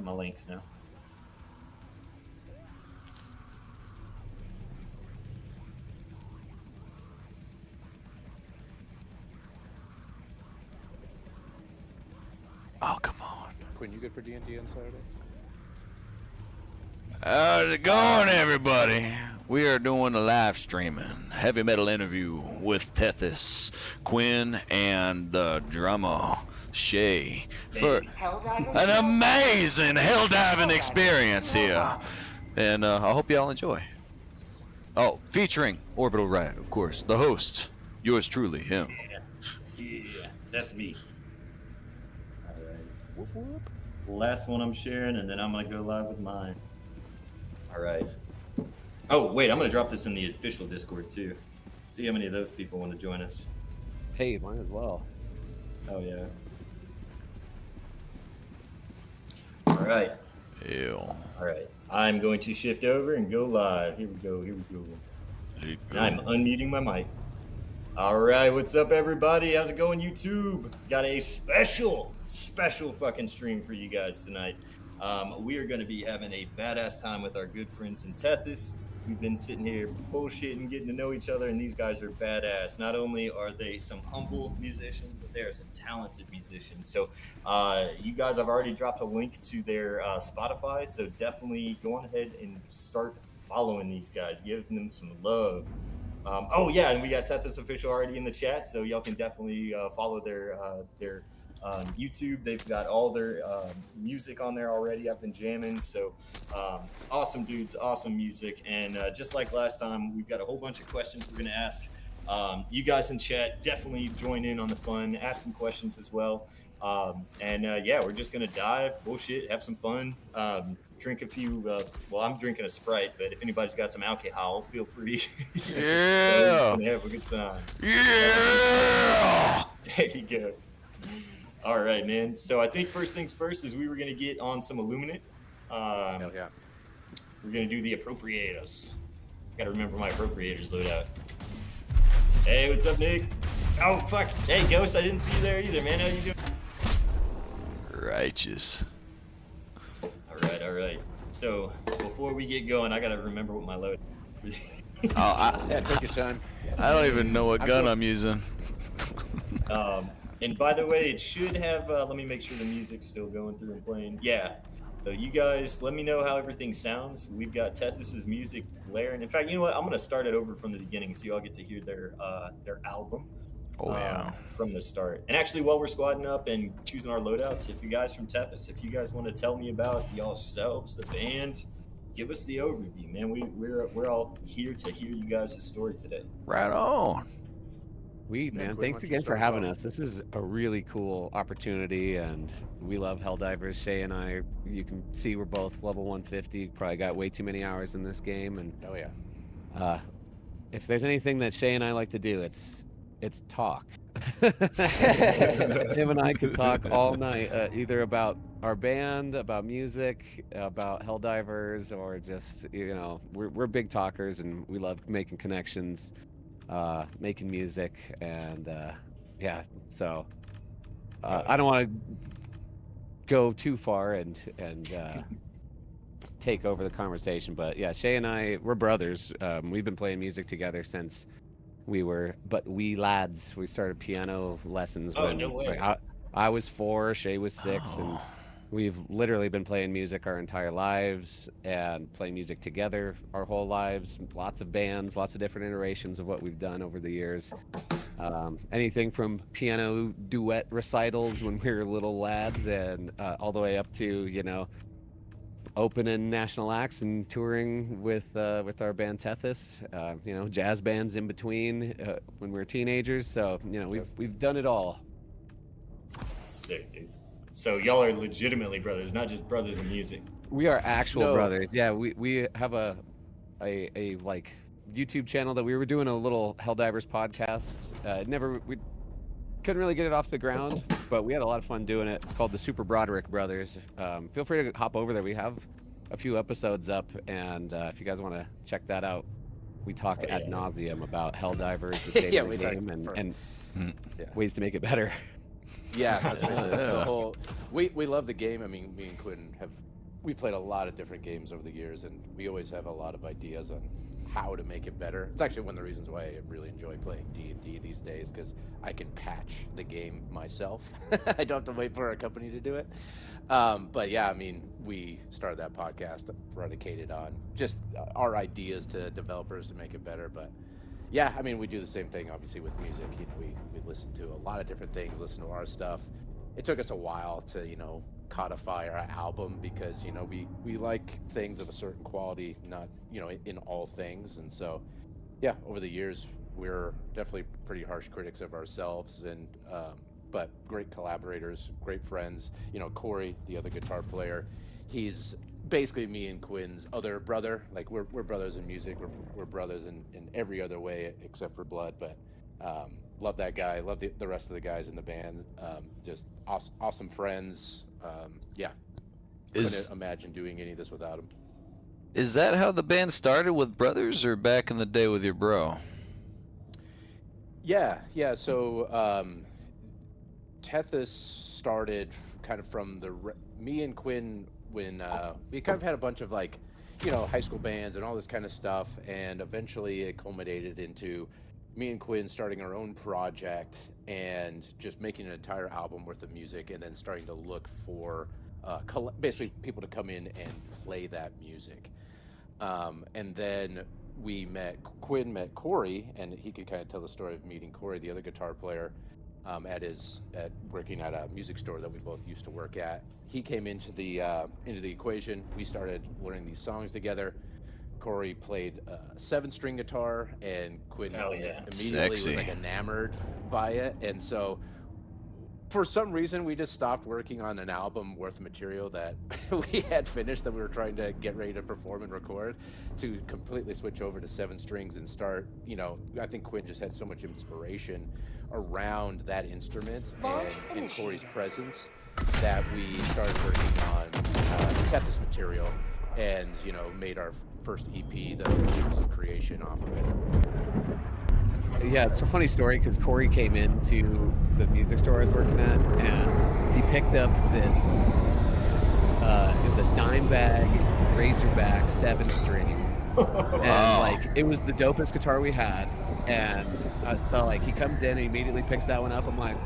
dropping my links now. Oh, come on. Quinn, you good for D&D on Saturday? How's it going, everybody? We are doing a live streaming heavy metal interview with TETHYS, Quinn, and the drummer, Shay, for an amazing hell-diving experience here. And I hope y'all enjoy. Oh, featuring Orbital Riot, of course, the host, yours truly, him. Yeah, that's me. All right. Whoop, whoop. Last one I'm sharing, and then I'm going to go live with mine. All right. Oh, wait, I'm going to drop this in the official Discord, too. See how many of those people want to join us. Hey, mine as well. Oh, yeah. All right. Ew. All right. I'm going to shift over and go live. Here we go. Here we go. And I'm unmuting my mic. All right. What's up, everybody? How's it going, YouTube? Got a special fucking stream for you guys tonight. We are going to be having a badass time with our good friends in TETHYS. We've been sitting here bullshitting, getting to know each other, and these guys are badass. Not only are they some humble musicians, but they are some talented musicians. So you guys, I've already dropped a link to their Spotify, so definitely go on ahead and start following these guys, give them some love. Oh yeah, and we got TETHYS Official already in the chat, so y'all can definitely follow their YouTube. They've got all their music on there already. I've been jamming, so awesome dudes, awesome music. And just like last time, we've got a whole bunch of questions we're gonna ask. You guys in chat, definitely join in on the fun, ask some questions as well. Yeah, we're just gonna dive, bullshit, have some fun, drink a few, well, I'm drinking a Sprite, but if anybody's got some alcohol, feel free. Yeah. So have a good time. Yeah. There you go. All right, man. So I think first things first is we were going to get on some Illuminate. Hell yeah. We're going to do the appropriators. Got to remember my appropriators loadout. Hey, what's up, Nick? Oh, fuck. Hey, Ghost, I didn't see you there either, man. How you doing? Righteous. All right. So before we get going, I got to remember what my load is. Yeah, take your time. I don't even know what gun I'm using. And by the way, it should have, let me make sure the music's still going through and playing. Yeah. So you guys, let me know how everything sounds. We've got TETHYS's music blaring. In fact, you know what? I'm going to start it over from the beginning so you all get to hear their album. Oh, yeah. From the start. And actually, while we're squadding up and choosing our loadouts, if you guys from TETHYS, if you guys want to tell me about y'all selves, the band, give us the overview, man. We're all here to hear you guys' story today. Right on. Man, thanks again for having us. This is a really cool opportunity, and we love Helldivers. Shay and I, you can see we're both level 150. Probably got way too many hours in this game, and oh yeah. If there's anything that Shay and I like to do, it's talk. Him and I could talk all night, either about our band, about music, about Helldivers, or just, you know, we're big talkers, and we love making connections. Making music, and yeah, so I don't want to go too far and take over the conversation, but yeah, Shay and I, we're brothers. We've been playing music together since we lads. We started piano lessons when no way. like, I was 4, Shay was 6, and we've literally been playing music our entire lives and playing music together our whole lives. Lots of bands, lots of different iterations of what we've done over the years. Anything from piano duet recitals when we were little lads, and all the way up to, you know, opening national acts and touring with our band TETHYS. You know, jazz bands in between when we were teenagers. So, you know, we've done it all. Sick, dude. So y'all are legitimately brothers, not just brothers in music. We are actual brothers. Yeah, we have a like YouTube channel that we were doing a little Helldivers podcast. We couldn't really get it off the ground, but we had a lot of fun doing it. It's called the Super Broderick Brothers. Feel free to hop over there. We have a few episodes up, and if you guys want to check that out, we talk ad nauseum about Helldivers, the state of the game, and ways to make it better. Yeah, that's the whole. We love the game. I mean, me and Quinn we played a lot of different games over the years, and we always have a lot of ideas on how to make it better. It's actually one of the reasons why I really enjoy playing D&D these days, because I can patch the game myself. I don't have to wait for a company to do it. But yeah, I mean, we started that podcast predicated on just our ideas to developers to make it better. But yeah, I mean, we do the same thing, obviously, with music. You know, we listen to a lot of different things, listen to our stuff. It took us a while to, codify our album, because, we like things of a certain quality, not, in all things. And so, yeah, over the years, we're definitely pretty harsh critics of ourselves, but great collaborators, great friends. Corey, the other guitar player, he's basically me and Quinn's other brother. Like, we're brothers in music. We're brothers in every other way except for blood. But love that guy. Love the rest of the guys in the band. Just awesome friends. Yeah, couldn't imagine doing any of this without him. Is that how the band started, with brothers, or back in the day with your bro? Yeah. So TETHYS started kind of from me and Quinn, when we kind of had a bunch of, like, high school bands and all this kind of stuff, and eventually it culminated into me and Quinn starting our own project and just making an entire album worth of music, and then starting to look for basically people to come in and play that music. And then Quinn met Corey, and he could kind of tell the story of meeting Corey, the other guitar player, at working at a music store that we both used to work at. He came into the equation. We started learning these songs together. Corey played a 7-string guitar, and Quinn immediately was like enamored by it. And so, for some reason, we just stopped working on an album worth of material that we had finished, that we were trying to get ready to perform and record, to completely switch over to 7 strings and start. I think Quinn just had so much inspiration around that instrument and in Corey's presence, that we started working on TETHYS material, and made our first EP, the Dreams of Creation, off of it. Yeah, it's a funny story, because Corey came into the music store I was working at, and he picked up this, it was a Dimebag Razorback 7-string. And, like, it was the dopest guitar we had. And so, like, he comes in and immediately picks that one up. I'm like,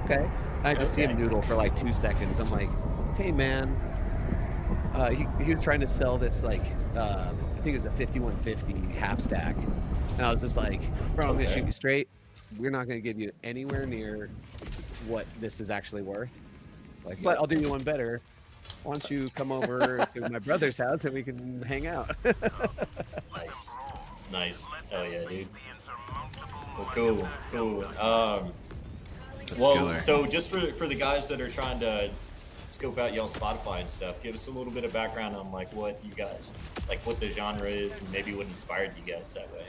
okay. And I just see him noodle for like 2 seconds. I'm like, hey, man. He was trying to sell this, like, I think it was a 5150 half stack. And I was just like, bro, I'm going to shoot you straight. We're not going to give you anywhere near what this is actually worth. Like, but I'll do you one better. Why don't you come over to my brother's house and we can hang out? Nice. Oh yeah, dude. Well, cool. So just for the guys that are trying to scope out y'all Spotify and stuff, give us a little bit of background on, like, what you guys, like, what the genre is, and maybe what inspired you guys that way.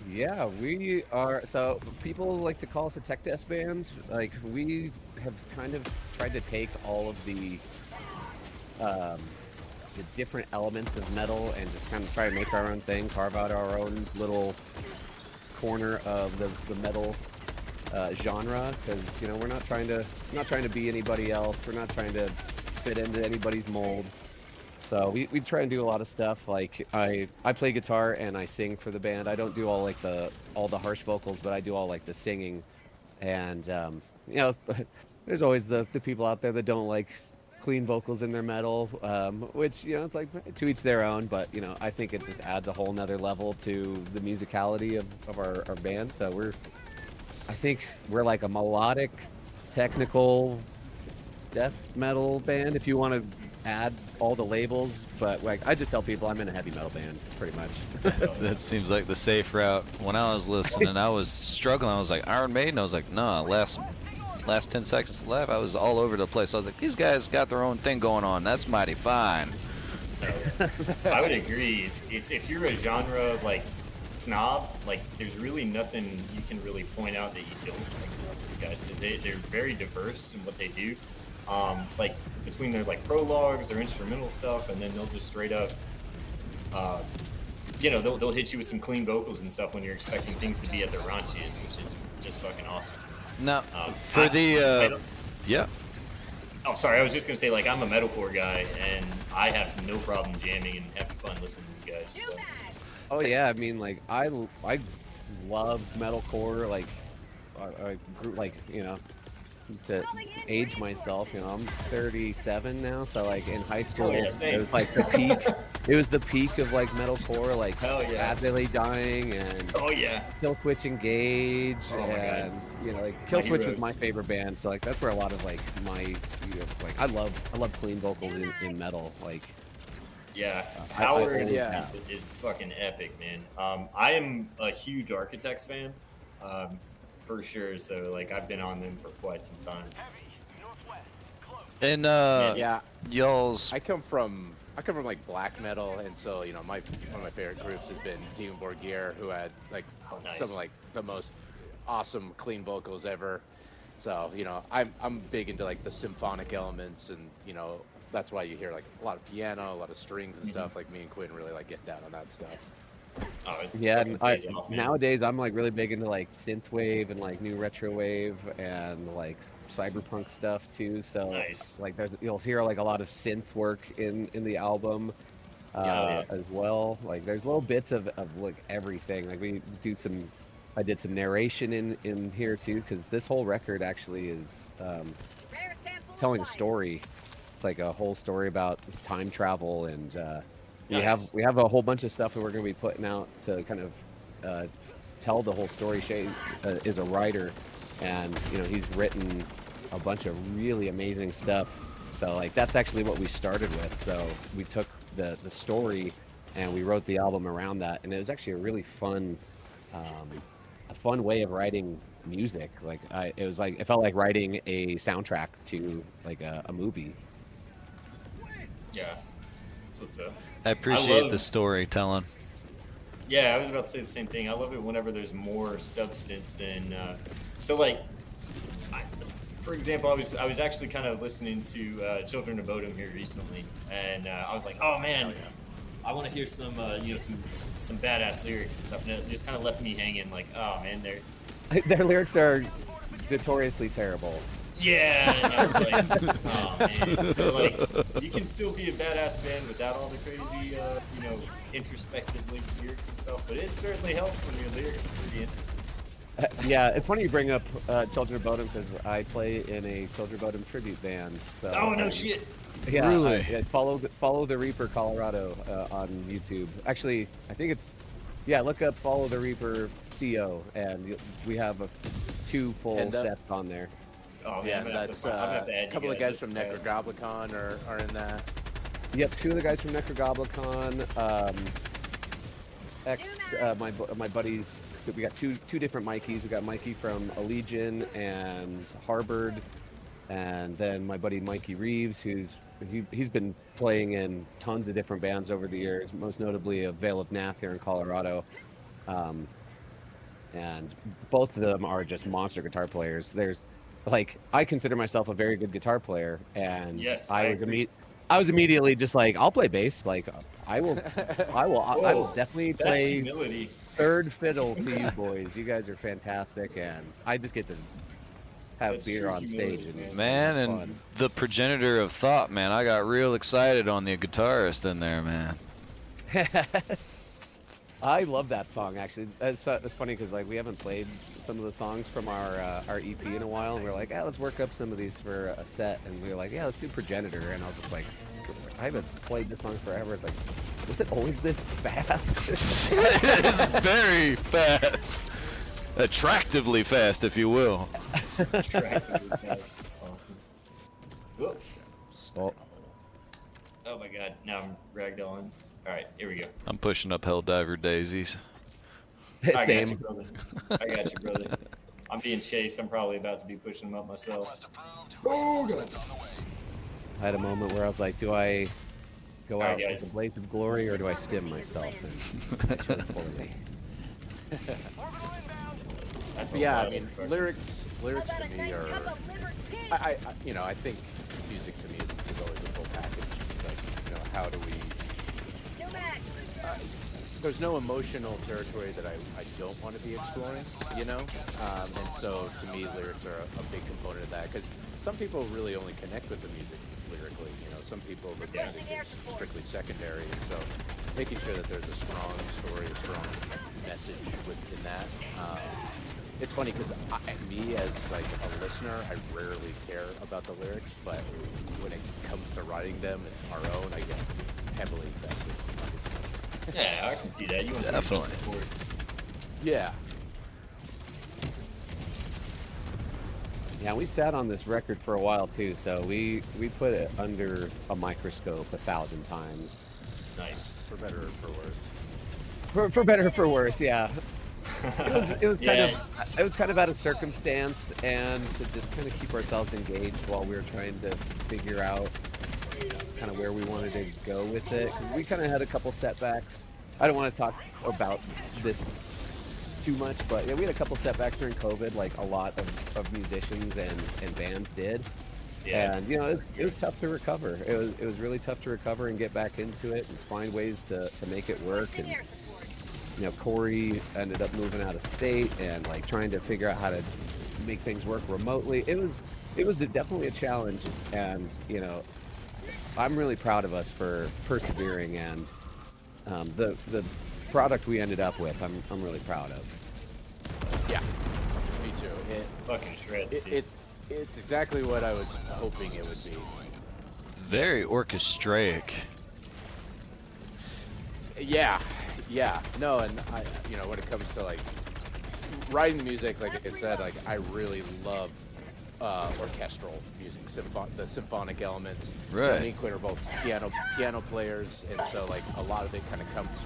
Yeah, we are. So people like to call us a tech death band. Like, we have kind of tried to take all of the different elements of metal and just kind of try to make our own thing, carve out our own little corner of the metal genre, because we're not trying to be anybody else. We're not trying to fit into anybody's mold. So we try and do a lot of stuff. Like, I play guitar and I sing for the band. I don't do all the harsh vocals, but I do all, like, the singing. And there's always the people out there that don't like clean vocals in their metal, which, it's like, to each their own. But I think it just adds a whole nother level to the musicality of our band. So I think we're like a melodic, technical death metal band, if you want to add all the labels. But, like, I just tell people I'm in a heavy metal band, pretty much. That seems like the safe route. When I was listening, I was struggling. I was like, Iron Maiden? I was like, no, last 10 seconds left, I was all over the place. I was like, these guys got their own thing going on. That's mighty fine. I would agree. If you're a genre, like, snob, like, there's really nothing you can really point out that you don't like about these guys, because they're very diverse in what they do. Like, between their, like, prologues, their instrumental stuff, and then they'll just straight up, they'll hit you with some clean vocals and stuff when you're expecting things to be at their raunchiest, which is just fucking awesome. Now, for yeah. Oh, sorry. I was just gonna say, like, I'm a metalcore guy, and I have no problem jamming and having fun listening to you guys. So. Oh yeah, I mean, like I love metalcore. Like I grew, like, you know, to age myself, you know, I'm 37 now, so like in high school, yeah, same. it was like the peak. It was the peak of like metalcore, like Hell yeah. As I Lay Dying and Oh yeah. Killswitch Engage, Oh my and God. you know, like My Killswitch was heroes. my favorite band, so like that's where a lot of like my, you know, like I love clean vocals in metal, like. Yeah, I Howard yeah. is fucking epic, man. I am a huge Architects fan, for sure. So like, I've been on them for quite some time. And Yeah. y'all's. I come from like black metal, and so you know, one of my favorite groups has been Demon Borgir, who had like nice. some of like the most awesome clean vocals ever. So you know, I'm big into like the symphonic elements, and you know, that's why you hear like a lot of piano, a lot of strings and stuff. Like me and Quinn really like getting down on that stuff. Oh, it's Yeah, fucking and crazy off, man. nowadays I'm like really big into like synthwave and like new retro wave and like cyberpunk stuff too. So Nice. like you'll hear like a lot of synth work in the album Yeah. as well. Like there's little bits of like everything. Like I did some narration in here too, because this whole record actually is telling a story. It's like a whole story about time travel, and Nice. we have a whole bunch of stuff that we're going to be putting out to kind of tell the whole story. Shay is a writer, and you know, he's written a bunch of really amazing stuff. So like that's actually what we started with. So we took the story and we wrote the album around that, and it was actually a really fun way of writing music. Like it felt like writing a soundtrack to like a movie. Yeah. That's what's up. I appreciate love- the storytelling. Yeah, I was about to say the same thing. I love it whenever there's more substance, and so like, for example, I was actually kind of listening to Children of Bodom here recently, and I was like, oh man, I want to hear some you know, some badass lyrics and stuff, and it just kind of left me hanging. Like, oh man, Their lyrics are notoriously terrible. yeah, and I was like, oh man. So like, you can still be a badass band without all the crazy, you know, introspective lyrics and stuff, but it certainly helps when your lyrics are pretty interesting. Yeah, it's funny you bring up Children of Bodom, because I play in a Children of Bodom tribute band. So, Oh no shit. Yeah, Really? follow the Reaper Colorado on YouTube. Actually, I think it's look up Follow the Reaper CO, and we have two full sets on there. Oh man, Yeah, I'm gonna have that's to, I'm gonna have to add a you couple of guys That's from bad. Necrogoblicon are in that. Yep, two of the guys from Necrogoblicon. My buddies. We got two different Mikeys. We got Mikey from Allegion and Harvard, and then my buddy Mikey Reeves, he's been playing in tons of different bands over the years, most notably a Veil of Nath here in Colorado. And both of them are just monster guitar players. There's like, I consider myself a very good guitar player, and Yes, I agree. was immediately just like, I'll play bass. Like I will Whoa, definitely That's play humility. third fiddle to you boys. You guys are fantastic, and I just get to have That's beer true on humility, stage. And Man, and fun. the progenitor of thought, man. I got real excited on the guitarist in there, man. I love that song, actually. It's funny because like we haven't played some of the songs from our EP in a while, and we are like, let's work up some of these for a set, and we were like, let's do Progenitor, and I was just like, I haven't played this song forever. It's like, was it always this fast? It is very fast. Attractively fast, if you will. Attractively fast. Awesome. Whoop. Oh my god, now I'm ragdolling. Alright, here we go. I'm pushing up Helldiver daisies. I got Same. you, brother. I got you, brother. I'm being chased. I'm probably about to be pushing them up myself. Oh god. I had a moment where I was like, do I go Alright, out with guys. a blaze of glory, or do I stim myself? And I chose poorly. That's a Yeah, lot I mean, of fucking lyrics to me are, I you know, I think music to me is always a full package. It's like, you know, how do we, there's no emotional territory that I don't want to be exploring, you know? And so to me, lyrics are a big component of that, because some people really only connect with the music lyrically, you know? Some people, the music is strictly secondary, and so making sure that there's a strong story, a strong message within that. It's funny because me as like a listener, I rarely care about the lyrics, but when it comes to writing them and our own, I get heavily invested. Yeah, I can see that. You want Definitely. to support. Yeah. Yeah, we sat on this record for a while too, so we put it under a microscope 1,000 times. Nice. For better or for worse. For better or for worse, yeah. It was kind of out of circumstance, and to just kind of keep ourselves engaged while we were trying to figure out kind of where we wanted to go with it. 'Cause we kind of had a couple setbacks. I don't want to talk about this too much, but yeah, we had a couple setbacks during COVID, like a lot of musicians and bands did. Yeah. And you know, it was tough to recover. It was really tough to recover and get back into it and find ways to make it work. And you know, Corey ended up moving out of state and like trying to figure out how to make things work remotely. It was definitely a challenge, and you know, I'm really proud of us for persevering, and the product we ended up with, I'm really proud of. Yeah. Me too. Fucking shreds. dude. It's exactly what I was hoping it would be. Very orchestraic. Yeah. No, and I, you know, when it comes to like writing music, like I said, like I really love orchestral music, the symphonic elements. Right. Me and Quinn are both piano players, and so like a lot of it kind of comes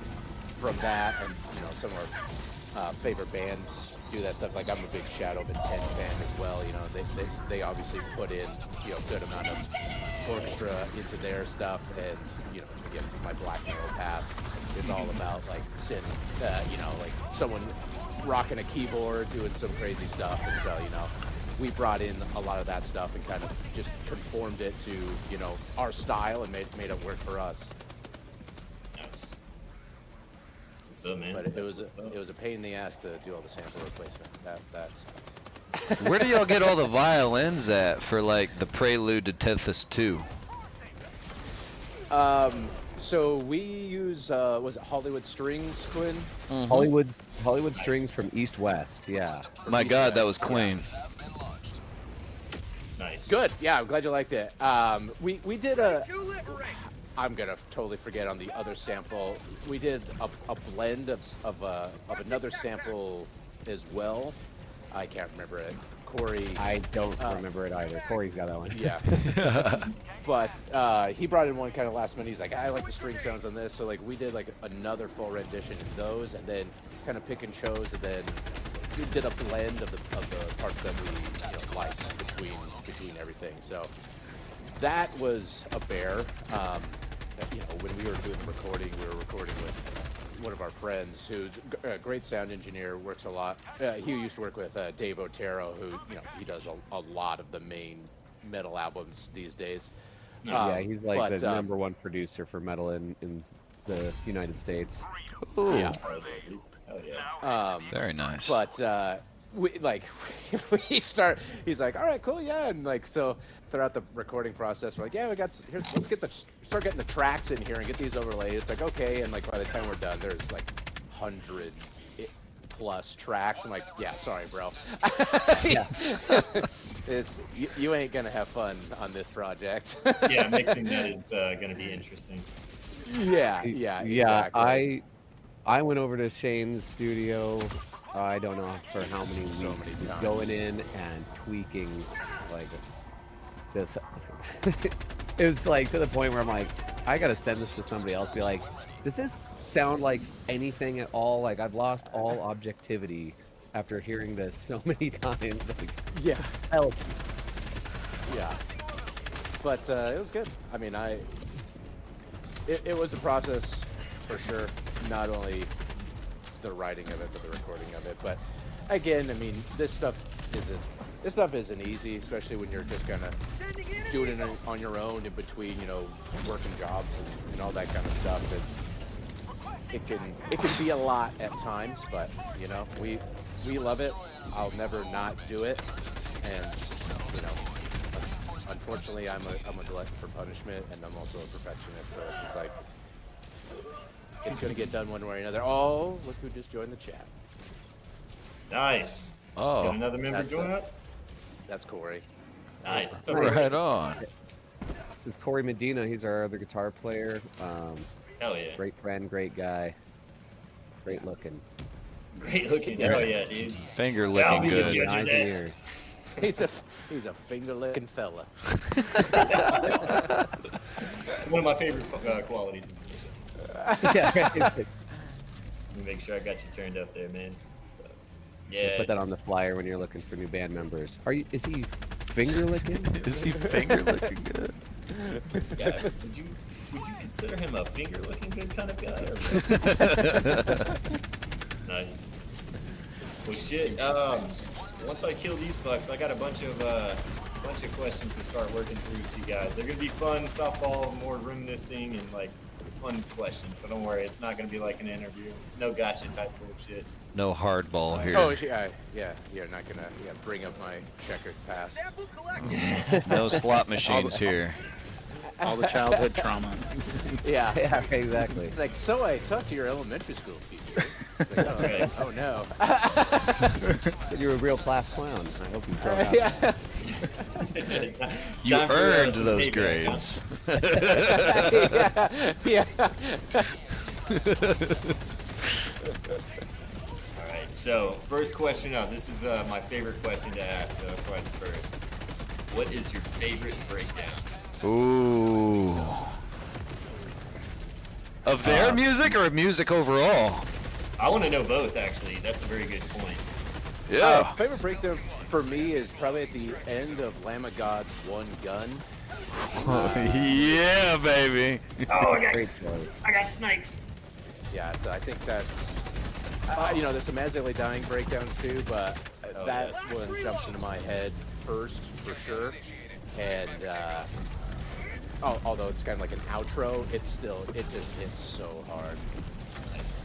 from that, and you know, some of our favorite bands do that stuff. Like I'm a big Shadow of Intent fan as well. You know, they obviously put in, you know, a good amount of orchestra into their stuff, and you know, again, my black metal past is all about like synth, you know, like someone rocking a keyboard doing some crazy stuff, and so you know, we brought in a lot of that stuff and kind of just conformed it to, you know, our style and made it work for us. Nice. What's up, man? But it was a pain in the ass to do all the sample replacement. That sucked. Where do y'all get all the violins at for like the prelude to TETHYS 2? So we use was it Hollywood Strings, Quinn? Mm-hmm. Hollywood Strings from East West, yeah. My God, that was clean. Nice. Good. Yeah, I'm glad you liked it. We did a. I'm gonna totally forget on the other sample. We did a blend of another sample as well. I can't remember it. Corey. I don't remember it either. Corey's got that one. Yeah. But he brought in one kind of last minute. He's like, I like the string sounds on this. So like we did like another full rendition of those, and then kind of pick and chose, and then we did a blend of the parts that we, you know, liked between everything. So that was a bear. You know, when we were doing the recording, we were recording with one of our friends who's a great sound engineer, works a lot. He used to work with Dave Otero, who, you know, he does a lot of the main metal albums these days. Yeah, he's like the #1 producer for metal in the United States. Ooh. Yeah. Oh yeah. Very nice. But he's like, all right, cool, yeah, and like so throughout the recording process, we're like, yeah, let's start getting the tracks in here and get these overlaid. It's like, okay, and like by the time we're done, there's like 100 plus tracks. I'm like, yeah, sorry, bro. Yeah. It's you ain't gonna have fun on this project. Yeah, mixing that is gonna be interesting. Yeah, exactly. I went over to Shane's studio. I don't know for how many weeks. Just going in and tweaking, like, just it was like to the point where I'm like, I gotta send this to somebody else. Be like, does this sound like anything at all? Like, I've lost all objectivity after hearing this so many times. Like, Yeah. help. Yeah. But it was good. I mean, it was a process for sure. Not only the writing of it, but the recording of it. But again, I mean, this stuff isn't easy, especially when you're just gonna do it on your own in between, you know, working jobs and all that kind of stuff. it can be a lot at times, but you know, we love it. I'll never not do it, and you know, unfortunately, I'm a glutton for punishment, and I'm also a perfectionist, so it's just like it's gonna get done one way or another. Oh, look who just joined the chat. Nice. Oh, got another member That's join up. That's Corey. Nice. It's a right on. This is Corey Medina. He's our other guitar player. Hell yeah. Great friend, great guy. Great looking. Great looking. Hell yeah, dude. Finger I'll looking be the good. judge of Eyes that. and ears. He's a finger licking fella. One of my favorite qualities in this. Yeah. Let me make sure I got you turned up there, man. Yeah. Put that on the flyer when you're looking for new band members. Is he finger licking? Is he finger looking good? Yeah. Would you consider him a finger looking good kind of guy? Or... Nice. Well, shit. Once I kill these fucks, I got a bunch of questions to start working through with you guys. They're gonna be fun, softball, more reminiscing, and like fun questions. So don't worry, it's not gonna be like an interview. No gotcha type bullshit. No hardball here. Oh yeah. You're not gonna bring up my checkered past. No slot machines here. All the childhood trauma. Yeah. Yeah, exactly. It's like, so I talked to your elementary school teacher. It's like, That's right. oh no. You're a real class clown. I hope you grow up. Yeah. You Time for, earned some those payback, grades. Yeah. Alright, so first question up. This is my favorite question to ask, so that's why it's first. What is your favorite breakdown? Ooh. Of their music or music overall? I want to know both, actually. That's a very good point. Yeah. Favorite breakdown for me is probably at the end of Lamb of God's One Gun. Yeah, baby. Oh, Great choice. I got snipes. Yeah, so I think that's you know, there's some As I Lay Dying breakdowns too, but that one jumps into my head first for sure. And although it's kind of like an outro, it just hits so hard. Nice.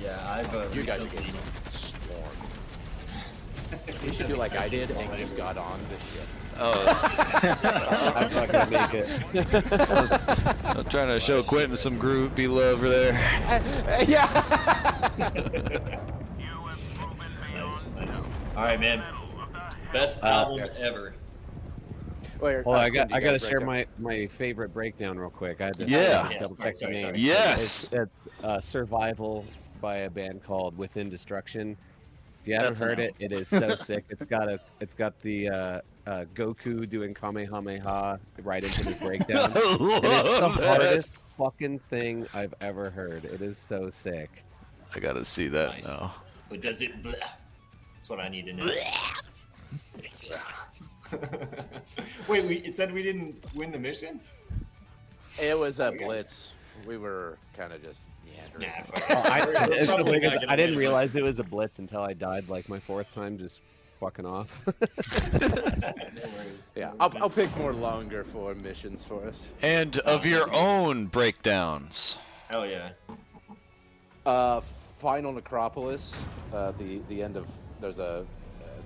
Yeah, I've You guys are recently... getting swarmed. You should do like I did and just got on this shit. Oh, I'm not gonna make it. I'm trying to show Quentin some groupie love over there. Yeah. Nice. All right, man. Best album ever. Well, I got to share my favorite breakdown real quick. I had to Yeah. double check the name. Yes. It's Survival by a band called Within Destruction. If you haven't heard it, it is so sick. It's got the Goku doing Kamehameha right into the breakdown. And it's the hardest fucking thing I've ever heard. It is so sick. I gotta see that Nice. now. But does it... Bleh? That's what I need to know. Wait, it said we didn't win the mission? It was a blitz. We were kind of just meandering. Nah, fuck It's the Probably thing is, not gonna I didn't win. realize it was a blitz until I died like my 4th time just fucking off. No worries. Yeah, No I'll pick more longer form missions for us. And of your own breakdowns. Hell yeah. Final Necropolis. The end of there's a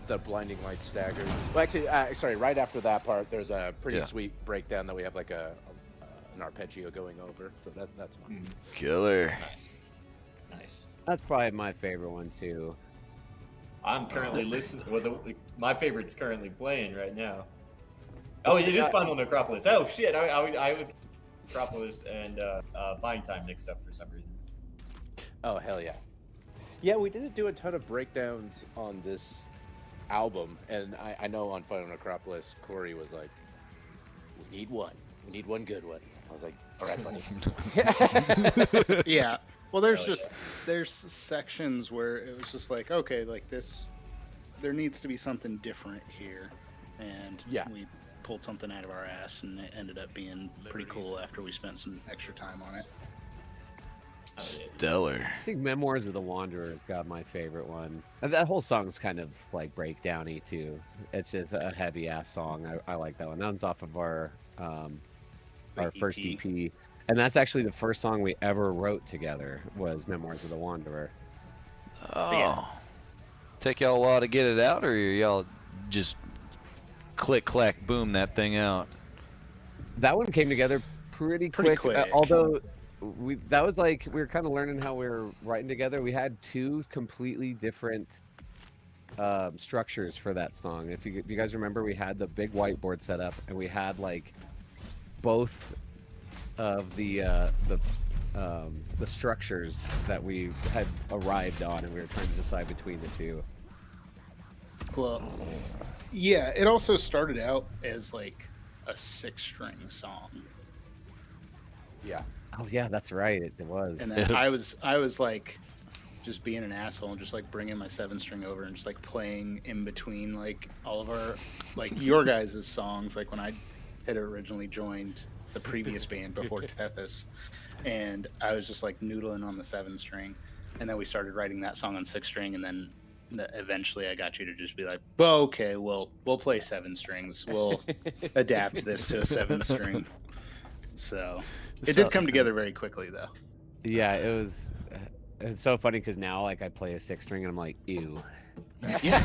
the blinding light staggers. Well, actually, sorry. Right after that part, there's a pretty sweet breakdown that we have like an arpeggio going over. So that's fun. Killer. Nice. That's probably my favorite one too. I'm currently listening. Well, my favorite's currently playing right now. Oh, it is Final Necropolis. Oh shit! I was Necropolis and Buying Time mixed up for some reason. Oh hell yeah! Yeah, we didn't do a ton of breakdowns on this album, and I know on Final Necropolis, Corey was like, "We need one good one." I was like, "All right, buddy." Yeah. Well, there's Hell there's sections where it was just like, okay, like this, there needs to be something different here, and we pulled something out of our ass, and it ended up being pretty cool after we spent some extra time on it. Stellar. I think Memoirs of the Wanderer has got my favorite one. And that whole song's kind of like breakdowny too. It's just a heavy ass song. I like that one. That one's off of our our first EP. And that's actually the first song we ever wrote together was Memoirs of the Wanderer. Oh. Yeah. Take y'all a while to get it out, or y'all just click, clack, boom that thing out? That one came together pretty quick. Although that was like, we were kind of learning how we were writing together. We had two completely different structures for that song. Do you guys remember, we had the big whiteboard set up, and we had like both of the structures that we had arrived on, and we were trying to decide between the two. Well, yeah, it also started out as like a 6-string song. Yeah. Oh yeah, that's right. It was. And then I was like just being an asshole and just like bringing my 7-string over and just like playing in between like all of our like your guys' songs, like when I had originally joined the previous band before TETHYS, and I was just like noodling on the 7-string, and then we started writing that song on 6-string, and then eventually I got you to just be like, well, okay, we'll play 7 strings, we'll adapt this to a 7-string. So it did come together very quickly, though. Yeah, it's so funny because now like I play a 6-string and I'm like, ew. Yeah,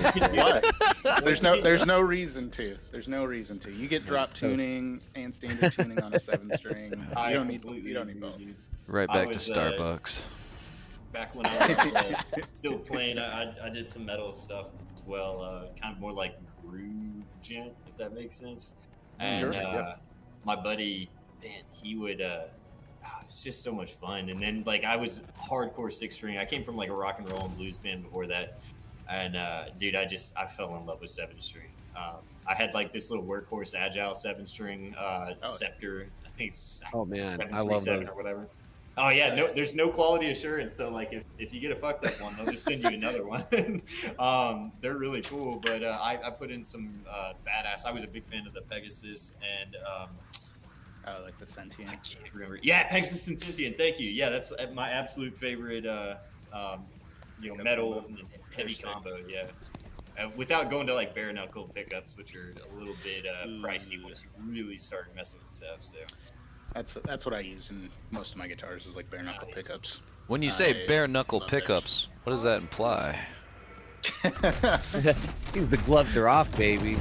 there's no reason to. There's no reason to. You get drop tuning and standard tuning on a 7-string. You don't need both. Right back to Starbucks. Back when I was still playing, I did some metal stuff as well, kind of more like groove gent, if that makes sense. And my buddy, man, he would. It's just so much fun. And then like I was hardcore 6-string. I came from like a rock and roll and blues band before that. And dude, I fell in love with 7-string. I had like this little workhorse agile 7-string Scepter. I think it's I love those or whatever. Oh yeah, no, there's no quality assurance. So like if you get a fucked up one, they'll just send you another one. They're really cool, but I put in some badass. I was a big fan of the Pegasus and like the Sentient. I can't remember. Yeah, Pegasus and Sentient. Thank you. Yeah, that's my absolute favorite. Metal and heavy combo. Yeah. Without going to like bare knuckle pickups, which are a little bit pricey once you really start messing with stuff. So that's what I use in most of my guitars is like bare knuckle pickups. When you say bare knuckle pickups, what does that imply? The gloves are off, baby.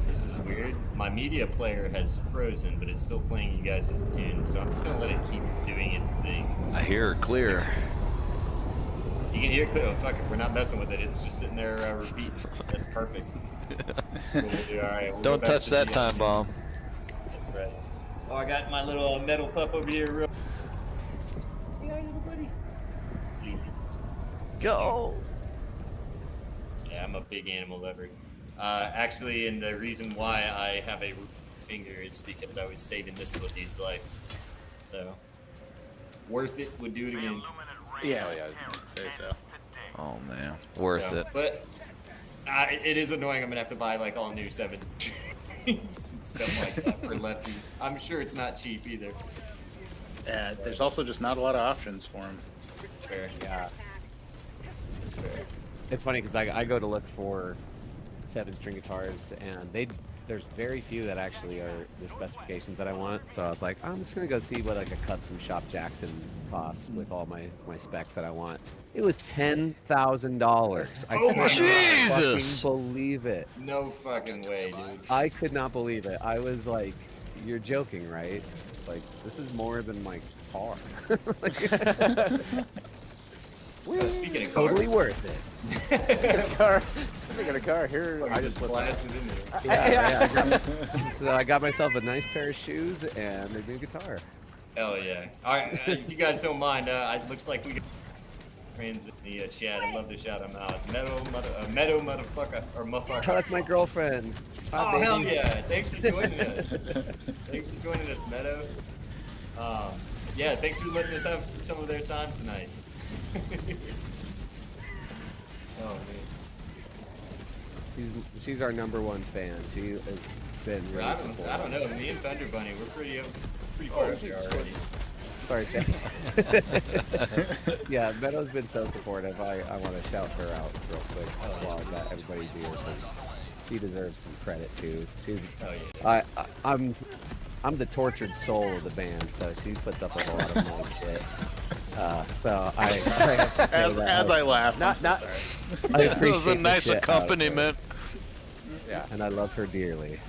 This is weird. My media player has frozen, but it's still playing you guys' tune, so I'm just gonna let it keep doing its thing. I hear her clear. You can hear it clear. Oh, fuck it. We're not messing with it. It's just sitting there repeating. That's perfect. So we'll do, all right, we'll Don't touch that time bomb. That's right. Oh, I got my little metal pup over here. Say hi, little buddy. Sleepy. Go. Yeah, I'm a big animal lover. Actually, and the reason why I have a finger is because I was saving this little dude's life. So, worth it. Would do it again. Yeah, I'd say so. Oh man, worth it. But it is annoying. I'm gonna have to buy like all new 7 and stuff like that for lefties. I'm sure it's not cheap either. There's also just not a lot of options for them. Fair. Yeah. That's fair. It's funny because I go to look for 7-string guitars, and there's very few that actually are the specifications that I want. So I was like, I'm just gonna go see what like a custom shop Jackson costs with all my specs that I want. It was $10,000. I could not Jesus! fucking believe it. No fucking way, dude. I could not believe it. I was like, you're joking, right? Like, this is more than my car. Speaking of cars, Totally worth it. Speaking of car, here I just blasted in there. Yeah. So I got myself a nice pair of shoes and a new guitar. Hell yeah! All right, if you guys don't mind, it looks like we got friends in the chat. I'd love to shout them out. Meadow motherfucker or motherfucker. Oh, that's my girlfriend. Hi, Oh hell baby. yeah! Thanks for joining us. Thanks for joining us, Meadow. Yeah, thanks for letting us have some of their time tonight. Oh man. She's our #1 fan. She has been really supportive. I don't know. Me and ThunderBunny, we're pretty far up there already. Sorry, yeah, Meadow's been so supportive. I want to shout her out real quick while I got everybody's ears. She deserves some credit too. Oh, yeah. I'm the tortured soul of the band, so she puts up with a lot of my shit. So I have to say as I laugh, not I appreciate It was a the nice shit out of her. accompaniment. Yeah. And I love her dearly.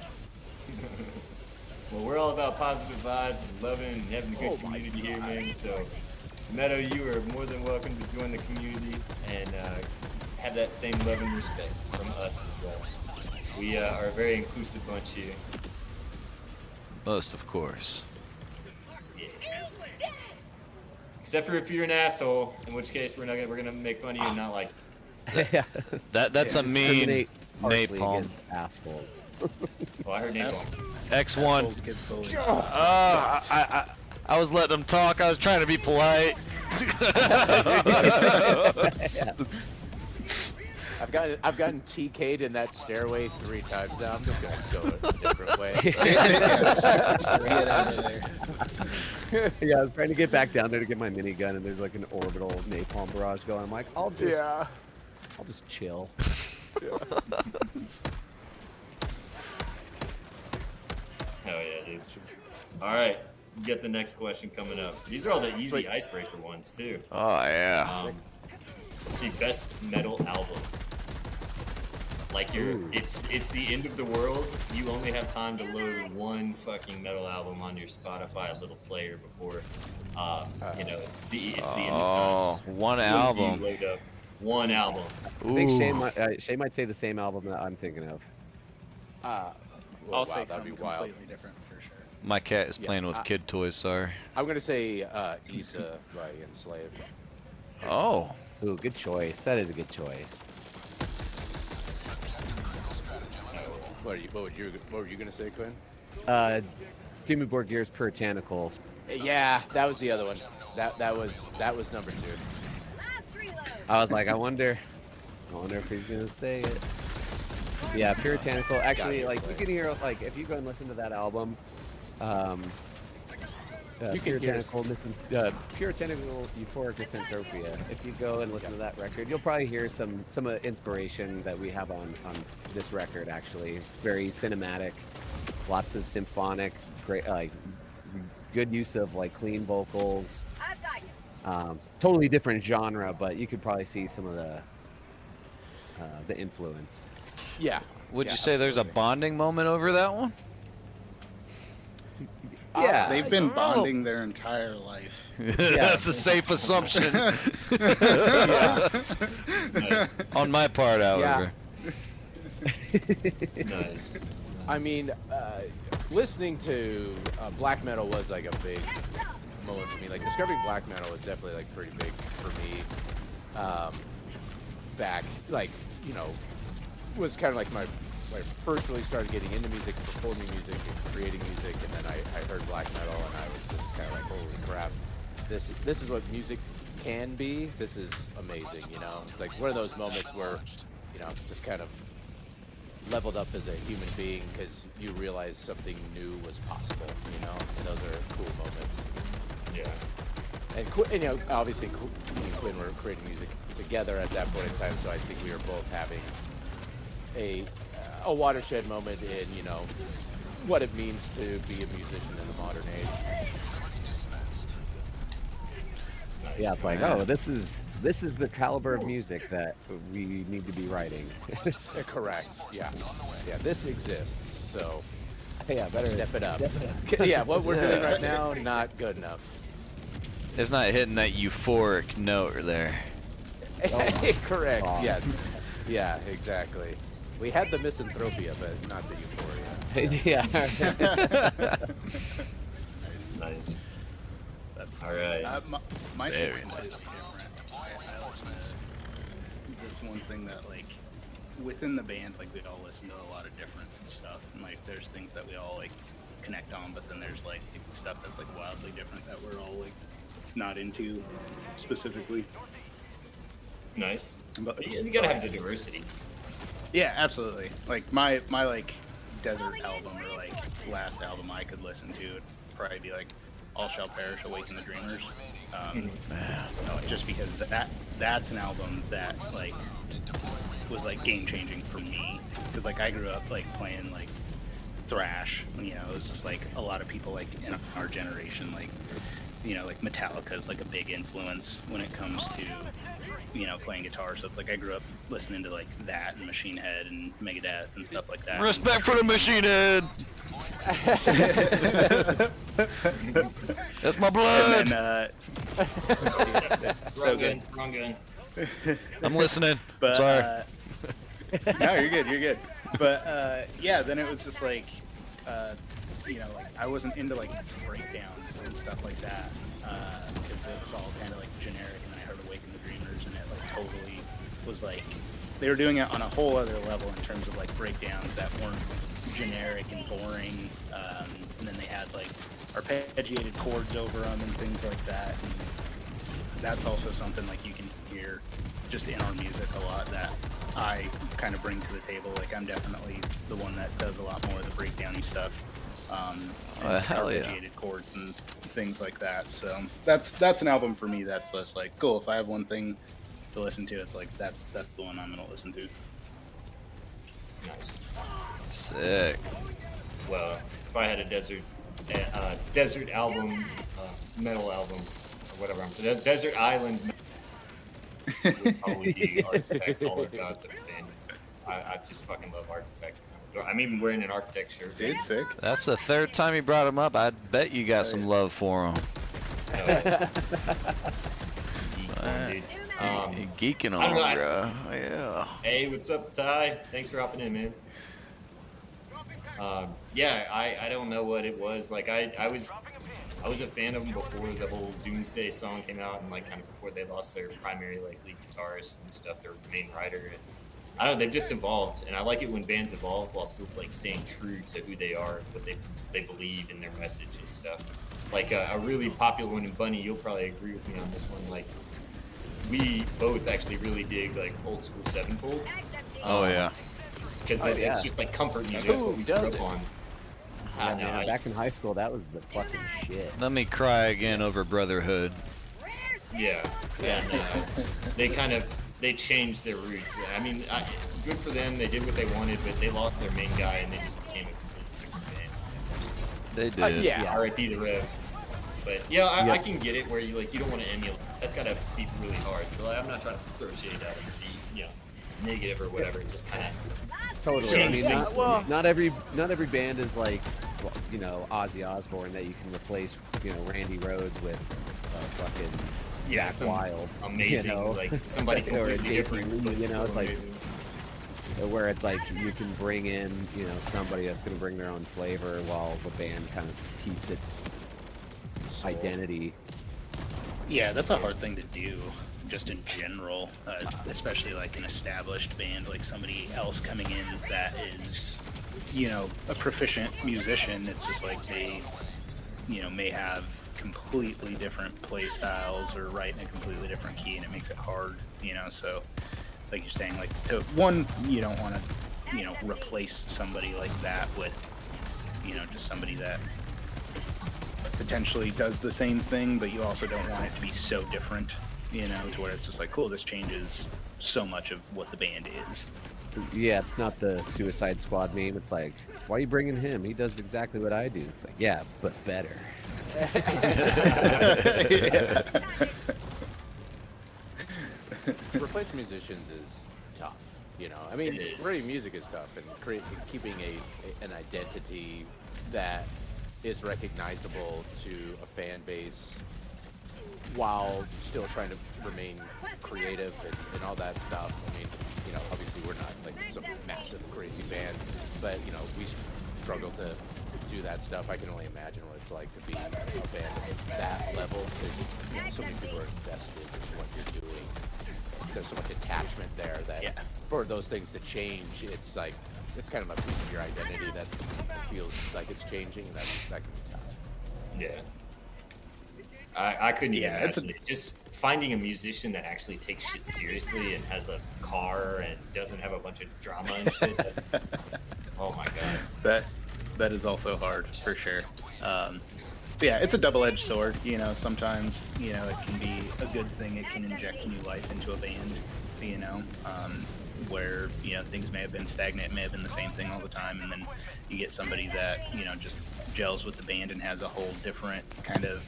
Well, we're all about positive vibes and loving and having a good community here, man. So, Meadow, you are more than welcome to join the community and have that same love and respect from us as well. We are a very inclusive bunch here. Most, of course. Yeah. Except for if you're an asshole, in which case we're gonna make fun of you and not like you. That's a mean Discriminate harshly napalm. against assholes. Oh, I heard napalm. X1. Assholes get bullied. I was letting them talk. I was trying to be polite. I've gotten TK'd in that stairway 3 times now. I'm just gonna go a different way. Get out of there. Yeah, I was trying to get back down there to get my minigun, and there's like an orbital napalm barrage going. I'm like, I'll just chill. Oh yeah, dude. All right, you get the next question coming up. These are all the easy icebreaker ones too. Oh, yeah. Let's see, best metal album. Like it's the end of the world. You only have time to load one fucking metal album on your Spotify little player before, it's the end of time. One When do album. you load up one album. I think Ooh. Shay might say the same album that I'm thinking of. I'll say that'd something be wild. completely different for sure. My cat is playing with kid toys, sorry. I'm gonna say Issa by Enslaved. Oh. Ooh, good choice. That is a good choice. What were you gonna say, Quinn? Dimmu Borgir's Puritanical. Yeah, that was the other one. That was number 2. I was like, I wonder if he's gonna say it. Yeah, Puritanical. Actually, like you can hear, like if you go and listen to that album, You can hear Puritanical Euphoric Misanthropia. If you go and listen to that record, you'll probably hear some of the inspiration that we have on this record. Actually, it's very cinematic, lots of symphonic, great, like good use of like clean vocals. Totally different genre, but you could probably see some of the influence. Yeah. Would you say there's a bonding moment over that one? Yeah, They've been bonding their entire life. That's a safe assumption. Nice. On my part, however. Nice. I mean, listening to black metal was like a big moment for me. Like discovering black metal was definitely like pretty big for me. Back, like, was kind of like when I first really started getting into music, performing music, and creating music, and then I heard black metal, and I was just kind of like, holy crap, this is what music can be. This is amazing, It's like one of those moments where, just kind of leveled up as a human being because you realize something new was possible, And those are cool moments. Yeah. And obviously, me and Quinn were creating music together at that point in time, so I think we were both having a watershed moment in, what it means to be a musician in the modern age. Nice. Yeah, it's like, oh, this is the caliber of music that we need to be writing. Correct. Yeah. Yeah. This exists. So. Yeah, better step it up. Yeah. What we're doing right now, not good enough. It's not hitting that euphoric note there. Correct. Oh. Yes. Yeah. Exactly. We had the misanthropia, but not the euphoria. Yeah. Nice. That's all right. My Very favorite nice. is different. I listen to. That's one thing that like within the band, like we all listen to a lot of different stuff, and like there's things that we all like connect on, but then there's like stuff that's like wildly different that we're all like not into specifically. Nice. But You gotta have the diversity. yeah, absolutely. Like my like desert album or like last album I could listen to would probably be like All Shall Perish, Awaken the Dreamers. Just because that's an album that like was like game changing for me, because like I grew up like playing like thrash. You know, it was just like a lot of people like in our generation, like, you know, like Metallica is like a big influence when it comes to, you know, playing guitar. So it's like I grew up listening to like that and Machine Head and Megadeth and stuff like that. Respect for the Machine Head. That's my blood. And then, so good. Wrong gun. I'm listening. But, Sorry. No, you're good. You're good. But yeah, then it was just like, you know, like I wasn't into like breakdowns and stuff like that, because it was all kind of like generic. And then I heard Awaken the Dreamers, and it like totally was like they were doing it on a whole other level in terms of like breakdowns that weren't generic and boring. And then they had like arpeggiated chords over them and things like that. And that's also something like you can hear just in our music a lot that I kind of bring to the table. Like I'm definitely the one that does a lot more of the breakdowny stuff, and hell yeah. arpeggiated chords and things like that. So that's an album for me that's just like cool. If I have one thing to listen to, it's like that's the one I'm gonna listen to. Nice. Sick. Well, if I had a desert album, metal album, or whatever, desert island. Would probably be Architects, All Our Gods, everything. I just fucking love Architects. I'm even wearing an Architect shirt. Dude, sick. That's the third time you brought him up. I bet you got some love for him. Geeking on him, bro. Yeah. Hey, what's up, Ty? Thanks for hopping in, man. Yeah, I don't know what it was. Like I was a fan of them before the whole Doomsday song came out, and like kind of before they lost their primary like lead guitarist and stuff, their main writer. And I don't know, they've just evolved, and I like it when bands evolve while still like staying true to who they are, what they believe in their message and stuff. Like a really popular one, and Bunny, you'll probably agree with me on this one. Like we both actually really dig like old school Sevenfold. Oh yeah. Because it's just like comfort music. That's what we grew up on. Yeah, man, back in high school, that was the fucking shit. Let me cry again over Brotherhood. Yeah, and they changed their roots. I mean, good for them. They did what they wanted, but they lost their main guy, and they just became a completely different band. They did. Yeah. R.I.P. the Rev. But yeah, I can get it where you don't want to emulate. That's gotta be really hard. So like, I'm not trying to throw shade at them or be negative or whatever. Just kind of totally. I mean, not every band is like, Ozzy Osbourne that you can replace, Randy Rhoads with fucking Jack Wild. Amazing, like somebody completely different. It's like where it's like you can bring in, somebody that's going to bring their own flavor while the band kind of keeps its identity. Yeah, that's a hard thing to do, just in general, especially like an established band, like somebody else coming in that is, a proficient musician. It's just like they, may have completely different play styles or write in a completely different key, and it makes it hard, so like you're saying, like you don't want to, replace somebody like that with, just somebody that potentially does the same thing, but you also don't want it to be so different, to where it's just like, cool, this changes so much of what the band is. Yeah, it's not the Suicide Squad meme. It's like, why are you bringing him? He does exactly what I do. It's like, yeah, but better. Replacing musicians is tough, I mean, writing music is tough, and keeping an identity that is recognizable to a fan base while still trying to remain creative and all that stuff. I mean, obviously we're not like some massive crazy band, but we struggle to do that stuff. I can only imagine what it's like to be a band at that level, because so many people are invested in what you're doing. There's so much attachment there that for those things to change, it's like it's kind of a piece of your identity that feels like it's changing, and that can be tough. Yeah. I couldn't even imagine it. Just finding a musician that actually takes shit seriously and has a car and doesn't have a bunch of drama and shit. That's, oh my god. That is also hard, for sure. yeah, it's a double-edged sword. You know, sometimes it can be a good thing. It can inject new life into a band. Where things may have been stagnant, may have been the same thing all the time, and then you get somebody that just gels with the band and has a whole different kind of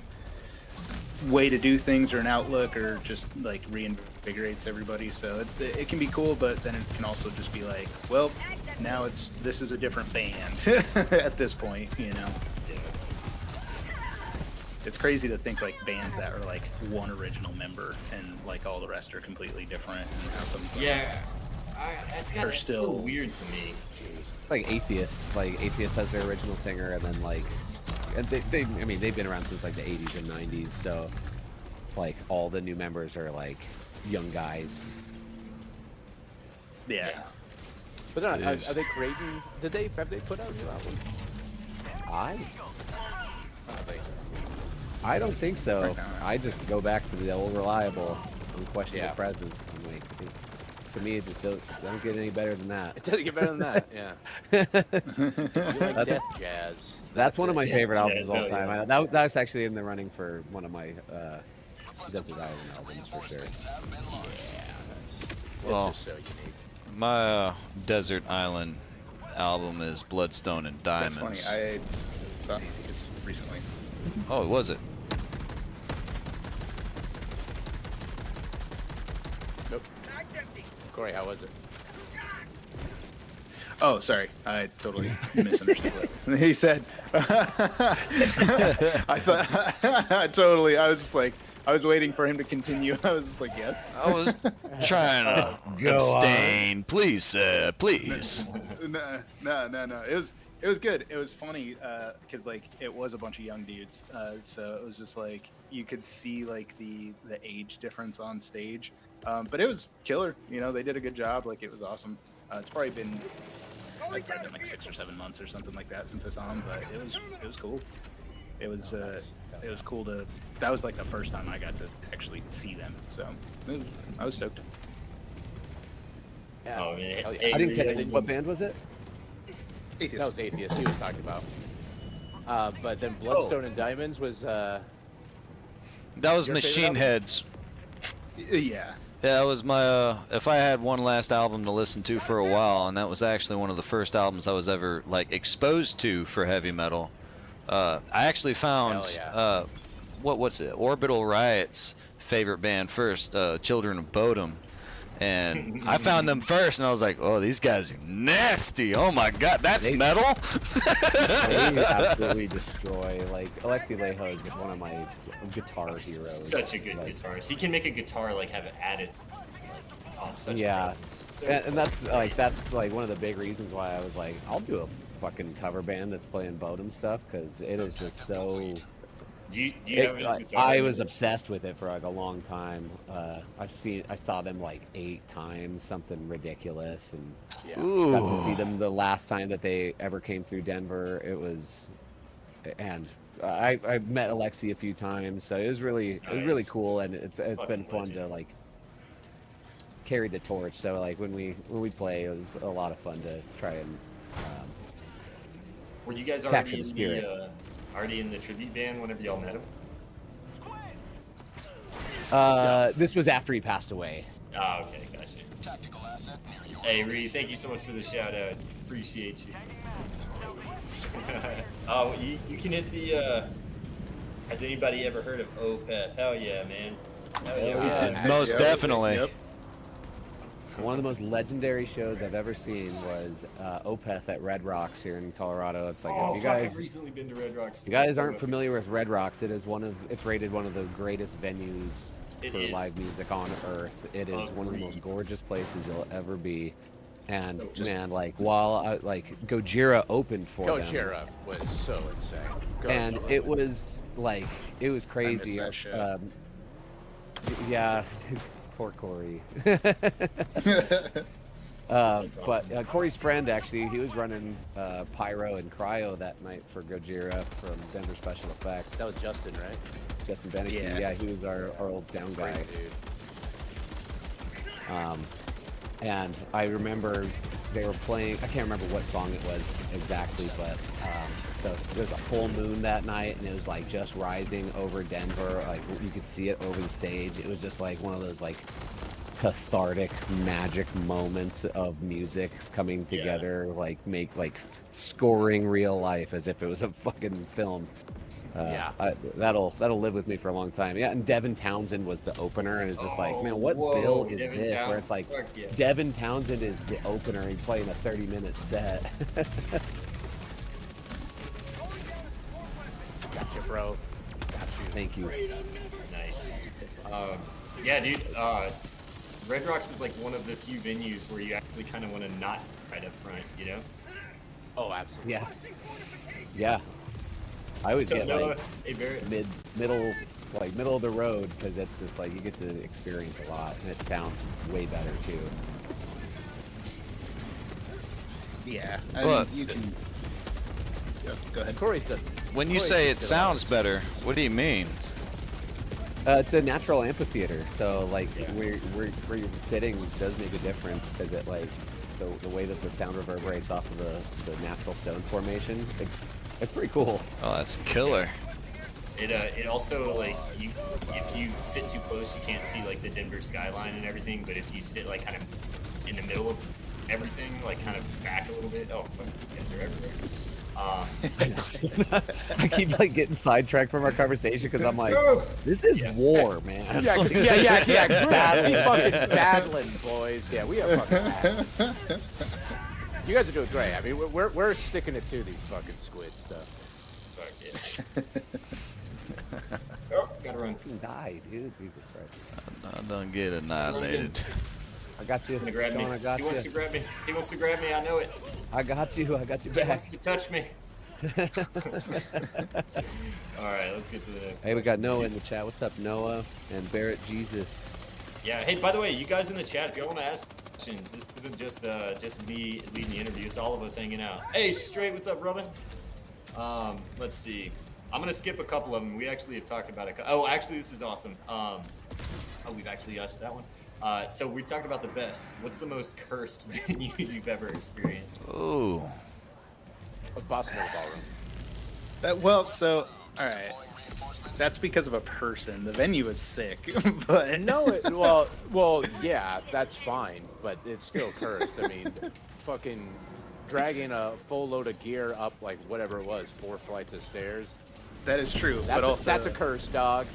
way to do things or an outlook, or just like reinvigorates everybody. So it can be cool, but then it can also just be like, well, now this is a different band at this point. It's crazy to think like bands that are like one original member and like all the rest are completely different, and how some that's so weird to me. Like Atheist has their original singer, and then like, and they've been around since like the 80s and 90s, so like all the new members are like young guys. Yeah. But are they creating? Have they put out a new album? I don't think so. I don't think so. I just go back to the old reliable, unquestionable presence. I'm like, to me, it just don't get any better than that. It doesn't get better than that, yeah. You like death jazz. That's one of my favorite albums jazz, of all time. That was actually in the running for one of my Desert Island albums for sure. Yeah, it's just so unique. My Desert Island album is Bloodstone and Diamonds. That's funny. I saw this recently. Oh, was it? Nope. Corey, how was it? Oh, sorry. I totally misunderstood. He said, I was just like, I was waiting for him to continue. I was just like, yes. I was trying to abstain. Please, sir, please. No. It was good. It was funny because like it was a bunch of young dudes, so it was just like you could see like the age difference on stage, but it was killer. They did a good job. Like it was awesome. It's probably been like 6 or 7 months or something like that since I saw him, but it was cool. It was cool to. That was like the first time I got to actually see them, so I was stoked. Yeah. Oh man, I didn't catch it. What band was it? Atheist. That was Atheist he was talking about. But then Bloodstone and Diamonds was That was Machine Heads. Yeah. Yeah, that was my if I had one last album to listen to for a while, and that was actually one of the first albums I was ever like exposed to for heavy metal. I actually found what's it? Orbital Riot's favorite band first, Children of Bodom. And I found them first, and I was like, "Oh, these guys are nasty! Oh my God, that's metal!" They absolutely destroy. Like Alexi Laiho is one of my guitar heroes. Such a good guitarist. He can make a guitar like have it added. Such yeah, so and that's like one of the big reasons why I was like, I'll do a fucking cover band that's playing Bodom stuff, because it is just so. Do you have his guitar? I was obsessed with it for like a long time. I saw them like 8 times, something ridiculous, and got to see them the last time that they ever came through Denver. It was, and I met Alexi a few times, so it was really cool, and it's been fun to like carry the torch. So like when we play, it was a lot of fun to try and were you guys capture the spirit. Already in the tribute band whenever y'all met him? This was after he passed away. Oh, okay, gotcha. Hey, Reed, thank you so much for the shout out. Appreciate you. Oh, you can hit the. Has anybody ever heard of Opeth? Hell yeah, man. Hell yeah. Most definitely. Yep. One of the most legendary shows I've ever seen was Opeth at Red Rocks here in Colorado. It's like, if you guys, I've recently been to Red Rocks. You guys aren't familiar with Red Rocks, it's rated one of the greatest venues for live music on earth. It is one of the most gorgeous places you'll ever be. And man, like while Gojira opened for them. Gojira was so insane. And it was like, it was crazy. I miss that show. Yeah. Poor Corey. But Corey's friend, actually, he was running Pyro and Cryo that night for Gojira from Denver Special Effects. That was Justin, right? Justin Beneke. Yeah, he was our old sound guy. Great dude. And I remember they were playing. I can't remember what song it was exactly, but there was a full moon that night, and it was like just rising over Denver. Like you could see it over the stage. It was just like one of those like cathartic magic moments of music coming together, like scoring real life as if it was a fucking film. That'll live with me for a long time. Yeah, and Devin Townsend was the opener, and it's just like, man, what bill is Devin this? Townsend, where it's like Devin Townsend is the opener, and he's playing a 30-minute set. Gotcha, bro. Got you. Thank you. Nice. Yeah, dude. Red Rocks is like one of the few venues where you actually kind of want to not right up front, you know? Oh, absolutely. Yeah. Yeah. I would get like middle of the road, because it's just like you get to experience a lot, and it sounds way better too. Yeah, I mean, you can. Go ahead. Corey's the. When you say it sounds better, what do you mean? It's a natural amphitheater, so like where you're sitting does make a difference, because it like the way that the sound reverberates off of the natural stone formation. It's pretty cool. Oh, that's killer. It also, like, if you sit too close, you can't see like the Denver skyline and everything. But if you sit like kind of in the middle of everything, like kind of back a little bit, oh fuck, they're everywhere. I keep like getting sidetracked from our conversation because I'm like, this is war, man. Yeah. We fucking battling, boys. Yeah, we are fucking battling. You guys are doing great. I mean, we're sticking it to these fucking squid stuff. Fuck yeah. Oh, gotta run. Die, dude. Jesus Christ. I don't get annihilated. I got you. Gonna grab me. I got he you. wants to grab me. He wants to grab me. I know it. I got you. I got you He back. wants to touch me. All right, let's get to the next. Hey, we got Noah in the chat. What's up, Noah and Barrett Jesus? Yeah. Hey, by the way, you guys in the chat, if y'all want to ask questions, this isn't just me leading the interview. It's all of us hanging out. Hey, Straight, what's up, brother? Let's see. I'm gonna skip a couple of them. We actually have talked about it. Oh, actually, this is awesome. Oh, we've actually asked that one. So we talked about the best. What's the most cursed venue you've ever experienced? Ooh. Boston Ballroom. All right. That's because of a person. The venue is sick, but No, well, yeah, that's fine, but it's still cursed. I mean, fucking dragging a full load of gear up like whatever it was, 4 flights of stairs. that is true. That's But also, that's a curse, dog.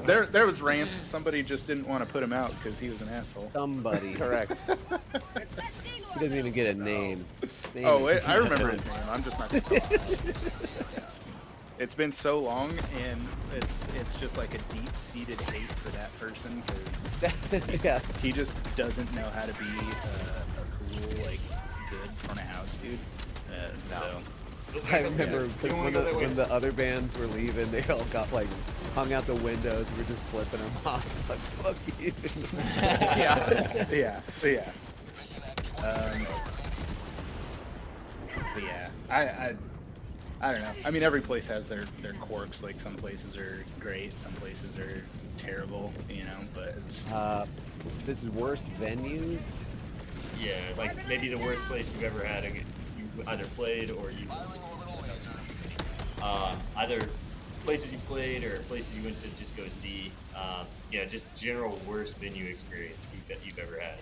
there was ramps. Somebody just didn't want to put him out because he was an asshole. Somebody. Correct. He doesn't even get a name. Oh, I remember his name. I'm just not gonna call it. It's been so long, and it's just like a deep-seated hate for that person because Yeah. he just doesn't know how to be a cool, like, good front of house dude. So I remember when the other bands were leaving, they all got like hung out the windows. We're just flipping them off. Like, fuck you. yeah. But yeah, I don't know. I mean, every place has their quirks. Like, some places are great, some places are terrible, you know, but it's... This is worst venues? Yeah, like maybe the worst place you've ever had. You either played or you... either places you played or places you went to just go see. Yeah, just general worst venue experience you've ever had.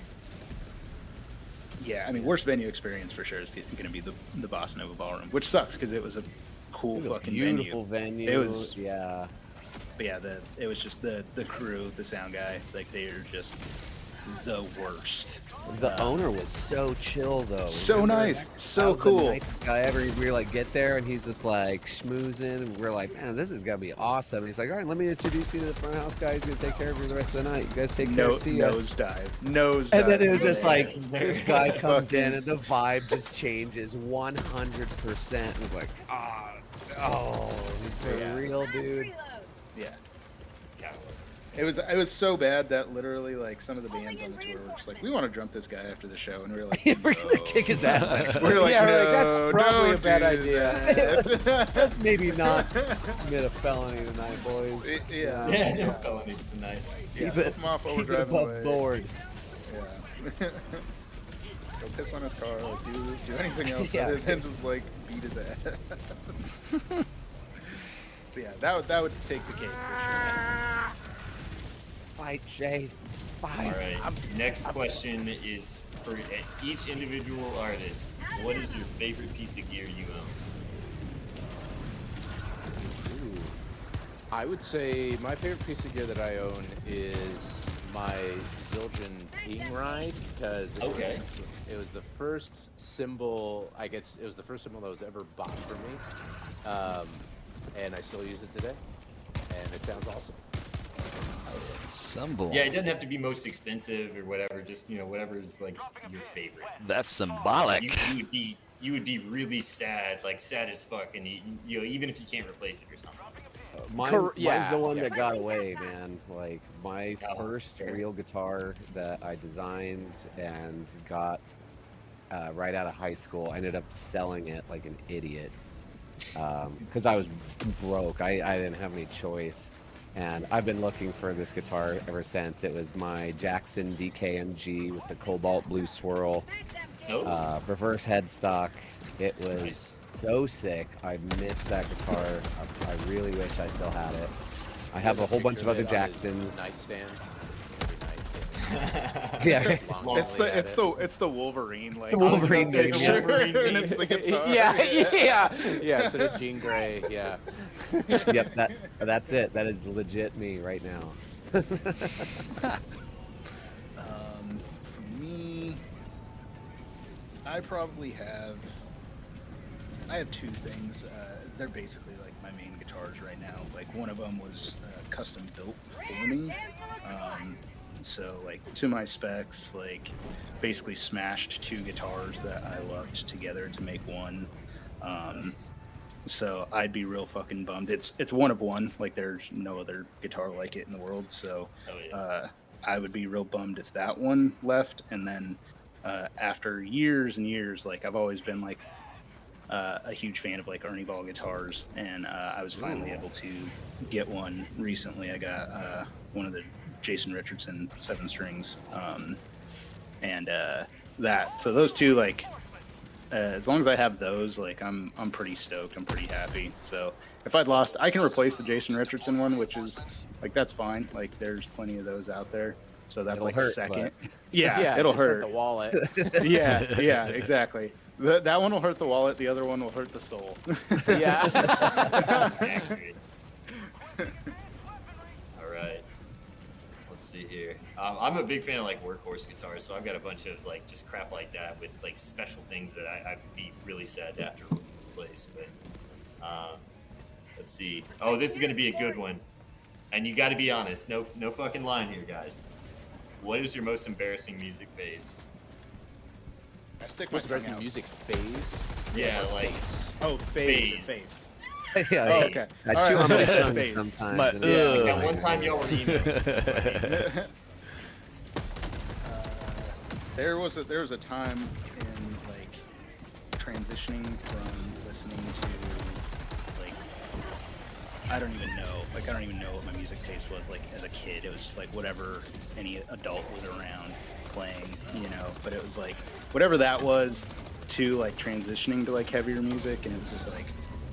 Yeah, I mean, worst venue experience for sure is going to be the Bossa Nova Ballroom, which sucks because it was a cool fucking beautiful venue. It was, yeah. But yeah, it was just the crew, the sound guy, like they are just the worst. The owner was so chill though. So nice, so the cool. Nicest guy ever. We like get there and he's just like schmoozing. And we're like, man, this is gonna be awesome. And he's like, all right, let me introduce you to the front house guy. He's gonna take care of you the rest of the night. You guys take care. See ya. Nosedive. And then it was just like this guy comes in and the vibe just changes 100%. And it's like, oh, for real, dude. Yeah. It was so bad that literally, like, some of the bands on the tour were just like, we want to jump this guy after the show, and we were like, we're gonna kick his ass. Actually. We're like, that's probably a bad idea. Let's maybe not commit a felony tonight, boys. Yeah, no felonies tonight. Yeah, Keep it off while we're driving above away. board. Yeah. go piss on his car, like do anything else Yeah. other than just like beat his ass. So yeah, that would take the cake for sure. Fight, Shay. Fight. All right. Next question is for each individual artist. What is your favorite piece of gear you own? Ooh. I would say my favorite piece of gear that I own is my Zildjian Ping Ride, because it was the first symbol, I guess it was the first symbol that was ever bought for me, and I still use it today, and it sounds awesome. Symbol. Yeah, it doesn't have to be most expensive or whatever. Just whatever is like your favorite. That's symbolic. You would be really sad, like sad as fuck, and even if you can't replace it or something. Mine's the one that got away, man. Like my first real guitar that I designed and got right out of high school. I ended up selling it like an idiot because I was broke. I didn't have any choice, and I've been looking for this guitar ever since. It was my Jackson DKMG with the cobalt blue swirl, reverse headstock. It was so sick. I missed that guitar. I really wish I still had it. I have a whole bunch of other Jacksons. Nightstand. Yeah, it's the Wolverine, like Wolverine. And it's the guitar. Yeah. Instead of Jean Grey, yeah. Yep, that's it. That is legit me right now. For me, I have two things. They're basically like my main guitars right now. Like one of them was custom built for me. So like to my specs, like basically smashed two guitars that I loved together to make one. So I'd be real fucking bummed. It's one of one. Like there's no other guitar like it in the world. So I would be real bummed if that one left. And then after years and years, like I've always been like a huge fan of like Ernie Ball guitars, and I was finally able to get one recently. I got one of the Jason Richardson 7 strings, and so those two, like as long as I have those, like I'm pretty stoked. I'm pretty happy. So if I'd lost, I can replace the Jason Richardson one, which is like that's fine. Like there's plenty of those out there. So that's like second. But... Yeah, it'll hurt the wallet. yeah, exactly. That one will hurt the wallet. The other one will hurt the soul. Yeah. All right. Let's see here. I'm a big fan of like workhorse guitars, so I've got a bunch of like just crap like that with like special things that I'd be really sad to have to replace. But let's see. Oh, this is gonna be a good one, and you got to be honest. No fucking line here, guys. What is your most embarrassing music phase? I stick my tongue out. Music phase? Yeah, like phase. Yeah, oh, okay. I chew on my tongue phase. sometimes. That one time y'all were emailing. There was a time in like transitioning from listening to like I don't even know what my music taste was like as a kid. It was just like whatever any adult was around playing, but it was like whatever that was to like transitioning to like heavier music, and it was just like,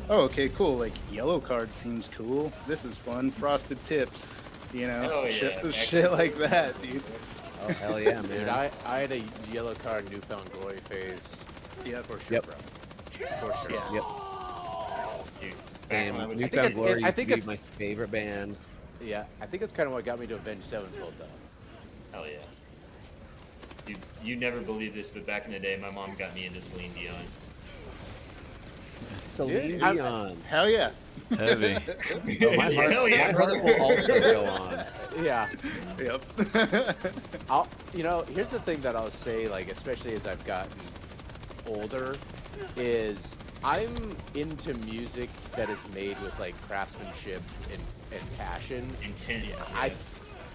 oh, okay, cool, like Yellow Card seems cool, this is fun, Frosted Tips, shit like that, dude. Oh hell yeah, man. Dude, I had a Yellow Card Newfound Glory phase. Yeah, for sure. Yep. Bro. For sure. Yeah. Yep. Dude, And Newfound Glory used to be my favorite band. Yeah, I think it's kind of what got me to Avenged Sevenfold, though. Hell yeah. Dude, you never believe this, but back in the day, my mom got me into Celine Dion. Celine Dion. Hell yeah. Heavy. My heart will also go on. Yeah. Yep. Here's the thing that I'll say, like, especially as I've gotten older, is I'm into music that is made with like craftsmanship and passion. Intent. Yeah.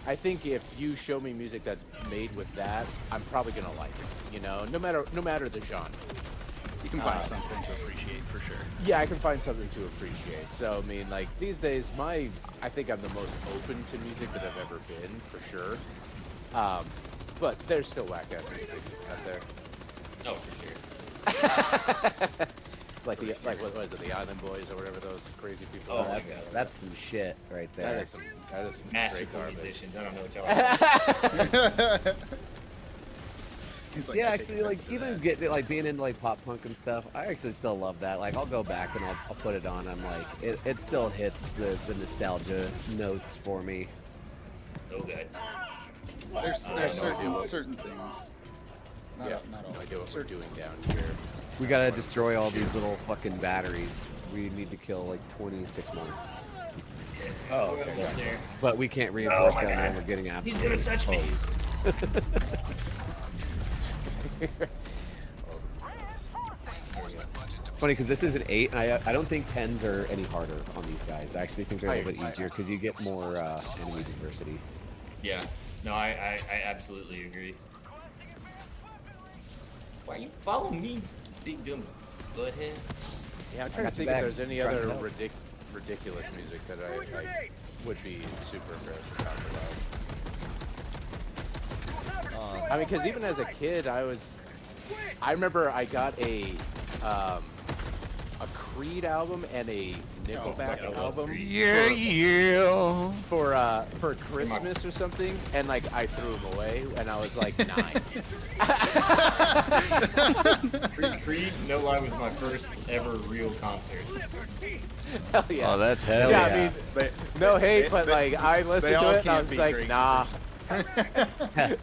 I think if you show me music that's made with that, I'm probably gonna like it. No matter the genre. You can find something to appreciate for sure. Yeah, I can find something to appreciate. So I mean, like these days, I think I'm the most open to music that I've ever been, for sure. But there's still whack ass music out there. Oh, for sure. like what was it, the Island Boys or whatever those crazy people Oh are. my God. That's some shit right there. That is some Masterful straight musicians. I don't know what y'all are. He's like, Yeah, I take actually, like offense to even that. getting like being into like pop punk and stuff, I actually still love that. Like I'll go back and I'll put it on. I'm like, it still hits the nostalgia notes for me. Oh, good. There's idea. certain things. Not all. No idea what we're doing down here. We gotta destroy all these little fucking batteries. We need to kill like 26 more. Oh, We're almost there. But we can't reinforce my them God. and we're getting He's absolutely gonna touch me. It's funny because this is an 8, and I don't think 10s are any harder on these guys. I actually think they're a little bit easier because you get more enemy diversity. Yeah. No, I absolutely agree. Why you follow me, big dumb butthead? Yeah, I'm trying to think if there's any other ridiculous music that I would be super embarrassed to talk about. I mean, because even as a kid, I remember I got a Creed album and a Nickelback album for Christmas or something, and like I threw them away when I was like 9. Creed, no lie, was my first ever real concert. Hell yeah! Oh, that's hell Yeah, yeah. I mean, no hate, but like I listened to it and I was like, great. nah.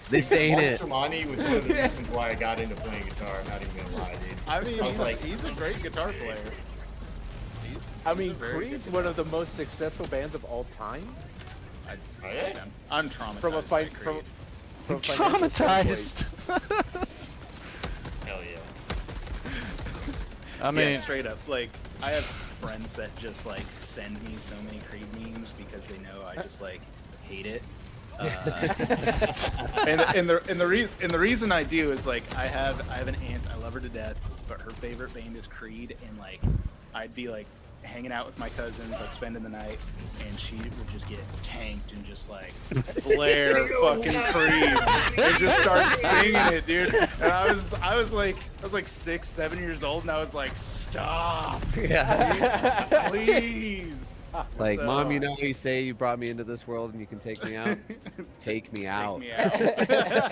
This ain't it. Monty was one of the reasons why I got into playing guitar. I'm not even gonna lie, dude. I mean, I was like, he's a great guitar player. I mean, Creed's one of the most successful bands of all time. Oh, yeah? I'm traumatized. From a by fight, Creed. from financial Traumatized. Hell yeah. I mean, Yeah, straight up. Like, I have friends that just like send me so many Creed memes because they know I just like hate it. And the reason I do is like I have an aunt, I love her to death, but her favorite band is Creed, and like I'd be like hanging out with my cousins, like spending the night, and she would just get tanked and just like blare fucking Creed and just start singing it, dude. And I was like 6, 7 years old, and I was like, stop, Yeah. please. Like, So- Mom, you know how you say you brought me into this world and you can take me out? Take me out. Take me out.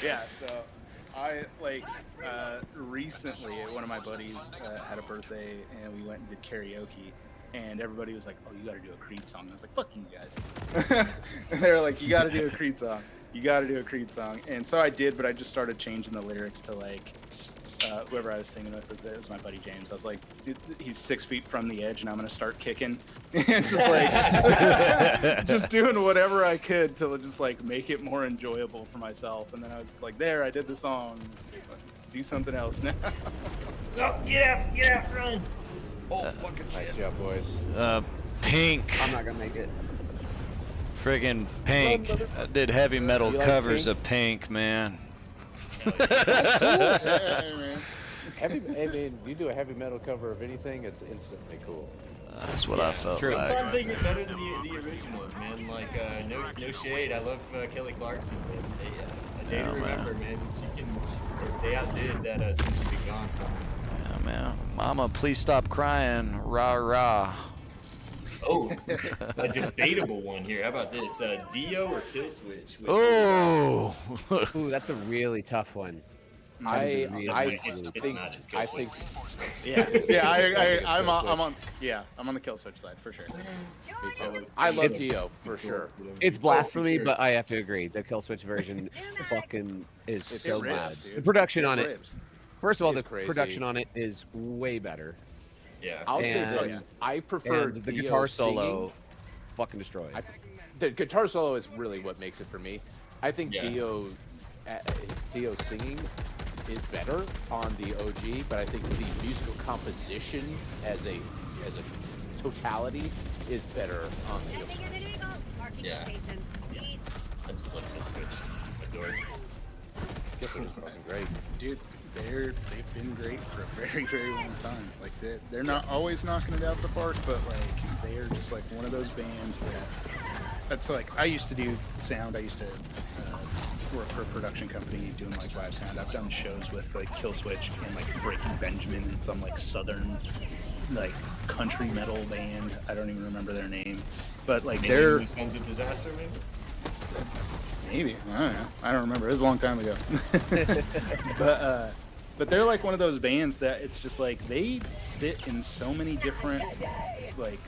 Yeah, so I like recently one of my buddies had a birthday and we went and did karaoke, and everybody was like, "Oh, you got to do a Creed song." I was like, "Fuck you guys!" And they were like, "You got to do a Creed song. You got to do a Creed song." And so I did, but I just started changing the lyrics to like whoever I was singing with was my buddy James. I was like, dude, he's 6 feet from the edge, and I'm gonna start kicking, and just like just doing whatever I could to just like make it more enjoyable for myself. And then I was just like, there, I did the song. Do something else now. Oh, get out, run! Oh, fucking Nice shit. job, boys. Pink. I'm not gonna make it. Friggin' Pink. I did heavy metal You like covers Pink? of Pink, man. Man. I mean, you do a heavy metal cover of anything, it's instantly cool. That's what I felt Sometimes like. they get better than the originals, man. Like, no shade. I love Kelly Clarkson, man. A day to remember, man. They outdid that Since You've Been Gone song. Yeah, man. Mama, please stop crying. Rah, rah. Oh, a debatable one here. How about this? Dio or Kill Switch? Oh! Ooh, that's a really tough one. I think I'm on the kill switch side for sure. me too. I love Dio for sure. It's blasphemy, sure. but I have to agree. The kill switch version fucking is so rips, bad. dude. The production on it. Rips. First of all, It's the crazy. production on it is way better. Yeah. I'll say And- this: I prefer And the Dio guitar singing. solo fucking destroys. The guitar solo is really what makes it for me. I think Yeah. Dio singing is better on the OG, but I think the musical composition as a totality is better on the OG. Yeah. I just love Kill Switch. Adore it. Guess it's fucking great. Dude, they've been great for a very, very long time. Like they're not always knocking it out the park, but like they're just like one of those bands that's like I used to do sound. I used to work for a production company doing like live sound. I've done shows with like Killswitch and like Breaking Benjamin and some like southern like country metal band. I don't even remember their name, but like they're Sons of Disaster, maybe. Maybe, I don't know. I don't remember. It was a long time ago. But they're like one of those bands that it's just like they sit in so many different like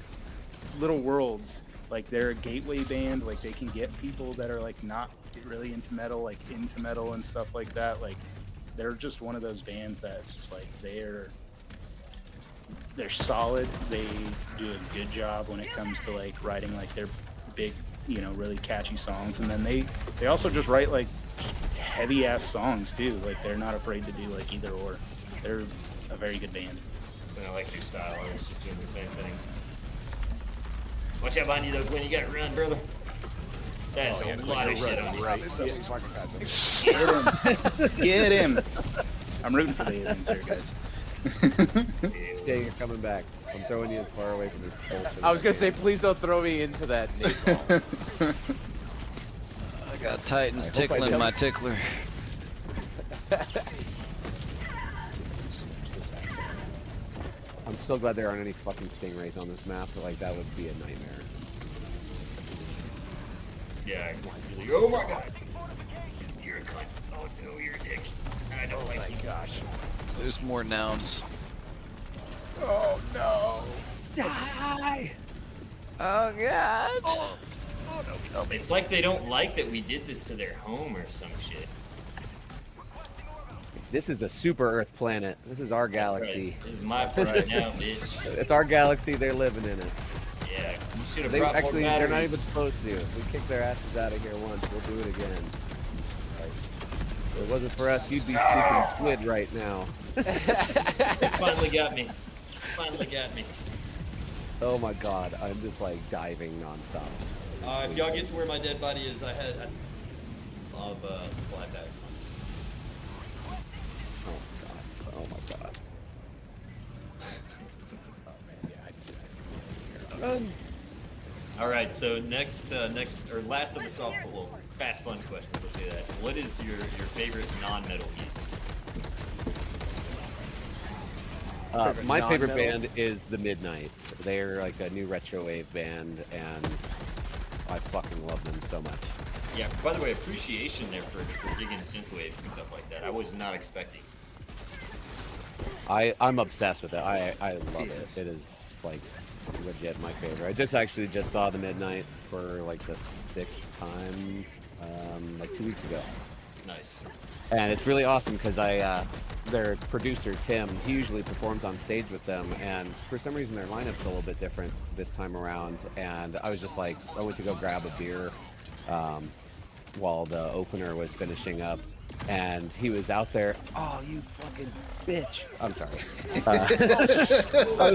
little worlds. Like they're a gateway band. Like they can get people that are like not really into metal, like into metal and stuff like that. Like they're just one of those bands that it's just like they're solid. They do a good job when it comes to like writing like their big, you know, really catchy songs. And then they also just write like heavy ass songs too. Like they're not afraid to do like either or. They're a very good band. And I like your style. I was just doing the same thing. Watch out behind you though, Gwen. You gotta run, brother. That's a lot of shit on you. Right. Get him. I'm rooting for the aliens here, guys. Stay, you're coming back. I'm throwing you as far away from this bullshit. I was gonna say, please don't throw me into that napalm. I got Titans tickling my tickler. I'm so glad there aren't any fucking stingrays on this map. Like that would be a nightmare. Yeah, really. Oh my god. You're a cunt. Oh no, you're a dick. I don't like you. Gosh. There's more nouns. Oh no. Die! Oh god. Oh no, kill me. It's like they don't like that we did this to their home or some shit. This is a super Earth planet. This is our galaxy. This is my planet now, bitch. It's our galaxy. They're living in it. Yeah, you should have They brought actually, more they're not even batteries. supposed to. We kicked their asses out of here once. We'll do it again. Like, if it wasn't for us, you'd be sleeping squid right now. Finally got me. Finally got me. Oh my god, I'm just like diving nonstop. If y'all get to where my dead body is, I had of supply packs. Oh my god. All right, so next or last of the softball, fast fun questions. Let's say that. What is your favorite non-metal music? My favorite non-metal? band is The Midnight. They're like a new retro wave band, and I fucking love them so much. Yeah. By the way, appreciation there for digging synthwave and stuff like that. I was not expecting. I'm obsessed with it. I love Yes. it. It is like legit my favorite. I just saw The Midnight for like the 6th time, like 2 weeks ago. Nice. And it's really awesome because their producer Tim, he usually performs on stage with them, and for some reason their lineup's a little bit different this time around. And I was just like, I went to go grab a beer while the opener was finishing up, and he was out there. Oh, you fucking bitch! I'm sorry. I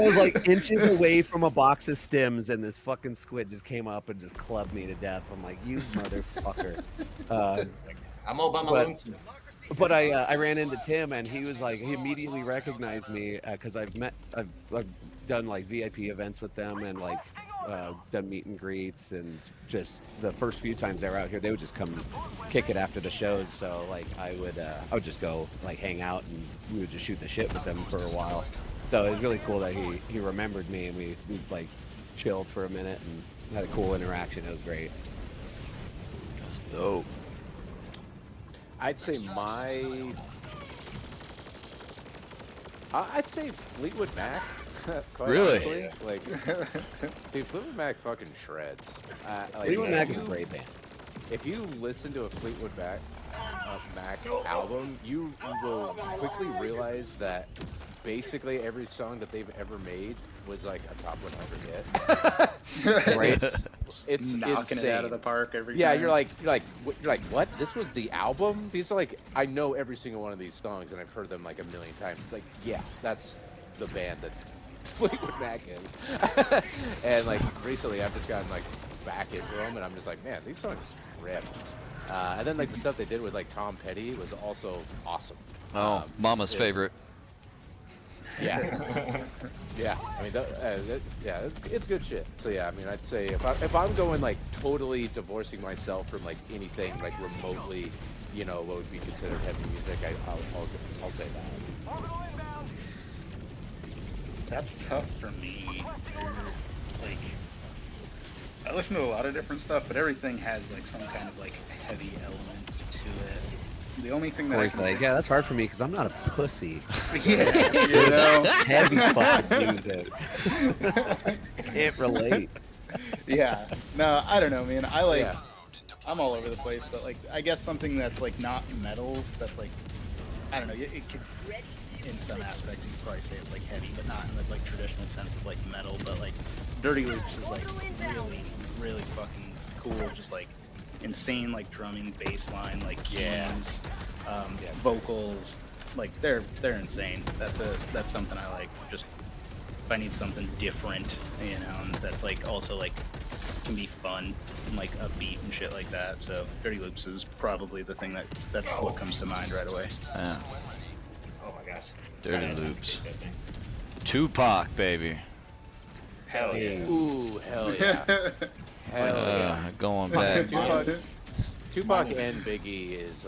was like inches away from a box of stims, and this fucking squid just came up and just clubbed me to death. I'm like, you motherfucker. I'm all by my lonesome. But I ran into Tim, and he was like, he immediately recognized me because I've done like VIP events with them, and like done meet and greets, and just the first few times they were out here, they would just come kick it after the shows. So like I would just go like hang out, and we would just shoot the shit with them for a while. So it was really cool that he remembered me, and we like chilled for a minute and had a cool interaction. It was great. That's dope. I'd say I'd say Fleetwood Mac. Quite Really? honestly. Like, dude, Fleetwood Mac fucking shreds. Like, Fleetwood Mac is a great band. If you listen to a Fleetwood Mac album, you will quickly realize that basically every song that they've ever made was like a top 100 hit. Great. It's knocking insane. it out of the park every Yeah, time. you're like, what? This was the album? These are like, I know every single one of these songs, and I've heard them like a million times. It's like, yeah, that's the band that Fleetwood Mac is. And like recently, I've just gotten like back into them, and I'm just like, man, these songs rip. And then like the stuff they did with like Tom Petty was also awesome. Oh, Mama's favorite. Yeah. Yeah. I mean, it's good shit. So yeah, I mean, I'd say if I'm going like totally divorcing myself from like anything like remotely, you know, what would be considered heavy music, I'll say that. That's tough for me. Like, I listen to a lot of different stuff, but everything has like some kind of like heavy element to it. The only thing that Corey's like, yeah, that's hard for me because I'm not a pussy. Yeah, you know, Heavy fucking music. Can't relate. Yeah, no, I don't know, man. I like, I'm all over the place, but like, I guess something that's like not metal, that's like, I don't know, it could, in some aspects, you could probably say it's like heavy, but not in the like traditional sense of like metal. But like, Dirty Loops is like really, really fucking cool. Just like insane, like drumming, bass line, like keys, vocals. Like they're insane. That's something I like. Just if I need something different, you know, and that's like also like can be fun and like upbeat and shit like that. So Dirty Loops is probably the thing that's what comes to mind right away. Yeah. Oh my gosh. Dirty Loops. Tupac, baby. Hell yeah. Ooh, hell yeah. Hell yeah. Going back. Tupac and Biggie is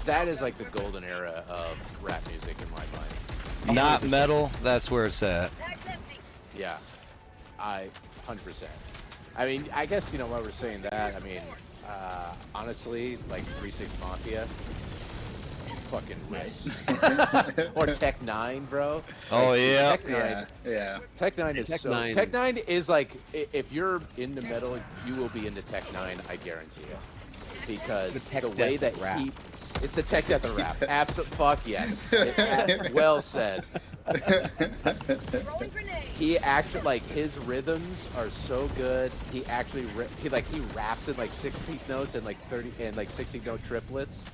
that is like the golden era of rap music in my mind. Not metal, that's where it's at. Yeah, 100%. I mean, I guess, you know, while we're saying that, I mean, honestly, like 3-6 Mafia, fucking nice. Or Tech 9, bro. Oh, like, yeah. Tech 9, Yeah. Tech 9 is Tech so. 9. Tech 9 is like, if you're into metal, you will be into Tech 9, I guarantee you. Because the way that it's the tech death of rap. Absolute fuck yes. Well said. He actually, like, his rhythms are so good. He actually he raps in like 16th notes and like 30 and like 16th note triplets.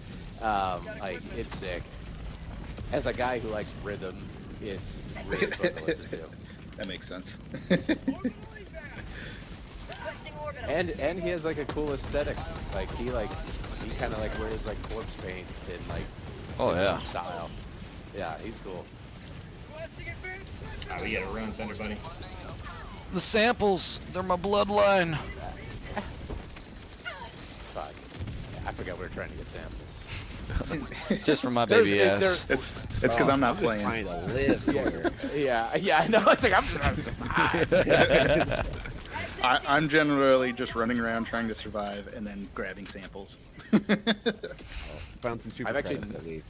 Like, it's sick. As a guy who likes rhythm, it's really fun to listen to. That makes sense. And he has like a cool aesthetic. Like he kind of like wears like corpse paint in like style. Yeah, he's cool. Oh, we gotta run, ThunderBunny. The samples, they're my bloodline. Fuck. Yeah, I forgot we were trying to get samples. Just for my baby ass. It's because I'm not playing. Trying to live here. Yeah, I know. It's like I'm just trying to survive. I'm generally just running around trying to survive and then grabbing samples. Found some super credits at least.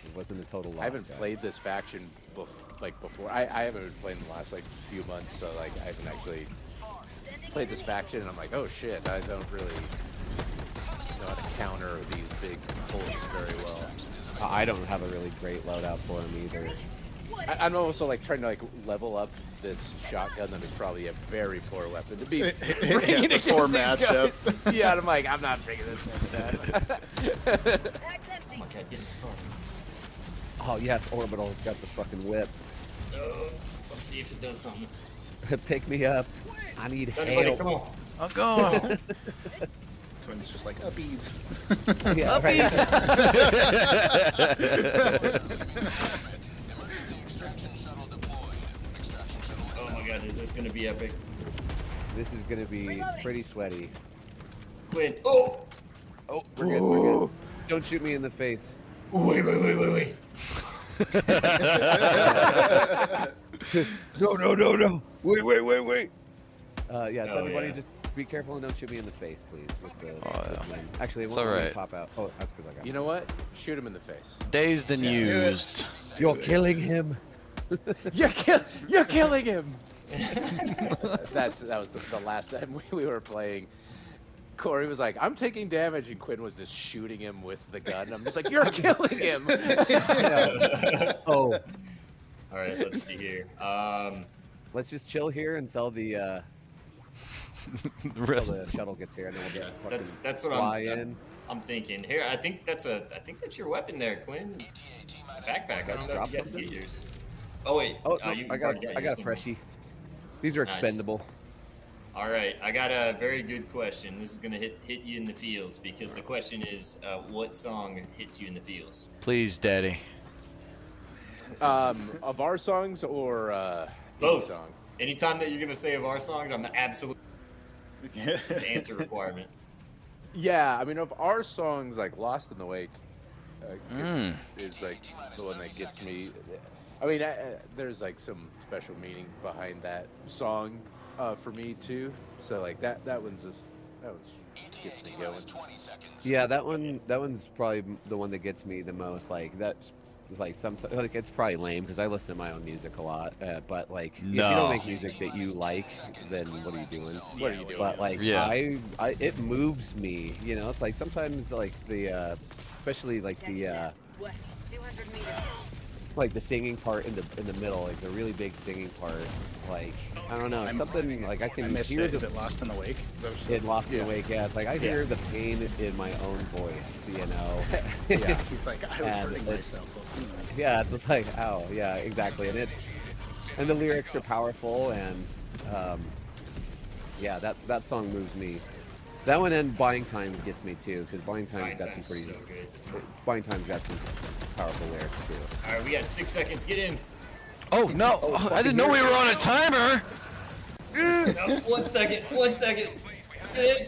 It wasn't a total loss. I haven't played this faction before. I haven't been playing the last like few months, so like I haven't actually played this faction, and I'm like, oh shit, I don't really know how to counter these big pulls very well. I don't have a really great loadout for him either. I'm also like trying to like level up this shotgun that is probably a very poor weapon to be bringing it's a poor matchup. Yeah, and I'm like, I'm not bringing this next time. Oh my god, get in the car. Oh yes, Orbital's got the fucking whip. Let's see if it does something. Pick me up. I need ThunderBunny, help. come on. I'm going. Quinn's just like uppies. Yeah, right. Oh my god, is this gonna be epic? This is gonna be pretty sweaty. Quinn. Oh! Oh, we're good, we're good. Don't shoot me in the face. Wait. No. Wait. Yeah, ThunderBunny, yeah. just be careful and don't shoot me in the face, please. With the, yeah. Actually, it It's won't let me alright. pop out. Oh, that's because I got You know what? Shoot him in the face. Dazed and used. You're killing him. You're killing him. That was the last time we were playing. Corey was like, I'm taking damage, and Quinn was just shooting him with the gun. I'm just like, you're killing him. Oh. All right, let's see here. Let's just chill here until the Rest. until the shuttle gets here, and then we'll just That's what fly in. I'm thinking. Here, I think that's your weapon there, Quinn. Backpack. I don't know if you got to get yours. Oh wait. Oh, no, you I got yours, a never freshie. These are Nice. expendable. All right, I got a very good question. This is gonna hit you in the feels because the question is, what song hits you in the feels? Please, Daddy. Of our songs or both? Song? Anytime that you're gonna say of our songs, I'm absolutely the answer requirement. Yeah, I mean, of our songs, like "Lost in the Wake" is like the one that gets me. I mean, there's like some special meaning behind that song for me too. So like that one's gets me going. Yeah, that one's probably the one that gets me the most. Like that's like sometimes like it's probably lame because I listen to my own music a lot. But like if you don't make music that you like, then what are you doing? What are you doing? But like I it moves me. You know, it's like sometimes like the especially like the like the singing part in the middle, like the really big singing part, like I don't know, something like I can hear Is it Lost in the Wake? In Lost in the Wake, yeah. It's like I hear the pain in my own voice, you know. Yeah, he's like I was hurting myself. Yeah, it's like ow, yeah, exactly, and the lyrics are powerful, and yeah, that song moves me. That one and Buying Time gets me too, because Buying Time's got some pretty. Buying Time's got some powerful lyrics too. All right, we got 6 seconds. Get in. Oh no! I didn't know we were on a timer. No, 1 second. 1 second. Get in.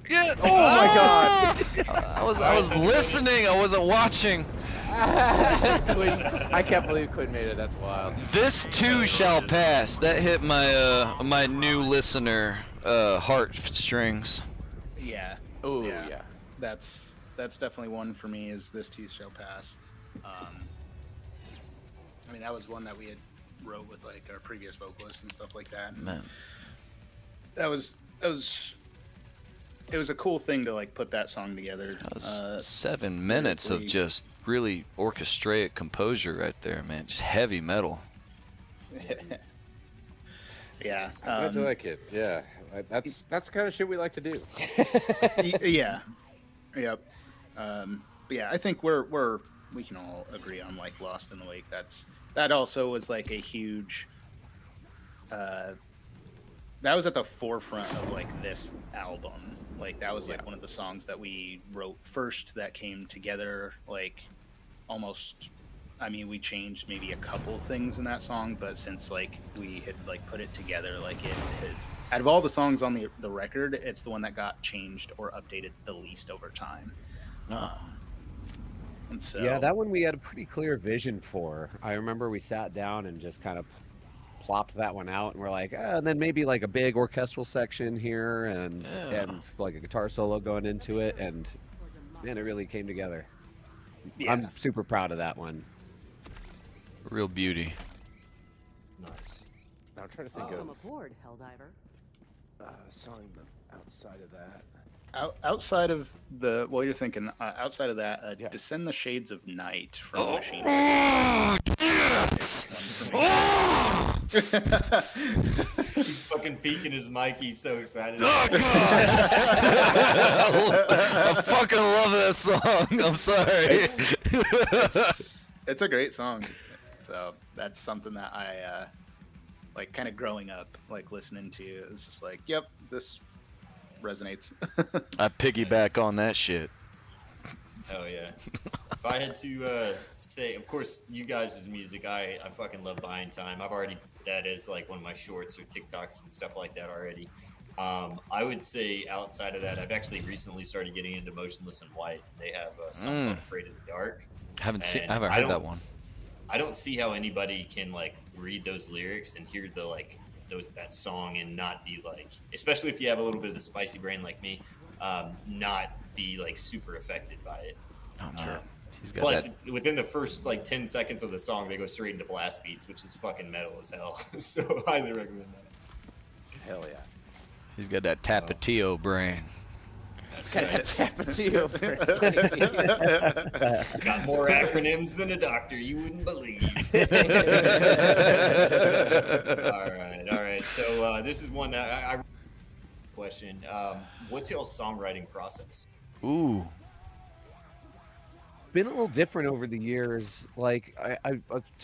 Yeah. Oh my God! I was listening. I wasn't watching. I can't believe Quinn made it. That's wild. This too shall pass. That hit my my new listener heartstrings. Yeah. Oh yeah. That's definitely one for me. Is This Too Shall Pass. I mean, that was one that we had wrote with like our previous vocalists and stuff like that. Man, it was a cool thing to like put that song together. that was 7 minutes of just really orchestrated composure right there, man. Just heavy metal. Yeah. I'm glad you like it. Yeah. That's the kind of shit we like to do. Yeah. Yep. But yeah, I think we can all agree on like Lost in the Wake. That also was like a huge that was at the forefront of like this album. Like that was like one of the songs that we wrote first that came together like almost. I mean, we changed maybe a couple things in that song, but since like we had like put it together, like it is out of all the songs on the record, it's the one that got changed or updated the least over time. And so yeah, that one we had a pretty clear vision for. I remember we sat down and just kind of plopped that one out, and we're like, and then maybe like a big orchestral section here, and like a guitar solo going into it, and man, it really came together. Yeah. I'm super proud of that one. Real beauty. Nice. Now I'm trying to think Welcome aboard, Helldiver. Song outside of that. Outside of the you're thinking outside of that, Descend the Shades of Night from Machine. Oh, yes! Oh! He's fucking peeking his mic. He's so excited. Oh god! I fucking love that song. I'm sorry. It's a great song. So that's something that I like kind of growing up, like listening to. It was just like, yep, this resonates. I piggyback on that shit. Oh yeah. If I had to say, of course, you guys' music, I fucking love Buying Time. I've already put that as like one of my shorts or TikToks and stuff like that already. I would say outside of that, I've actually recently started getting into Motionless in White. They have a song called Afraid of the Dark. I haven't heard that one. I don't see how anybody can like read those lyrics and hear the like that song and not be like, especially if you have a little bit of the spicy brain like me, not be like super affected by it. Oh, sure. Plus, within the first like 10 seconds of the song, they go straight into blast beats, which is fucking metal as hell. So highly recommend that. Hell yeah. He's got that Tapatio brain. Got that Tapatio brain. Got more acronyms than a doctor, you wouldn't believe. All right. So this is one that I question. What's y'all's songwriting process? Ooh. Been a little different over the years. Like I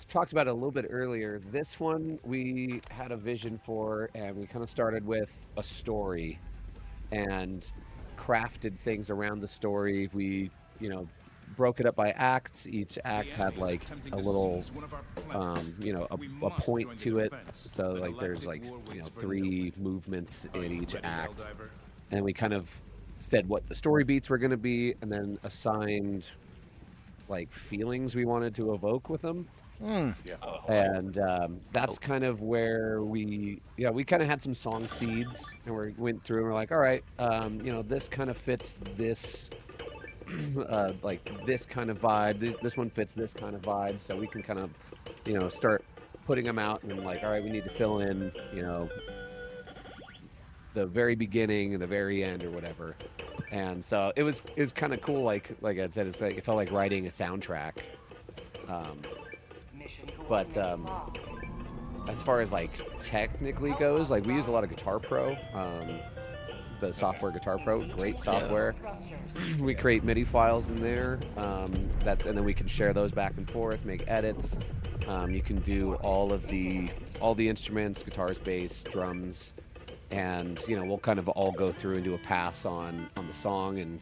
talked about it a little bit earlier. This one we had a vision for, and we kind of started with a story and crafted things around the story. We, broke it up by acts. Each act had like a little, you know, a point to it. So like there's like, you know, 3 movements in each act, and we kind of said what the story beats were going to be, and then assigned like feelings we wanted to evoke with them. And that's kind of where we kind of had some song seeds, and we went through and we're like, all right, you know, this kind of fits this like this kind of vibe, this one fits this kind of vibe, so we can kind of, you know, start putting them out, and like, all right, we need to fill in, you know, the very beginning and the very end or whatever. And so it was kind of cool, like I said, it's like it felt like writing a soundtrack. But as far as like technically goes, like we use a lot of Guitar Pro, the software Guitar Pro, great software. We create MIDI files in there, and then we can share those back and forth, make edits. You can do all the instruments, guitars, bass, drums, and you know, we'll kind of all go through and do a pass on the song, and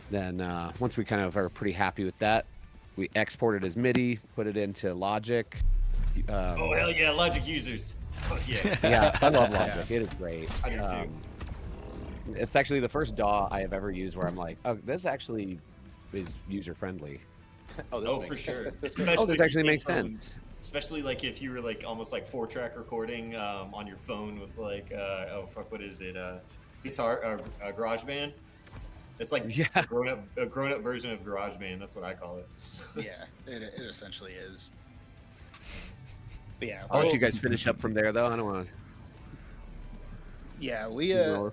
then once we kind of are pretty happy with that, we export it as MIDI, put it into Logic. Oh hell yeah, Logic users! Fuck yeah! Yeah, I love Logic. It is great. I do too. It's actually the first DAW I have ever used where I'm like, oh, this actually is user friendly. For sure. This actually makes sense. Especially like if you were like almost like 4-track recording on your phone with like what is it? Guitar GarageBand. It's like a grown-up version of GarageBand. That's what I call it. Yeah, it essentially is. But yeah, I'll let you guys finish up from there, though. I don't want to. Yeah, we no,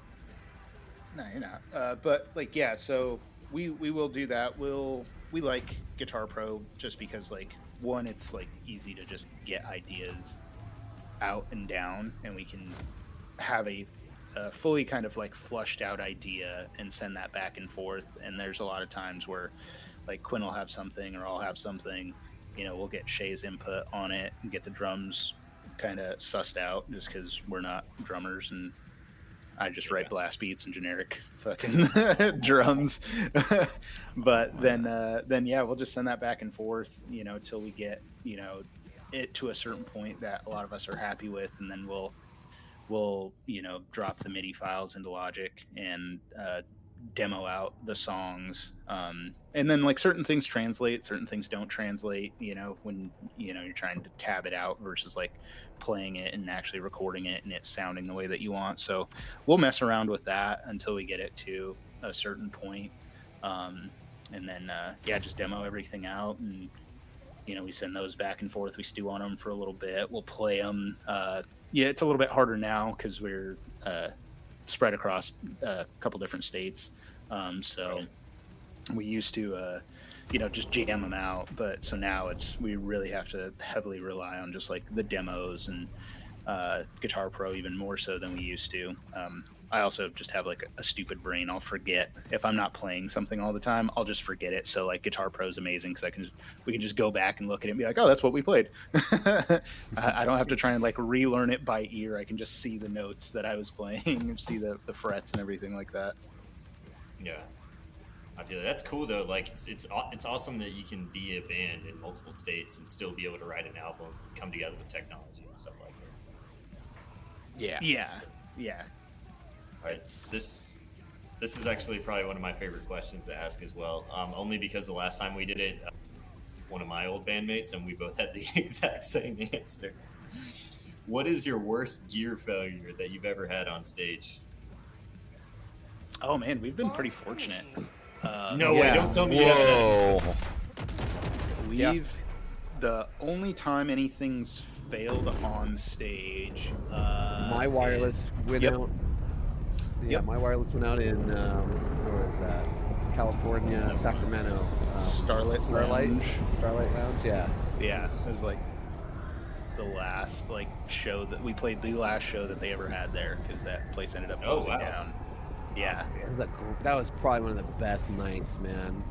you're not. But like, yeah, so we will do that. We like Guitar Pro just because, like, one, it's like easy to just get ideas out and down, and we can have a fully kind of like flushed out idea and send that back and forth. And there's a lot of times where like Quinn will have something or I'll have something, you know, we'll get Shay's input on it and get the drums kind of sussed out, just because we're not drummers and I just write blast beats and generic fucking drums. But then yeah, we'll just send that back and forth, you know, till we get, you know, it to a certain point that a lot of us are happy with, and then we'll you know, drop the MIDI files into Logic and demo out the songs. And then like certain things translate, certain things don't translate, you know, when, you know, you're trying to tab it out versus like playing it and actually recording it and it's sounding the way that you want. So we'll mess around with that until we get it to a certain point. And then, yeah, just demo everything out, and, you know, we send those back and forth. We stew on them for a little bit. We'll play them. Yeah, it's a little bit harder now because we're spread across a couple different states. So we used to, you know, just jam them out. But so now we really have to heavily rely on just like the demos and Guitar Pro even more so than we used to. I also just have like a stupid brain. I'll forget if I'm not playing something all the time. I'll just forget it. So like Guitar Pro is amazing because we can just go back and look at it and be like, oh, that's what we played. I don't have to try and like relearn it by ear. I can just see the notes that I was playing and see the frets and everything like that. Yeah, I feel that's cool though. Like it's awesome that you can be a band in multiple states and still be able to write an album, come together with technology and stuff like that. Yeah. All right, this is actually probably one of my favorite questions to ask as well. Only because the last time we did it, one of my old bandmates, and we both had the exact same answer. What is your worst gear failure that you've ever had on stage? Oh man, we've been pretty fortunate. No way! Don't tell me. Whoa. The only time anything's failed on stage. My wireless went out. Yeah, my wireless went out in where is that? It's California, Sacramento. Starlight Lounge. Yeah. Yeah, it was like the last like show that we played. The last show that they ever had there, because that place ended up closing down. Yeah, that was probably one of the best nights, man.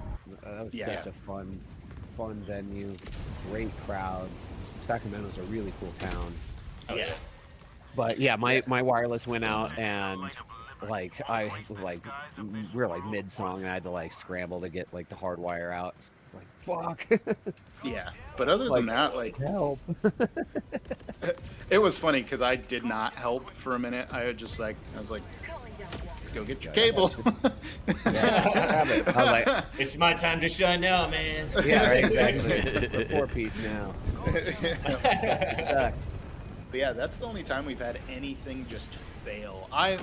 That was such a fun venue, great crowd. Sacramento's a really cool town. Oh, yeah. But yeah, my wireless went out, and like I was like, we were like mid song, and I had to like scramble to get like the hard wire out. It's like fuck. Yeah, but other than that, like help. it was funny because I did not help for a minute. I was like, go get your cable. Yeah, I was like, it's my time to shine now, man. yeah, right, exactly. 4-piece now. But yeah, that's the only time we've had anything just fail. I'm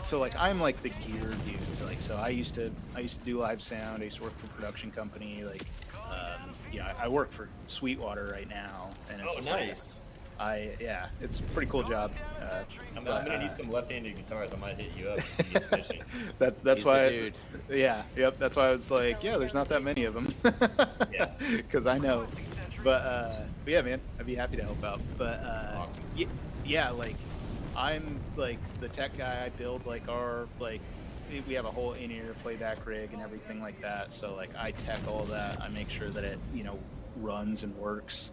like the gear dude. Like, so I used to do live sound. I used to work for a production company. Like, I work for Sweetwater right now, and it's nice. Yeah, it's a pretty cool job. I'm gonna need some left-handed guitars. I might hit you up. That's why. Dude. That's why I was like, yeah, there's not that many of them. Yeah. Because I know. But yeah, man, I'd be happy to help out. But awesome. Yeah, like I'm like the tech guy. I build like we have a whole in-ear playback rig and everything like that. So like I tech all that. I make sure that it runs and works.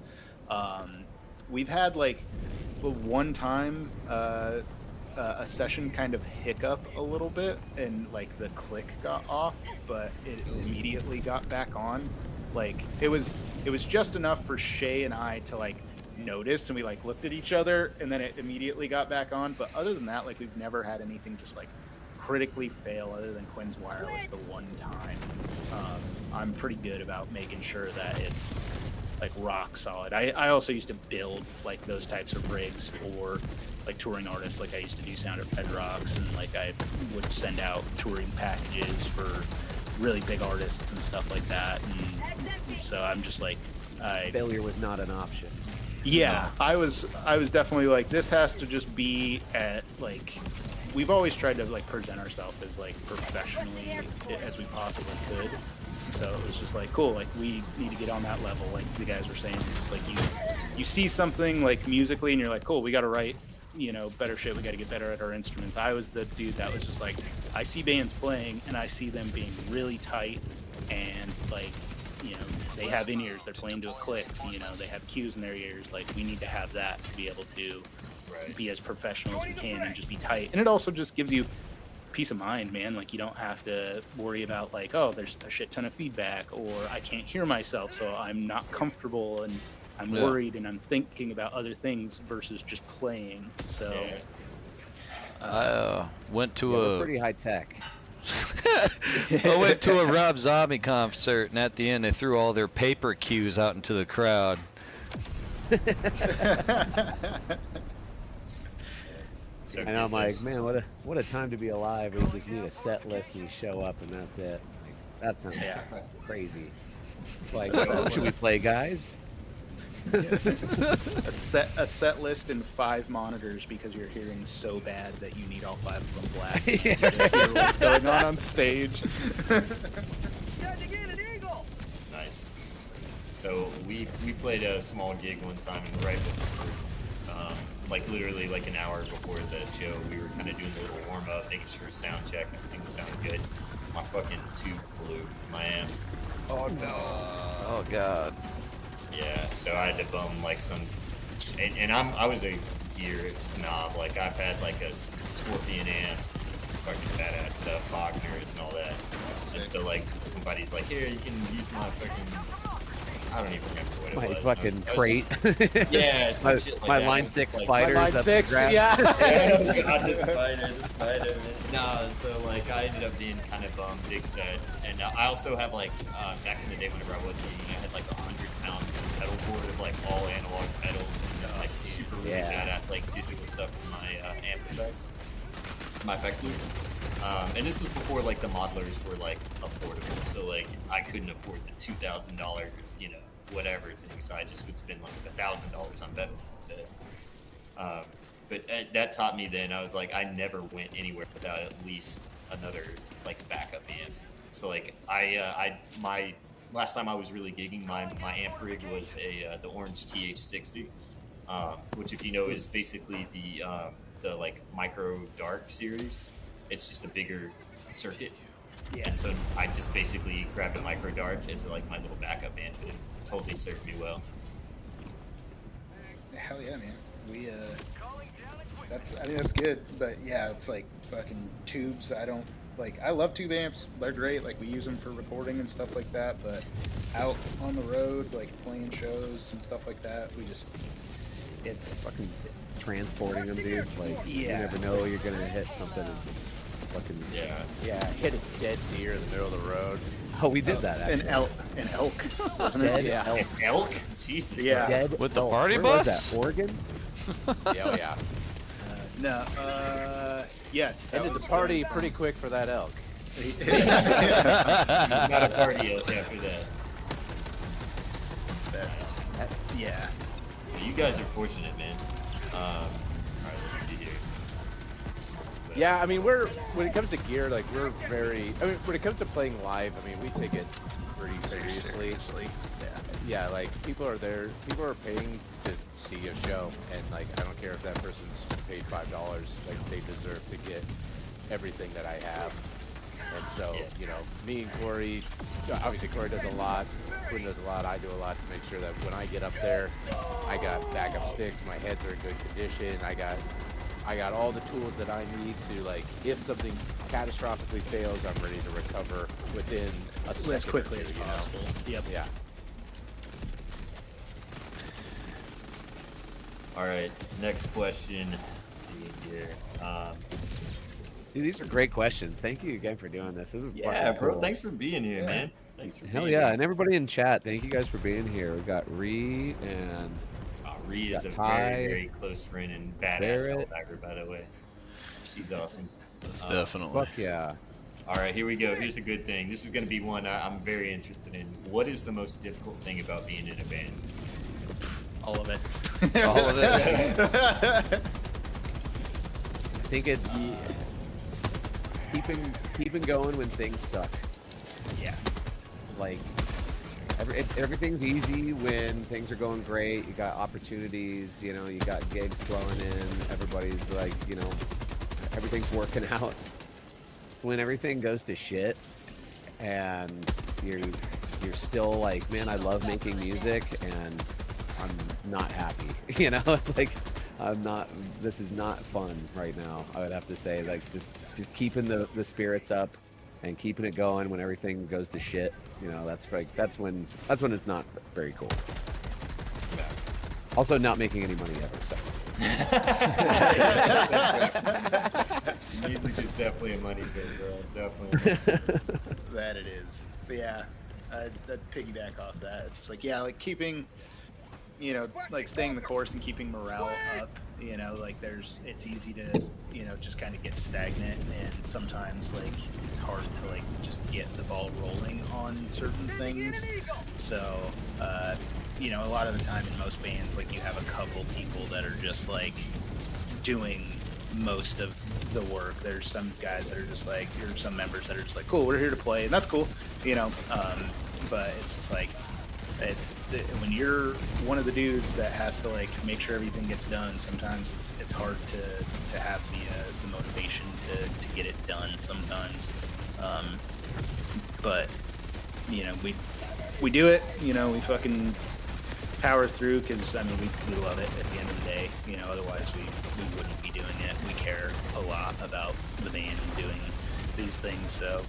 We've had like one time a session kind of hiccup a little bit, and like the click got off, but it immediately got back on. Like it was just enough for Shay and I to like notice, and we like looked at each other, and then it immediately got back on. But other than that, like we've never had anything just like critically fail other than Quinn's wireless the one time. I'm pretty good about making sure that it's like rock solid. I also used to build like those types of rigs for like touring artists. Like I used to do sound at Red Rocks, and like I would send out touring packages for really big artists and stuff like that. And so I'm just like, failure was not an option. Yeah, I was definitely like, this has to just be at like, we've always tried to like present ourselves as like professionally as we possibly could. So it was just like, cool, like we need to get on that level. Like the guys were saying, it's just like you see something like musically and you're like, cool, we got to write, better shit. We got to get better at our instruments. I was the dude that was just like, I see bands playing and I see them being really tight and like, they have in-ears, they're playing to a click, they have cues in their ears. Like we need to have that to be able to be as professional as we can and just be tight. And it also just gives you peace of mind, man. Like you don't have to worry about like, oh, there's a shit ton of feedback, or I can't hear myself, so I'm not comfortable and I'm worried and I'm thinking about other things versus just playing. So I went to we're pretty high tech. I went to a Rob Zombie concert, and at the end they threw all their paper cues out into the crowd. And I'm like, man, what a time to be alive. We just need a set list and you show up and that's it. Like, that sounds crazy. Like, what should we play, guys? A set list and 5 monitors because your hearing's so bad that you need all 5 of them blasted to hear what's going on stage. Nice. So we played a small gig one time in right before, like literally like an hour before the show. We were kind of doing a little warm up, making sure sound check, everything was sounding good. My fucking tube blew my amp. Oh no. Oh god. Yeah, so I had to bum like some, and I was a gear snob. Like I've had like a Scorpion amps, fucking badass stuff, Wagner's and all that. And so like somebody's like, here, you can use my fucking, I don't even remember what it was. My fucking crate. Yeah, some shit like my that. Line 6 like, spiders. Line 6, yeah. God, the spider. No, so like I ended up being kind of big set, and I also have like back in the day whenever I was gigging, I had like 100-pound pedal board of like all analog pedals, and like super really badass like digital stuff from my amp effects, my effects loop. And this was before like the modelers were like affordable, so like I couldn't afford the $2,000, whatever thing. So I just would spend like $1,000 on pedals instead. But that taught me then. I was like, I never went anywhere without at least another like backup amp. So like my last time I was really gigging, my amp rig was the Orange TH60, which if you know is basically the like Micro Dark series. It's just a bigger circuit. Yeah. And so I just basically grabbed a Micro Dark as like my little backup amp, and it totally served me well. Hell yeah, man. I mean, that's good, but yeah, it's like fucking tubes. I love tube amps. They're great. Like we use them for recording and stuff like that. But out on the road, like playing shows and stuff like that, it's fucking transporting them, dude. Like you never know you're gonna hit something. And fucking hit a dead deer in the middle of the road. Oh, we did that. Actually. An elk, wasn't it? Yeah, elk. Jesus. Yeah. Christ. With the party Where bus. was that? Oregon? yeah. No. Yes. Ended the party pretty quick for that elk. Not a party elk after that. Yeah. You guys are fortunate, man. All right, let's see here. Yeah, I mean, when it comes to gear, like when it comes to playing live, I mean, we take it pretty seriously. Yeah, like people are paying to see a show, and like I don't care if that person's paid $5, like they deserve to get everything that I have. And so, you know, me and Corey, obviously Corey does a lot, Quinn does a lot, I do a lot to make sure that when I get up there, I got backup sticks, my heads are in good condition, I got all the tools that I need to, like, if something catastrophically fails, I'm ready to recover within a second as quickly as you know? possible. Yep. Yeah. All right, next question. Here. Dude, these are great questions. Thank you again for doing this. This is bro. Cool. Thanks for being here, man. Thanks for Hell being yeah, here. and everybody in chat, thank you guys for being here. We got Ree and Ree is a Ty, very, very close friend and badass helldiver, by the way. She's awesome. That's definitely. Fuck yeah. All right, here we go. Here's a good thing. This is going to be one I'm very interested in. What is the most difficult thing about being in a band? All of it. All of it. I think it's keeping going when things suck. Yeah. Like everything's easy when things are going great. You got opportunities, you know, you got gigs flowing in. Everybody's like, you know, everything's working out. When everything goes to shit, and you're still like, man, I love making music, and I'm not happy. You know, it's like this is not fun right now. I would have to say, like, just keeping the spirits up and keeping it going when everything goes to shit. You know, that's when it's not very cool. Also, not making any money ever. So. Music is definitely a money pit, bro. Definitely. That it is. But yeah, I'd piggyback off that. It's just like, yeah, like keeping, you know, like staying the course and keeping morale up. You know, like it's easy to, you know, just kind of get stagnant, and sometimes like it's hard to like just get the ball rolling on certain things. So, you know, a lot of the time in most bands, like you have a couple people that are just like doing most of the work. There's some guys that are just like, or some members that are just like, cool, we're here to play, and that's cool, you know. But it's just like, when you're one of the dudes that has to like make sure everything gets done, sometimes it's hard to have the motivation to get it done sometimes. But you know, we do it, you know, we fucking power through, because I mean we love it at the end of the day, you know. Otherwise we wouldn't be doing it. We care a lot about the band and doing these things, so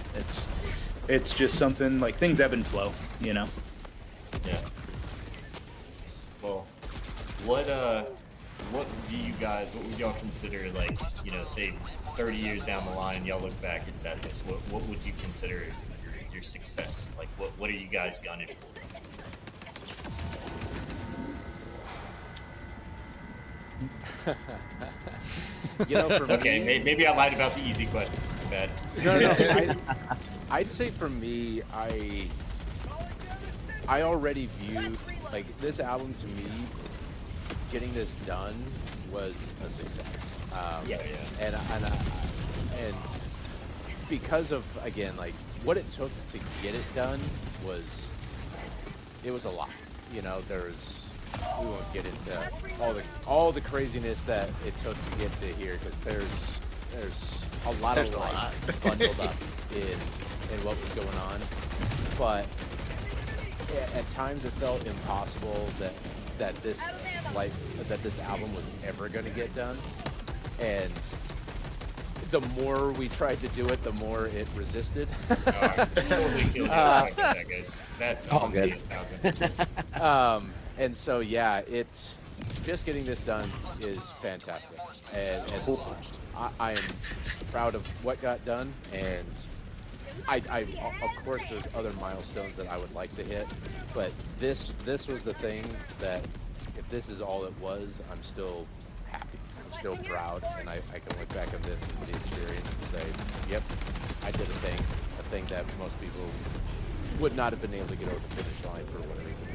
it's just something like, things ebb and flow, you know. Yeah. Well, what would y'all consider, like, you know, say 30 years down the line, y'all look back at TETHYS, what would you consider your success? Like, what are you guys gunning for? You know, for okay, me, maybe I lied about the easy question. Bad. No, I'd say for me, I already view, like, this album to me, getting this done was a success. And because of, again, like, what it took to get it done it was a lot. You know, we won't get into all the craziness that it took to get to here, because there's a lot of life bundled up in what was going on. But at times it felt impossible that this album was ever going to get done. and the more we tried to do it, the more it resisted. Totally feel that, guys. That's all good. 1,000%. And so yeah, it's just getting this done is fantastic, and I am proud of what got done, and I of course there's other milestones that I would like to hit, but this was the thing that if this is all it was, I'm still happy, I'm still proud, and I can look back on this and the experience and say, yep, I did a thing that most people would not have been able to get over the finish line for whatever reason.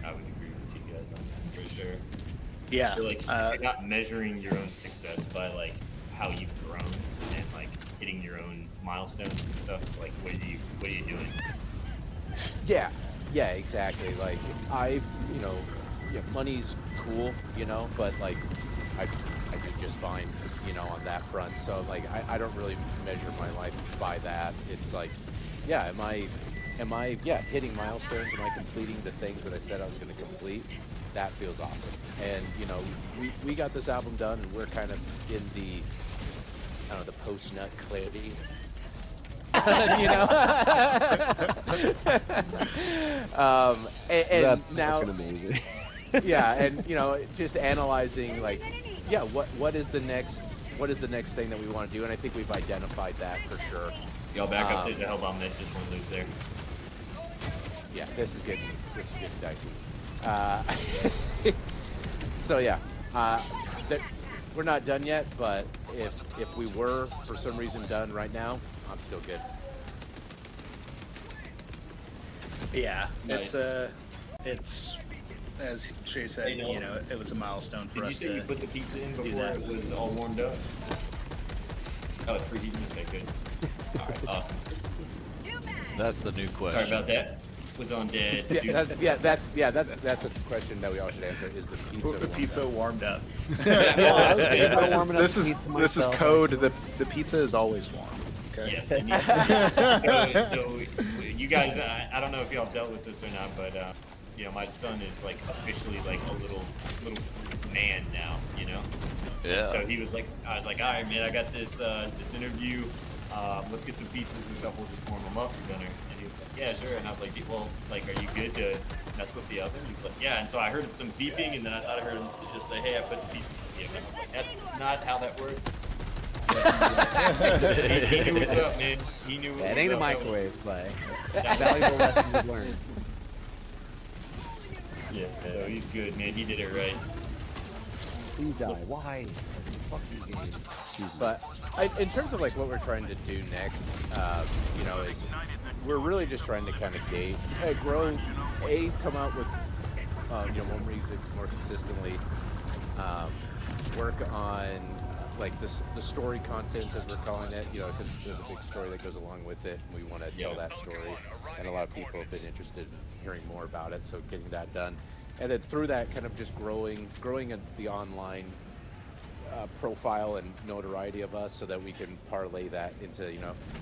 I would agree with you guys on that for sure. Yeah. I feel like you're not measuring your own success by like how you've grown and like hitting your own milestones and stuff. Like, what are you doing? Yeah, exactly. Like money's cool, but like I do just fine, on that front. So like I don't really measure my life by that. It's like, yeah, am I hitting milestones? Am I completing the things that I said I was going to complete? That feels awesome. And we got this album done, and we're kind of in the post-nut clarity. And now amazing. yeah, and just analyzing like, yeah, what is the next thing that we want to do, and I think we've identified that for sure. Y'all back up. There's a hellbomb that just went loose there. Yeah, this is getting dicey. So yeah, we're not done yet, but if we were for some reason done right now, I'm still good. Yeah, Nice. it's as Shay said, it was a milestone for Did you us say to you put the pizza in do before that. it was all warmed up? Oh, it's preheating? Okay, good. Alright, awesome. That's the new question. Sorry about that. Was on dead. That's a question that we all should answer. Is the pizza warmed up? warmed up? This is code. The pizza is always warm. Okay. Yes, it needs to be. So you guys, I don't know if y'all dealt with this or not, but my son is like officially like a little man now, Yeah. And so he was like, I was like, all right, man, I got this interview. Let's get some pizzas and stuff. We'll just warm them up for dinner. And he was like, yeah, sure. And I was like, well, like, are you good to mess with the oven? He's like, yeah. And so I heard some beeping, and then I thought I heard him just say, hey, I put the pizzas in the oven. I was like, that's not how that works. He knew what's up, man. He knew. It ain't a microwave, but valuable lessons learned. Yeah, no, he's good, man. He did it right. Please die. Why? Fuck you, game. But in terms of like what we're trying to do next, is we're really just trying to kind of grow, come out with, more music more consistently, work on like the story content as we're calling it, because there's a big story that goes along with it, and we want to tell that story, and a lot of people have been interested in hearing more about it, so getting that done, and then through that kind of just growing the online profile and notoriety of us, so that we can parlay that into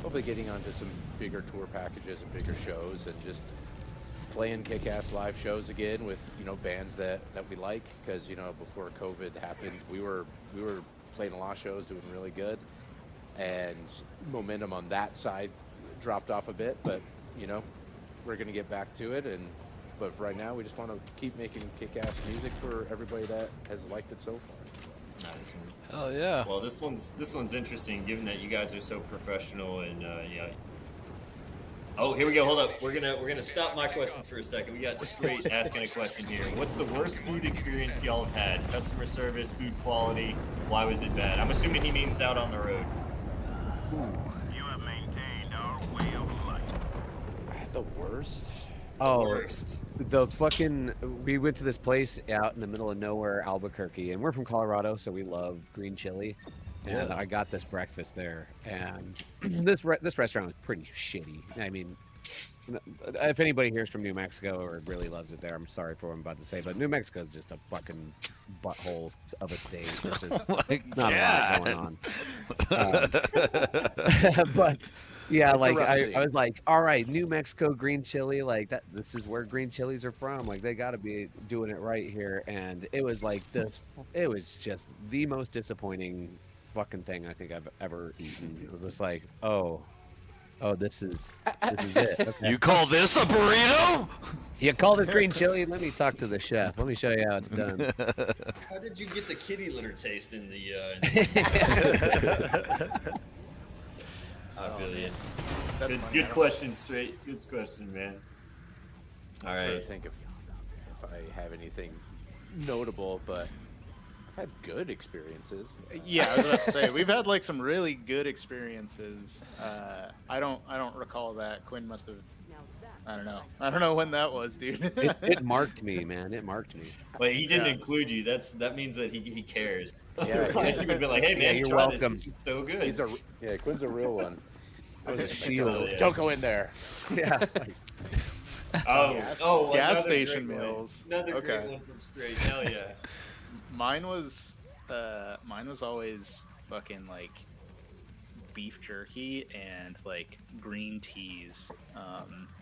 hopefully getting onto some bigger tour packages and bigger shows, and just playing kick-ass live shows again with bands that we like, because before COVID happened, we were playing a lot of shows, doing really good, and momentum on that side dropped off a bit, but we're gonna get back to it, but right now we just want to keep making kick-ass music for everybody that has liked it so far. Nice one. Oh yeah. Well, this one's interesting, given that you guys are so professional and Oh, here we go. Hold up. We're gonna stop my questions for a second. We got Straight asking a question here. What's the worst food experience y'all have had? Customer service, food quality. Why was it bad? I'm assuming he means out on the road. You have maintained our way of life. The worst? Worst. The fucking, we went to this place out in the middle of nowhere, Albuquerque, and we're from Colorado, so we love green chili. And I got this breakfast there, and this restaurant was pretty shitty. I mean, if anybody here's from New Mexico or really loves it there, I'm sorry for what I'm about to say, but New Mexico is just a fucking butthole of a state. There's not a lot going on. But Yeah, It's a like rough I scene. was like, all right, New Mexico green chili, like that. This is where green chilies are from. Like they got to be doing it right here. And it was like this. It was just the most disappointing fucking thing I think I've ever eaten. It was just like, oh, this is it. Okay. You call this a burrito? You call this green chili? Let me talk to the chef. Let me show you how it's done. How did you get the kitty litter taste in the? I feel you. Good question, straight. Good question, man. All I'm trying to right. think if I have anything notable, but I've had good experiences. Yeah, I was about to say we've had like some really good experiences. I don't recall that. Quinn must have. I don't know when that was, dude. It marked me, man. It marked me. But he didn't include you. That means that he cares. Yeah, Otherwise, he would be like, "Hey, man, you're try welcome. this. This is so good." Quinn's a real one. Don't go in there. Yeah. Oh, gas another station great one. meals. Another Okay. great one from Straight. Hell yeah. Mine was always fucking like beef jerky and like green teas.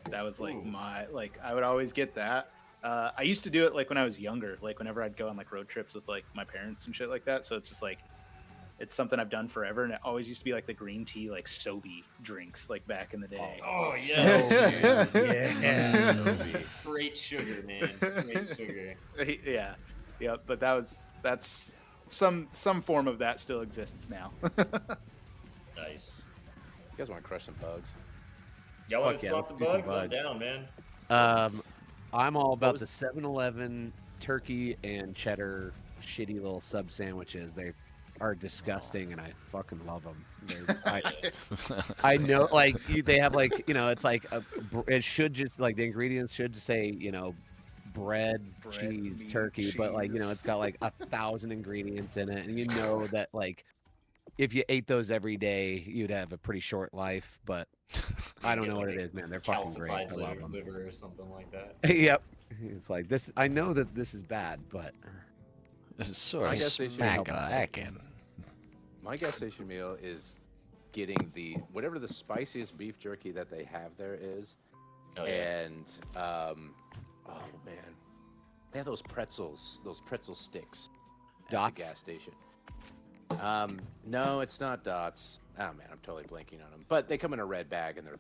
That was like I would always get that. I used to do it like when I was younger, like whenever I'd go on like road trips with like my parents and shit like that. So it's just like it's something I've done forever, and it always used to be like the green tea, like Sobe drinks, like back in the day. Oh yeah. Yeah. Straight sugar, man. Straight sugar. Yeah, but that's some form of that still exists now. Nice. You guys want to crush some bugs? Y'all want Fuck to yeah, swap the let's do some bugs? I'm bugs. down, man. I'm all about the 7-Eleven turkey and cheddar shitty little sub sandwiches. They are disgusting, and I fucking love them. I know, like they have like it's like it should just like the ingredients should say bread, cheese, meat, turkey, but like cheese. it's got like 1,000 ingredients in it, and that like if you ate those every day, you'd have a pretty short life. But I don't know what it is, man. They're fucking great. I love them. Liver or something like that. Yep. It's like this. I know that this is bad, but This is sort I of guess they should smack help us. lacking. My gas station meal is getting whatever the spiciest beef jerky that they have there is, Oh, yeah. and oh man, they have those pretzel sticks at Dots? the gas station. No, it's not Dots. Oh man, I'm totally blanking on them. But they come in a red bag and they're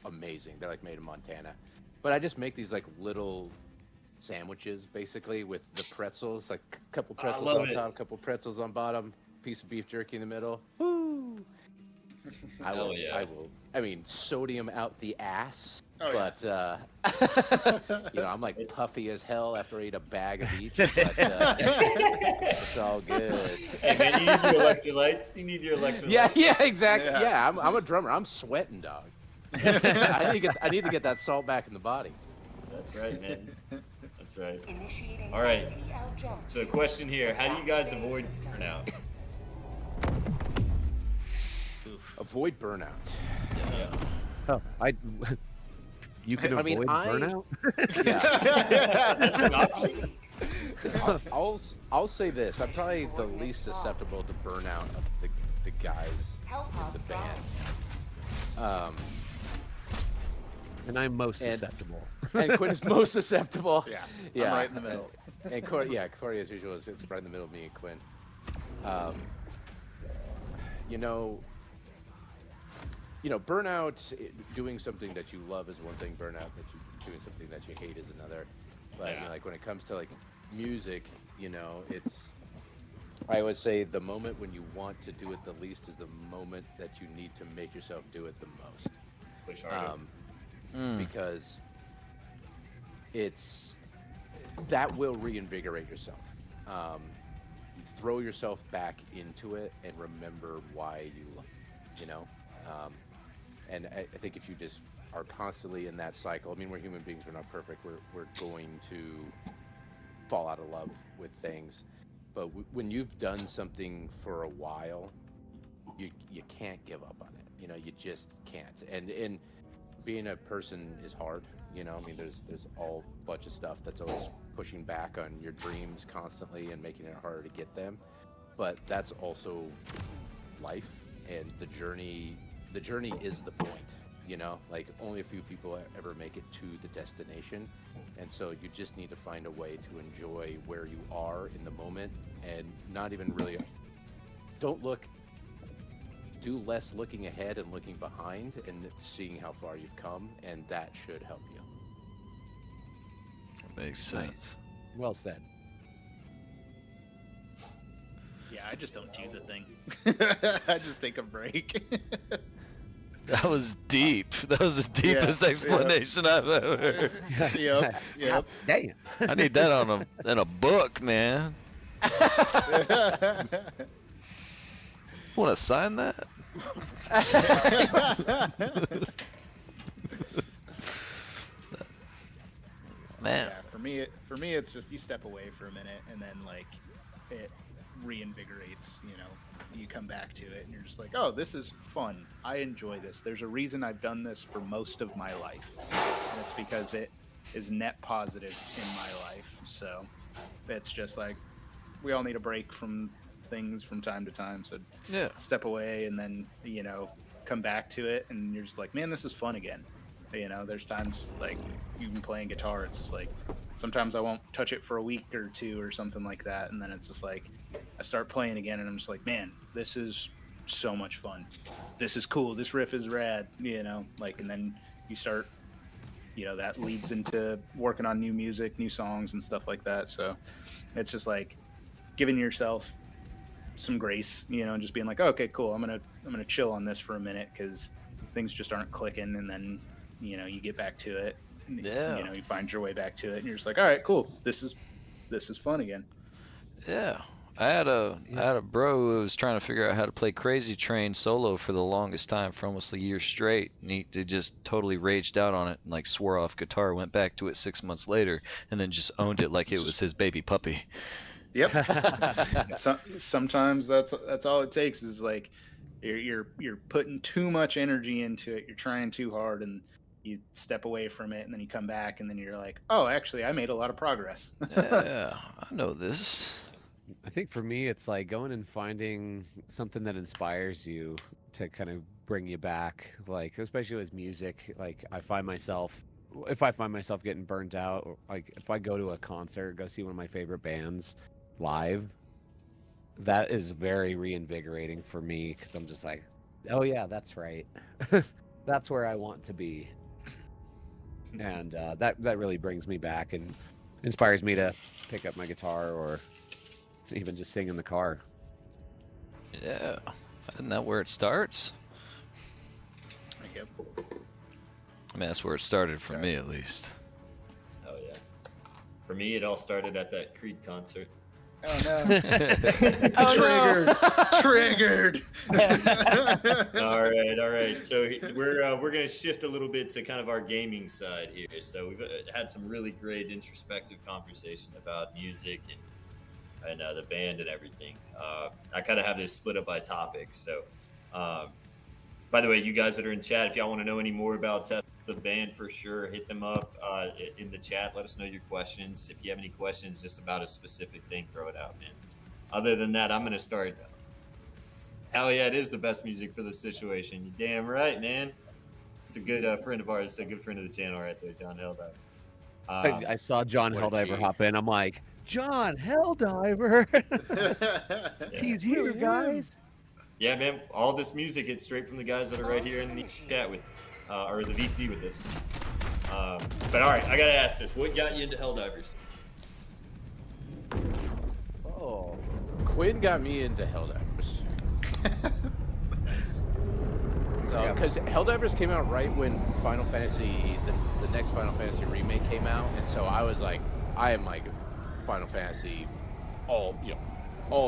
amazing. They're like made in Montana. But I just make these like little sandwiches basically with the pretzels, like a couple pretzels on top, couple pretzels on bottom, piece of beef jerky in the middle. Woo! I will. I mean, sodium out the ass. But I'm like puffy as hell after I eat a bag of each. But it's all good. Hey man, you need your electrolytes. Yeah, exactly. Yeah, I'm a drummer. I'm sweating, dog. I need to get that salt back in the body. That's right, man. That's right. All right. So, question here: how do you guys avoid burnout? Avoid burnout. oh, you can avoid burnout. Yeah. That's an option. I'll say this: I'm probably the least susceptible to burnout of the guys in the band. And I'm most susceptible. And Quinn is most susceptible. Yeah. I'm right in the middle. And Corey, as usual, is right in the middle of me and Quinn. Burnout, doing something that you love is one thing. Burnout, doing something that you hate is another. But like when it comes to like music, it's. I would say the moment when you want to do it the least is the moment that you need to make yourself do it the most. Push harder. Because that will reinvigorate yourself. Throw yourself back into it and remember why you love it, and I think if you just are constantly in that cycle, I mean, we're human beings, we're not perfect, we're going to fall out of love with things, but when you've done something for a while, you can't give up on it, you just can't, and being a person is hard, I mean, there's all bunch of stuff that's always pushing back on your dreams constantly and making it harder to get them, but that's also life, and the journey the journey is the point. You know, like only a few people ever make it to the destination, and so you just need to find a way to enjoy where you are in the moment, and not even really. Don't look. Do less looking ahead and looking behind, and seeing how far you've come, and that should help you. That makes sense. Well said. Yeah, I just don't do the thing. I just take a break. That was deep. That was the deepest explanation I've ever heard. Yep. Damn. I need that in a book, man. Want to sign that? Man. Yeah, for me, it's just you step away for a minute, and then like it reinvigorates. You know, you come back to it, and you're just like, oh, this is fun. I enjoy this. There's a reason I've done this for most of my life, and it's because it is net positive in my life. So it's just like we all need a break from things from time to time. So Yeah. step away, and then come back to it, and you're just like, man, this is fun again. You know, there's times like even playing guitar, it's just like sometimes I won't touch it for a week or two or something like that, and then it's just like I start playing again, and I'm just like, man, this is so much fun. This is cool. This riff is rad. You know, like, and then you start, that leads into working on new music, new songs, and stuff like that. So it's just like giving yourself some grace, and just being like, oh, okay, cool. I'm gonna chill on this for a minute because things just aren't clicking, and then you get back to it. Yeah. You find your way back to it, and you're just like, all right, cool. This is fun again. Yeah. I had a bro who was trying to figure out how to play Crazy Train solo for the longest time, for almost a year straight, and he just totally raged out on it and like swore off guitar, went back to it 6 months later, and then just owned it like it was his baby puppy. Yep. Sometimes that's all it takes is like you're putting too much energy into it. You're trying too hard, and you step away from it, and then you come back, and then you're like, oh, actually, I made a lot of progress. Yeah, I know this. I think for me, it's like going and finding something that inspires you to kind of bring you back. Like, especially with music, like if I find myself getting burnt out, or like if I go to a concert, go see one of my favorite bands live, that is very reinvigorating for me because I'm just like, oh yeah, that's right. That's where I want to be. And that really brings me back and inspires me to pick up my guitar or even just sing in the car. Yeah. Isn't that where it starts? Yep. I mean, that's where it started for me, at least. Oh, yeah. For me, it all started at that Creed concert. Oh, no. Triggered. All right. So we're gonna shift a little bit to kind of our gaming side here. So we've had some really great introspective conversation about music and the band and everything. I kind of have this split up by topic. So, by the way, you guys that are in chat, if y'all want to know any more about the band, for sure, hit them up in the chat. Let us know your questions. If you have any questions just about a specific thing, throw it out, man. Other than that, I'm gonna start. Hell yeah, it is the best music for the situation. You damn right, man. It's a good friend of ours. It's a good friend of the channel right there, John Helldiver. I saw John Helldiver hop in. I'm like, John Helldiver. He's here, guys. Yeah, man. All this music hits straight from the guys that are right here in the chat with, or the VC with this. But all right, I gotta ask this: what got you into Helldivers? Oh, Quinn got me into Helldivers. Nice. So, because Helldivers came out right when Final Fantasy, the next Final Fantasy remake came out, and so I was like, I am like Final Fantasy, all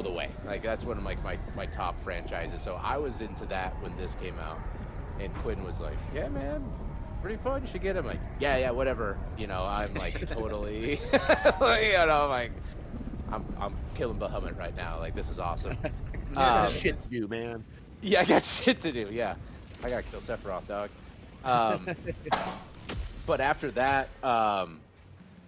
the way. Like that's one of my top franchises. So I was into that when this came out, and Quinn was like, yeah, man, pretty fun. You should get him. Like, yeah, whatever. I'm like totally, like I'm killing Bahamut right now. Like this is awesome. shit to do, man. Yeah, I got shit to do. Yeah, I gotta kill Sephiroth, dog. But after that,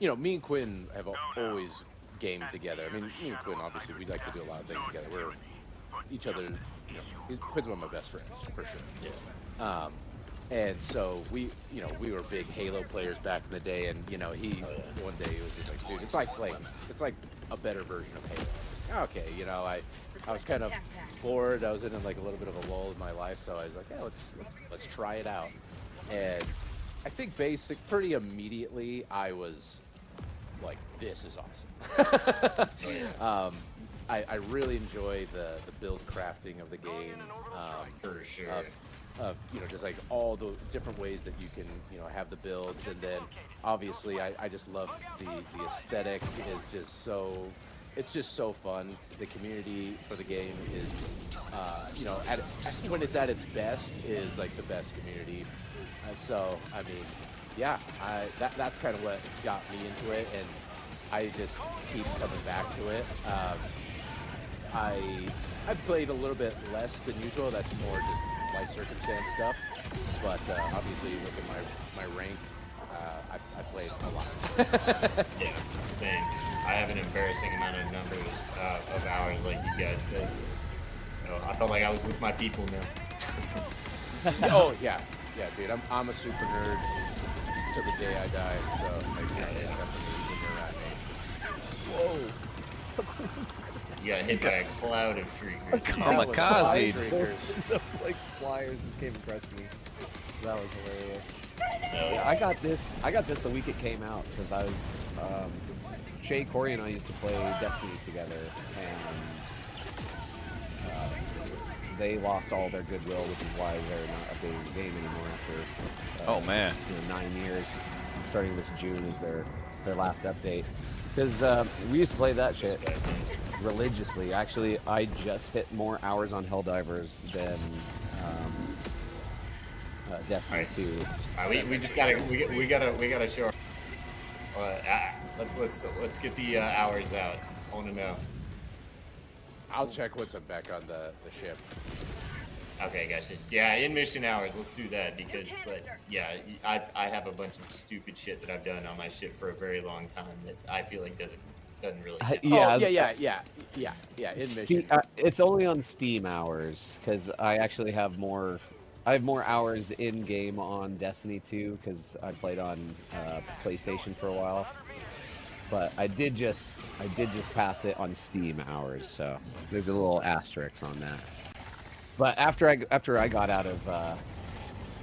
me and Quinn have always gamed together. I mean, me and Quinn, obviously, we like to do a lot of things together. each other. You know, Quinn's one of my best friends for sure. Yeah. And so we were big Halo players back in the day, and you know, one day he was just like, dude, it's like a better version of Halo. Okay, you know, I was kind of bored. I was in like a little bit of a lull in my life, so I was like, yeah, let's try it out. And I think pretty immediately I was like, this is awesome. I really enjoy the build crafting of the game. For sure. Of you know, just like all the different ways that you can, you know, have the builds, and then obviously I just love the aesthetic is just so, it's just so fun. The community for the game is you know, when it's at its best is like the best community. So I mean, yeah, that's kind of what got me into it, and I just keep coming back to it. I've played a little bit less than usual. That's more just life circumstance stuff, but obviously look at my rank. I played a lot. Yeah, same. I have an embarrassing amount of numbers of hours, like you guys said. So I felt like I was with my people now. Oh yeah, dude. I'm a super nerd to the day I die. So like, whoa. You got hit by a cloud of shriekers. Kamikaze. Like flyers just came across me. That was hilarious. Yeah, I got this the week it came out because I was Shay, Corey, and I used to play Destiny together, and they lost all their goodwill, which is why they're not updating the game anymore after Oh man, 9 years. Starting this June is their last update. Because we used to play that shit religiously. Actually, I just hit more hours on Helldivers than Destiny 2. We just gotta show. Let's get the hours out. I want to know. I'll check once I'm back on the ship. Okay, gotcha. Yeah, in mission hours, let's do that because, like, yeah, I have a bunch of stupid shit that I've done on my ship for a very long time that I feel like doesn't really count. Yeah. In mission. It's only on Steam hours because I actually have more. I have more hours in game on Destiny 2 because I played on PlayStation for a while. But I did just pass it on Steam hours, so there's a little asterisk on that. But after I got out of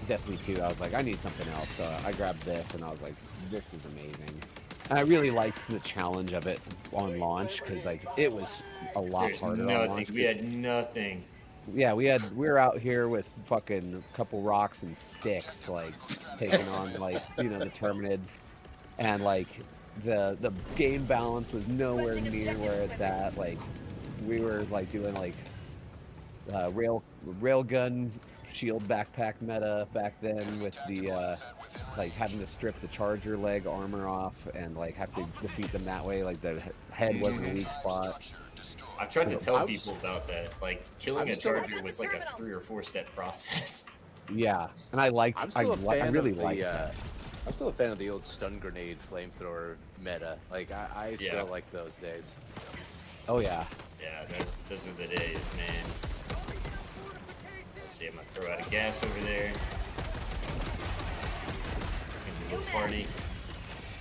Destiny 2, I was like, I need something else. So I grabbed this, and I was like, this is amazing. And I really liked the challenge of it on launch because like it was a lot harder on launch. We had nothing. Yeah, we were out here with fucking a couple rocks and sticks, like taking on like the Terminids, and like the game balance was nowhere near where it's at. Like we were like doing like railgun shield backpack meta back then with the like having to strip the charger leg armor off and like have to defeat them that way. Like the head wasn't a weak spot. I've tried to tell people about that. Like killing a charger was like a 3 or 4 step process. Yeah, and I really liked that. I'm still a fan of the old stun grenade flamethrower meta. Like I still like those days. Oh yeah. Yeah, those are the days, man. Let's see, I'm gonna throw out a gas over there. It's gonna be a little farty.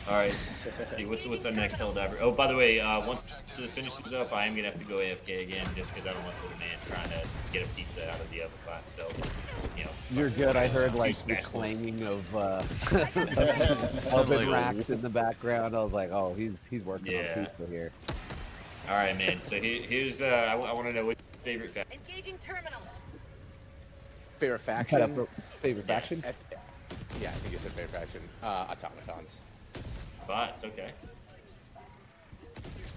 Alright, let's see, what's our next Helldiver? Oh, by the way, once it finishes up, I am gonna have to go AFK again, just because I don't want the man trying to get a pizza out of the oven by himself. You're good. I heard like the clanging of oven racks in the background. I was like, oh, he's working on pizza here. Alright, man, so here's, I want to know what's your favorite faction. Engaging terminal. Favorite faction? Favorite faction? Yeah, I think you said favorite faction. Automatons. Bots, okay.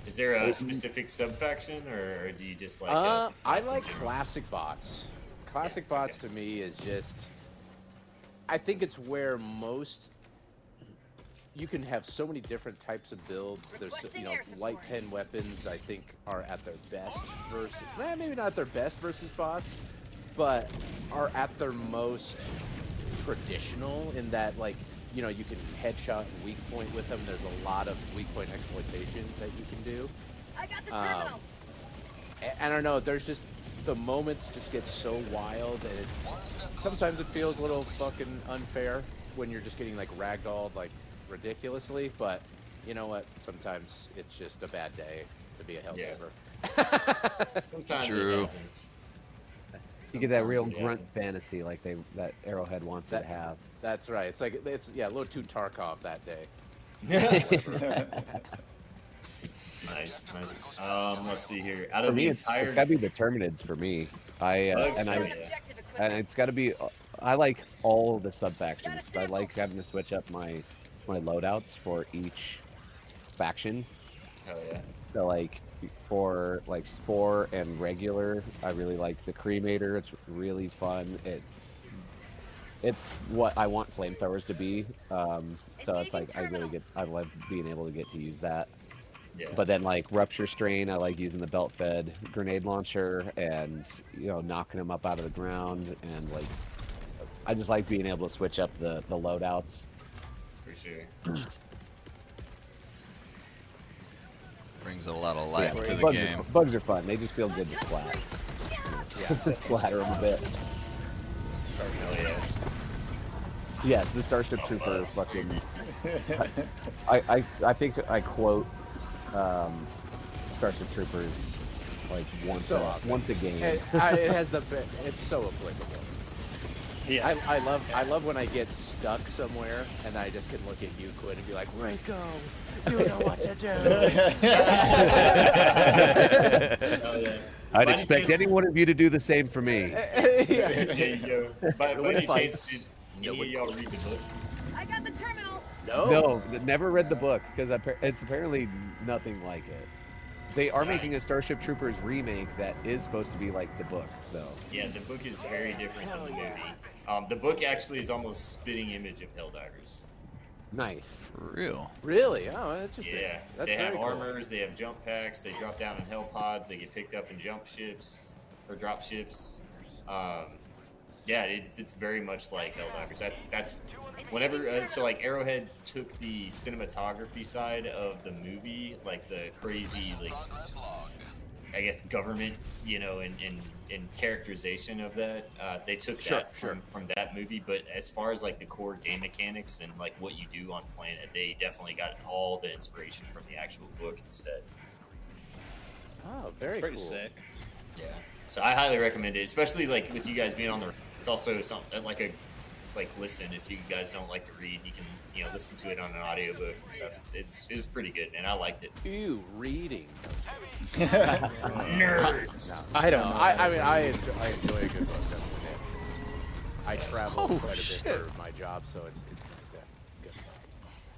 Is there a specific sub-faction, or do you just like... I like classic bots. Classic bots to me is just... I think it's where most... You can have so many different types of builds. There's, light 10 weapons, I think, are at their best versus... maybe not at their best versus bots, but are at their most traditional in that, like, you can headshot and weak point with them. There's a lot of weak point exploitation that you can do. I got the terminal. I don't know. There's the moments just get so wild, and sometimes it feels a little fucking unfair when you're just getting like ragdolled like ridiculously. But you know what? Sometimes it's just a bad day to be a helldiver. Sometimes True. it happens. You get that real grunt fantasy like that Arrowhead wants you to have. That's right. It's like a little too Tarkov that day. Nice. Let's see here. Out of For me, the it's entire, gotta be the Terminids for me. Bugs, And it's gotta be. I like all the sub factions. I like having to switch up my loadouts for each faction. Hell yeah. So like for like Spore and regular, I really like the Cremator. It's really fun. It's what I want flamethrowers to be. So it's like I love being able to get to use that. Yeah. But then like Rupture Strain, I like using the belt fed grenade launcher and knocking them up out of the ground, and like I just like being able to switch up the loadouts. For sure. Brings a lot of life to the bugs game. Bugs are fun. They just feel good to splat. Splatter them a bit. Hell yeah. Yes, the Starship Trooper fucking. I think I quote Starship Troopers like once a game. It has it's so applicable. Yeah. I love when I get stuck somewhere and I just can look at you, Quinn, and be like, Reiko, you know what to do. Hell yeah. I'd expect any one of you to do the same for me. There you go. By any chance, did any of y'all read the book? I got the terminal. No, never read the book because it's apparently nothing like it. They are making a Starship Troopers remake that is supposed to be like the book, though. Yeah, the book is very different than the movie. The book actually is almost spitting image of Helldivers. Nice. For real. Really? Oh, interesting. Yeah, That's they have very cool. armors, they have jump packs, they drop down in hell pods, they get picked up in jump ships or drop ships. Yeah, it's very much like Helldivers. That's whenever so like Arrowhead took the cinematography side of the movie, like the crazy like I guess government, and characterization of that. They took that from that movie, but as far as like the core game mechanics and like what you do on planet, they definitely got all the inspiration from the actual book instead. Oh, very Pretty cool. sick. Yeah, so I highly recommend it, especially like with you guys being on the. It's also something listen. If you guys don't like to read, you can listen to it on an audiobook and stuff. It's pretty good, man. I liked it. Ew, reading. Nerds. No, I don't know. I mean, I enjoy a good book. Definitely. I travel quite a bit for my job, so it's nice to have good.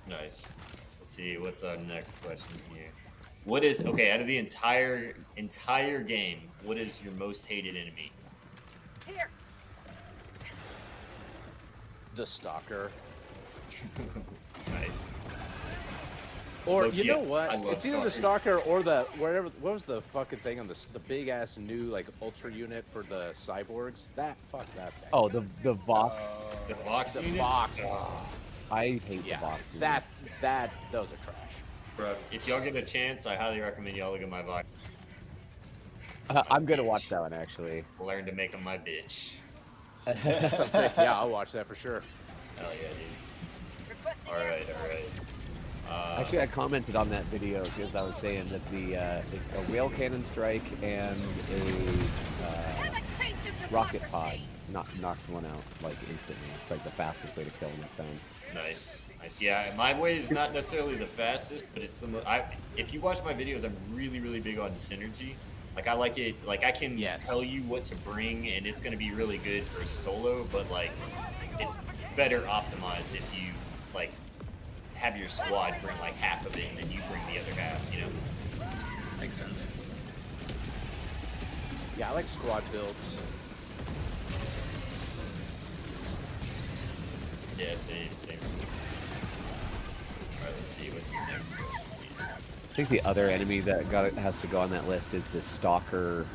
Nice. Let's see what's our next question here. What is out of the entire game? What is your most hated enemy? Here. The Stalker. Nice. Or Look, you know what? I love It's either the Stalker or the whatever. What was the fucking thing on the big ass new like ultra unit for the cyborgs? Fuck that thing. Oh, the Vox. The Vox The units? Vox. Oh, I hate the Vox. Those are trash. bro, if y'all get a chance, I highly recommend y'all look at my Vox. I'm gonna watch that one actually. Learn to make them my bitch. So sick. Yeah, I'll watch that for sure. Hell yeah, dude. All right. Actually, I commented on that video because I was saying that a whale cannon strike and a rocket pod knocks one out like instantly. It's like the fastest way to kill him. I found. Nice. Yeah, my way is not necessarily the fastest, but it's if you watch my videos, I'm really, really big on synergy. Like I like it. Like I can tell you what to bring, and it's going to be really good for a Stolo. But like, it's better optimized if you like have your squad bring like half of it, and then you bring the other half. Makes sense. Yeah, I like squad builds. Yeah, same. All right, let's see what's the next question. I think the other enemy that has to go on that list is the Stalker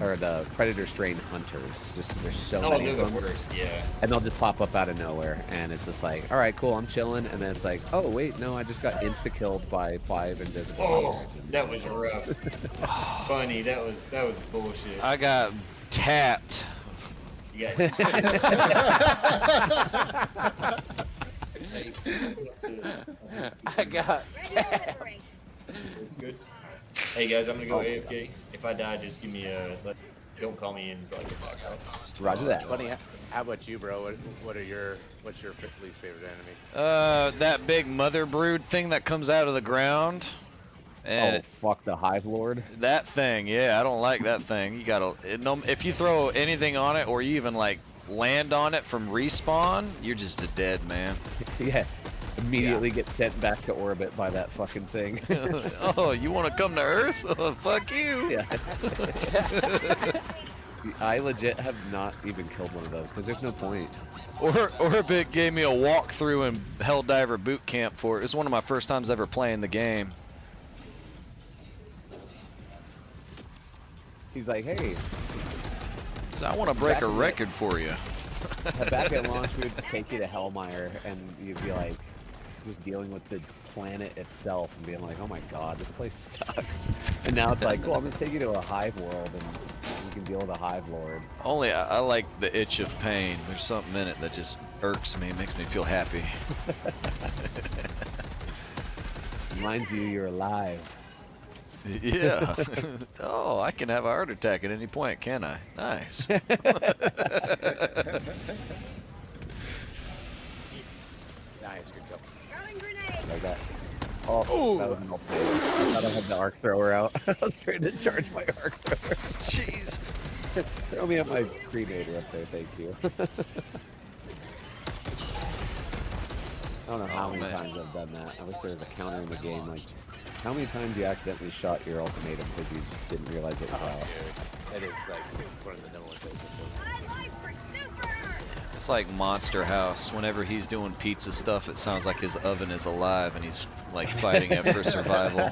or the Predator Strain Hunters. Just there's so many they're of them. the worst, yeah. And they'll just pop up out of nowhere, and it's just like, all right, cool, I'm chilling, and then it's like, oh wait, no, I just got insta-killed by 5 invisible. Oh, that was rough. Funny, that was bullshit. I got tapped. You got I got. It's good. Hey guys, I'm gonna go AFK. If I die, just give me a. Don't call me in until I get back out. Roger that. Funny, how about you, bro? What's your least favorite enemy? That big mother brood thing that comes out of the ground. And fuck the Hive Lord. That thing, yeah, I don't like that thing. You gotta, if you throw anything on it or you even like land on it from respawn, you're just a dead man. Yeah. Immediately get sent back to orbit by that fucking thing. Oh, you want to come to Earth? Oh, fuck you. Yeah. I legit have not even killed one of those because there's no point. Orbit gave me a walkthrough in Helldiver boot camp for it. It was one of my first times ever playing the game. He's like, hey. So I want to break a record for you. Back at launch, we would just take you to Hellmire, and you'd be like, just dealing with the planet itself and being like, oh my god, this place sucks. And now it's like, cool, I'm gonna take you to a hive world and you can deal with a hive lord. Only I like the itch of pain. There's something in it that just irks me, makes me feel happy. Reminds you you're alive. Yeah. Oh, I can have a heart attack at any point, can I? Nice. Nice, good kill. Like that. Oh, that was an ultimate. I thought I had the arc thrower out. I was trying to charge my arc thrower. Jeez. Throw me up my cremator up there, thank you. I don't know how many times I've done that. I wish there was a counter in the game, like, how many times you accidentally shot your ultimatum because you didn't realize it was out? Dude, it is like one of the number one things. It's like Monster House. Whenever he's doing pizza stuff, it sounds like his oven is alive and he's like fighting it for survival.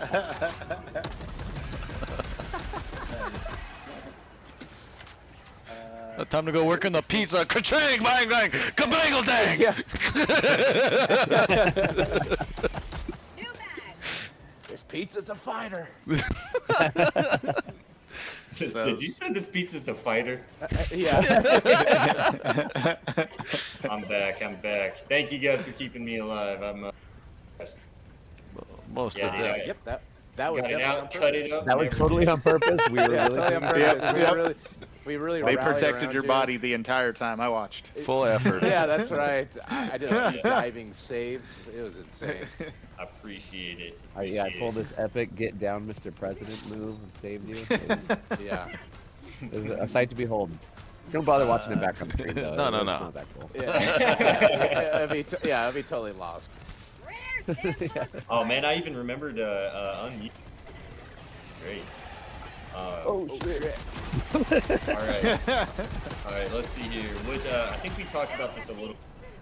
Time to go work in the pizza. Ka-chang, bang, bang, kabangle dang. This pizza's a fighter. Did you say this pizza's a fighter? Yeah. I'm back. Thank you guys for keeping me alive. I'm most of it. Yep, that was definitely on purpose. Cut it up. That was totally on purpose. We were totally on purpose. We really They protected your you. body the entire time. I watched. Full effort. Yeah, that's right. I did a few diving saves. It was insane. I appreciate it. I pulled this epic get down Mr. President move and saved you. Yeah. It was a sight to behold. Don't bother watching it back on the screen though. No. It's not that cool. Yeah. It'd be totally lost. Oh man, I even remembered unmute. Great. Shit. All right, let's see here. What I think we talked about this a little.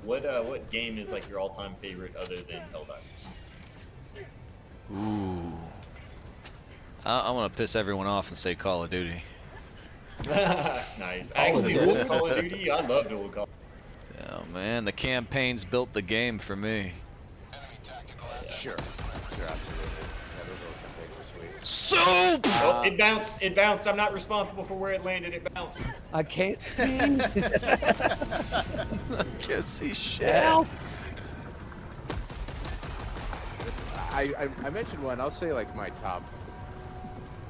What game is like your all-time favorite other than Helldivers? Ooh. I want to piss everyone off and say Call of Duty. Nice. Actually, old Call of Duty. I loved old Call. Oh man, the campaigns built the game for me. Sure, absolutely. Yeah, those old campaigns were sweet. Soup! Oh, it bounced. It bounced. I'm not responsible for where it landed. It bounced. I can't see. Can't see shit. I mentioned one. I'll say like my top.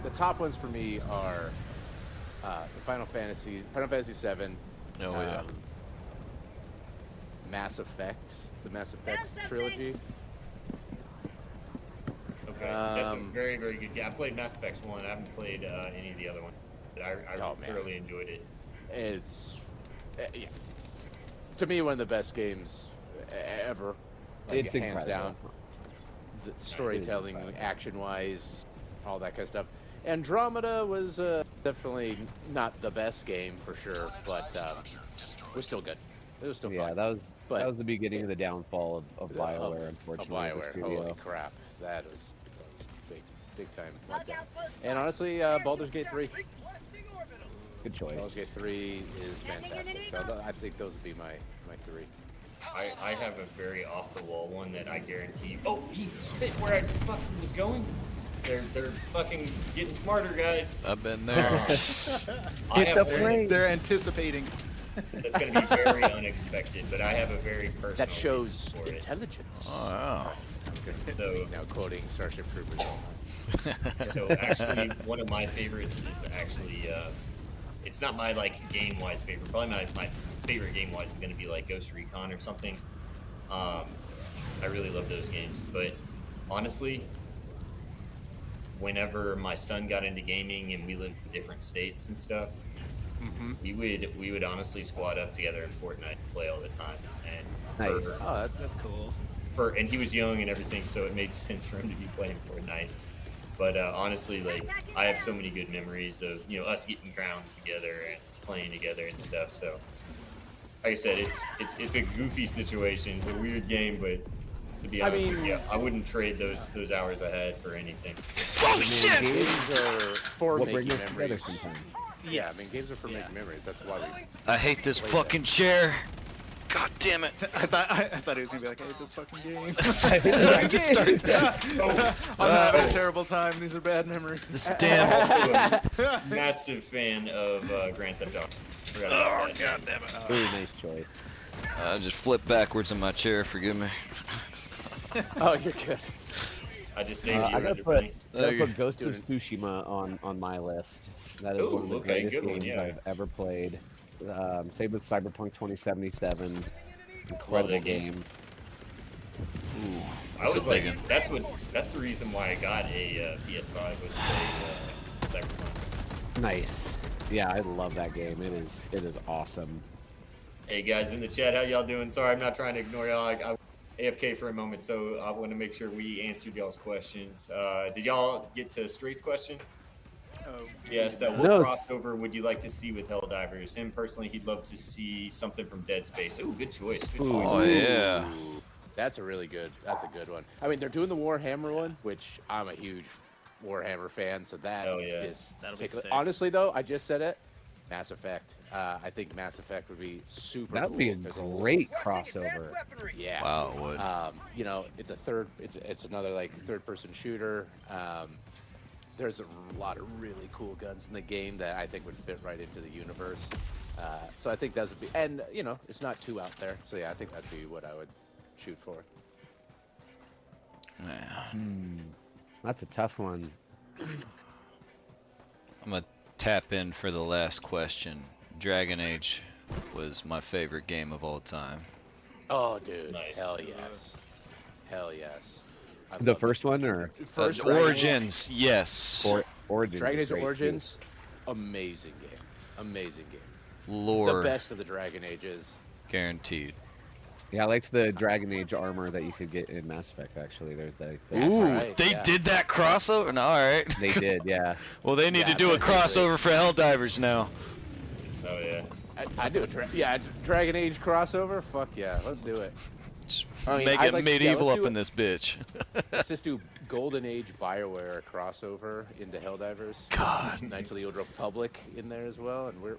The top ones for me are the Final Fantasy VII. Oh yeah. Mass Effect, the Mass Effect trilogy. Okay, that's a very, very good game. I played Mass Effect 1. I haven't played any of the other ones. But I thoroughly enjoyed it. It's yeah, to me one of the best games ever. Like, It's hands incredible. down. The storytelling, action-wise, all that kind of stuff. Andromeda was definitely not the best game for sure, but was still good. It was still fun. that was the beginning of the downfall of BioWare, unfortunately. Of as a BioWare. studio. Holy crap, that was big time. And honestly, Baldur's Gate 3. Good choice. Baldur's Gate 3 is fantastic. So I think those would be my three. I have a very off-the-wall one that I guarantee you. Oh, he spit where I fucking was going. They're fucking getting smarter, guys. I've been there. It's a plane. They're anticipating. That's going to be very unexpected, but I have a very personal That shows reason for it. intelligence. Oh, So, Now quoting Starship Troopers. so actually, one of my favorites is actually, it's not my like game-wise favorite. Probably my favorite game-wise is going to be like Ghost Recon or something. I really love those games, but honestly, whenever my son got into gaming and we lived in different states and stuff, we would honestly squad up together in Fortnite and play all the time. And Nice. Oh, that's cool. and he was young and everything, so it made sense for him to be playing Fortnite. But honestly, like I have so many good memories of us getting crowns together and playing together and stuff. So, like I said, it's a goofy situation. It's a weird game, but to be honest with you, I wouldn't trade those hours I had for anything. oh shit! Games are for What making brings us together memories. sometimes. Yeah, I mean, games are for making memories. That's why we. I hate this fucking chair. God damn it! I thought he was gonna be like, I hate this fucking game. I just started. I'm having a terrible time. These are bad memories. This damn. Also a massive fan of Grand Theft Auto. Forgot about that. God damn it! Really nice choice. I just flipped backwards in my chair. Forgive me. Oh, you're good. I just saved you. I gotta under put, plane. gotta put Ghost of Tsushima on my list. That is Ooh, one of the okay, greatest good one, games yeah. I've ever played. Same with Cyberpunk 2077. Incredible that game. game. Ooh, I that's was a like, big one. that's the reason why I got a PS5 was to play Cyberpunk. Nice. Yeah, I love that game. It is awesome. Hey guys in the chat, how y'all doing? Sorry, I'm not trying to ignore y'all. I AFK for a moment, so I want to make sure we answered y'all's questions. Did y'all get to Straight's question? Yes. What crossover would you like to see with Helldivers? Him personally, he'd love to see something from Dead Space. Ooh, good choice. Good choice. Oh yeah. That's a good one. I mean, they're doing the Warhammer one, which I'm a huge Warhammer fan, so that Hell yeah. is That'll be sick. honestly though, I just said it. Mass Effect. I think Mass Effect would be super. That would be a great crossover. Yeah. Wow, it would. You know, it's another like third-person shooter. There's a lot of really cool guns in the game that I think would fit right into the universe. So I think that would be, and you know, it's not too out there. So yeah, I think that'd be what I would shoot for. Yeah. That's a tough one. I'm gonna tap in for the last question. Dragon Age was my favorite game of all time. Oh, dude! Nice. Hell yes! Hell yes! I The love first one or First Dragon Age. Origins, yes. Origins? Dragon is Age great, too. Origins, amazing game, amazing game. Lore, The best of the Dragon Ages. guaranteed. Yeah, I liked the Dragon Age armor that you could get in Mass Effect. Actually, there's the Ooh, right, they yeah. did that crossover? No, all right. They did, yeah. Well, they need Yeah, to do a definitely. crossover for Helldivers now. Oh yeah. I do a Dragon Age crossover. Fuck yeah, let's do it. Just I mean, make I'd it like- medieval yeah, up let's do in this bitch. Let's just do Golden Age BioWare crossover into Helldivers. God. Knights of the Old Republic in there as well, and we're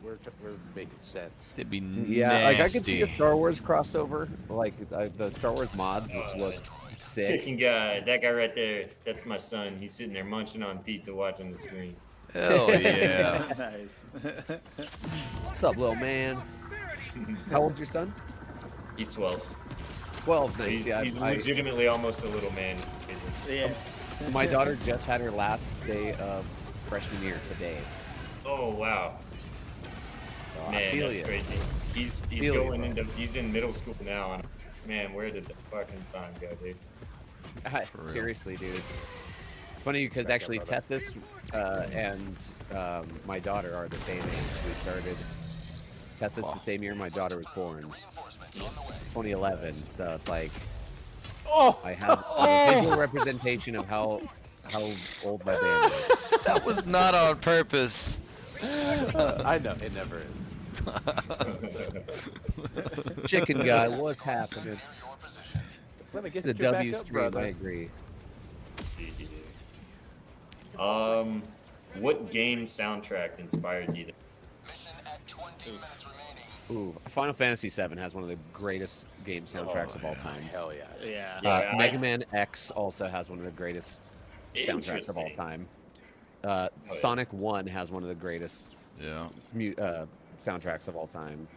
making sense. It'd be Yeah, like I could see a nasty. Star Wars crossover. Like the Star Wars mods look sick. Chicken guy, that guy right there, that's my son. He's sitting there munching on pizza watching the screen. Hell yeah. Nice. What's up, little man? How old's your son? He's 12. 12. Nice. He's, Yeah, he's legitimately almost a little man. Yeah. my daughter just had her last day of freshman year today. Oh wow. So I Man, feel that's you. crazy. He's Feel you, going bro. into he's in middle school now, and man, where did the fucking time go, dude? real. Seriously, dude. It's funny because actually TETHYS and my daughter are the same age. We started TETHYS the same year my daughter was born, 2011. So it's like I have a visual representation of how old my band is. That was not on purpose. I know it never is. Chicken guy, what's happening? Let me get The you back W up, stream, brother. I agree. Let's see here. What game soundtrack inspired you? Ooh, Final Fantasy VII has one of the greatest game soundtracks of all time. Hell yeah. Yeah. Yeah, I- Mega Man X also has one of the greatest soundtracks of all Interesting. time. yeah. Sonic 1 has one of the greatest Yeah. soundtracks of all time.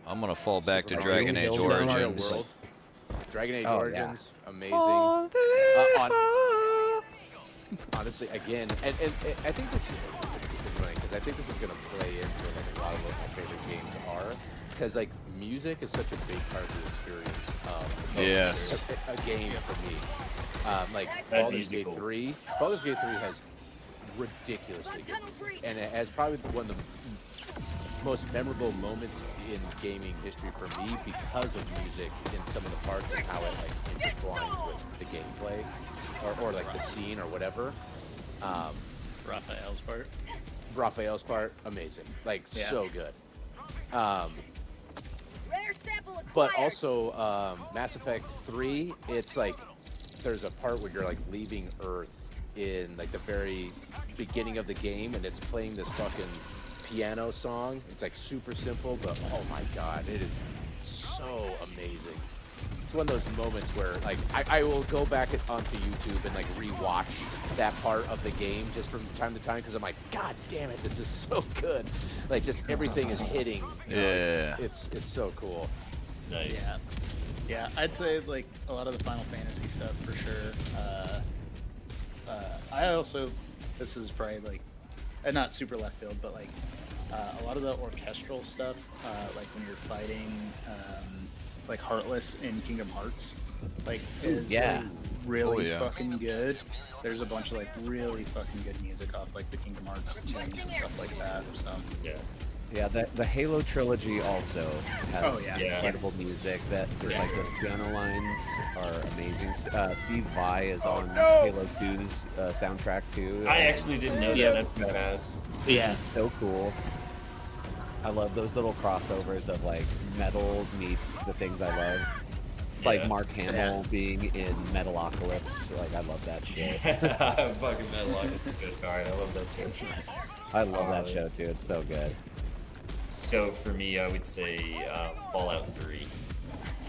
I'm gonna fall back to Like Dragon True Age Helldiving Origins. World. Dragon Age Oh, Origins, amazing. On Honestly, again, and I think this is funny because I think this is gonna play into like a lot of what my favorite games are, because like music is such a big part of the experience of Yes. a game for me. Like That Baldur's Gate musical. 3, Baldur's Gate 3 has ridiculously good music, and it has probably one of the most memorable moments in gaming history for me because of music in some of the parts and how it like intertwines with the gameplay or like the scene or whatever. Raphael's part, amazing, like so good. Rare sample acquired. But also Mass Effect 3, it's like there's a part where you're like leaving Earth in like the very beginning of the game, and it's playing this fucking piano song. It's like super simple, but oh my god, it is so amazing. It's one of those moments where like I will go back onto YouTube and like rewatch that part of the game just from time to time because I'm like, god damn it, this is so good. Like just everything is hitting. You know, Yeah. it's so cool. Nice. Yeah. Yeah, I'd say like a lot of the Final Fantasy stuff for sure. I also, this is probably like, not super left field, but like a lot of the orchestral stuff, like when you're fighting like Heartless in Kingdom Hearts, like is like, really fucking good. There's a bunch of like really fucking good music off like the Kingdom Hearts games and stuff like that. So Yeah, the Halo trilogy also has incredible Yes. music. That just like the piano lines are amazing. Steve Vai is on no! Halo 2's soundtrack too. I actually didn't know that. That's badass. Yeah, it's so cool. I love those little crossovers of like metal meets the things I love. It's like Mark Hamill being in Metalocalypse. Like I love that shit. Fucking Metalocalypse. Sorry, I love that show. I love that show too. It's so good. So for me, I would say Fallout 3.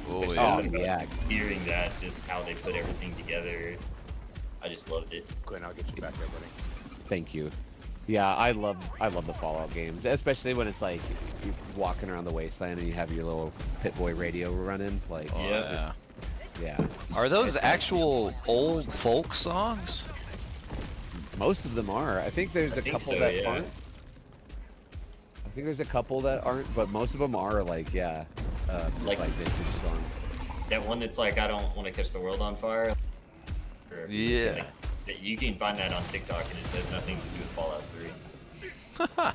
Oh, There's yeah. something about hearing that, just how they put everything together. I just loved it. Quinn, I'll get you back there, buddy. Thank you. Yeah, I love the Fallout games, especially when it's like you're walking around the wasteland and you have your little Pit-Boy radio running. Like, Yeah. yeah. Are those actual old folk songs? Most of them are. I think there's a couple that aren't. I think there's a couple that aren't, but most of them are like just like vintage songs. That one that's like, I don't want to catch the world on fire. Yeah. Like, you can find that on TikTok and it has nothing to do with Fallout 3.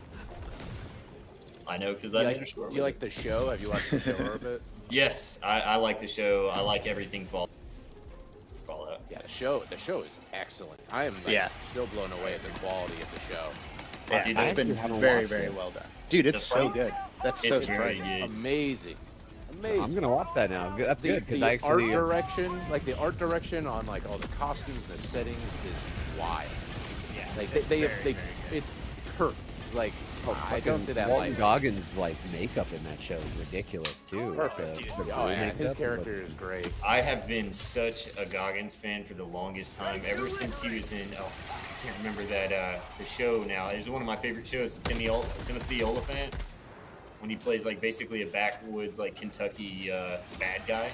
I know because I made a short. Do you like the show? Have you watched the show Orbit? Yes, I like the show. I like everything Fallout. Yeah, the show is excellent. I am still blown away at the quality of the show. Yeah, Dude, it's been very, very well done. Dude, it's so fight- good. That's It's so very good. good. Amazing. I'm gonna watch that now. That's good because I art actually direction, like the art direction on like all the costumes and the settings is wild. Yeah, Like it's they very, very it's perfect. Like I don't say that Walton like Goggins like makeup in that show is ridiculous too. perfect. The blue Oh yeah, makeup, his it character looks- is great. I have been such a Goggins fan for the longest time, ever since he was in, oh fuck, I can't remember that, the show now. It's one of my favorite shows, Timothy Oliphant, when he plays like basically a backwoods, like Kentucky, bad guy.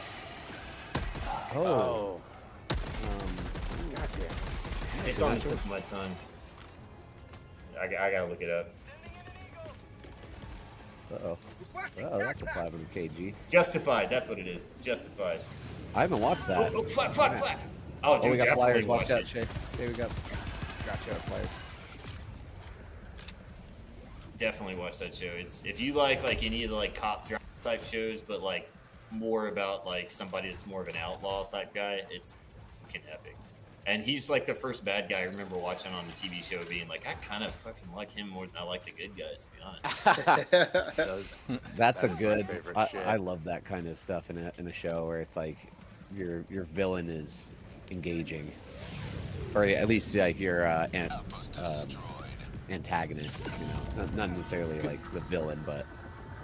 Oh. It's on the tip of my tongue. I gotta look it up. Uh-oh. Oh, that's a 500 kg. Justified, that's what it is. Justified. I haven't watched that. Oh, flap! Oh, dude, we got definitely flyers. Watch watch out, it. Shay. Hey, we got flyers. Definitely watch that show. It's if you like any of the like cop drama type shows, but like more about like somebody that's more of an outlaw type guy. It's fucking epic. And he's like the first bad guy I remember watching on the TV show, being like, I kind of fucking like him more than I like the good guys, to be honest. That's a my good. favorite shit. I love that kind of stuff in a show where it's like your villain is engaging, or at least like your antagonist. You know, not necessarily like the villain, but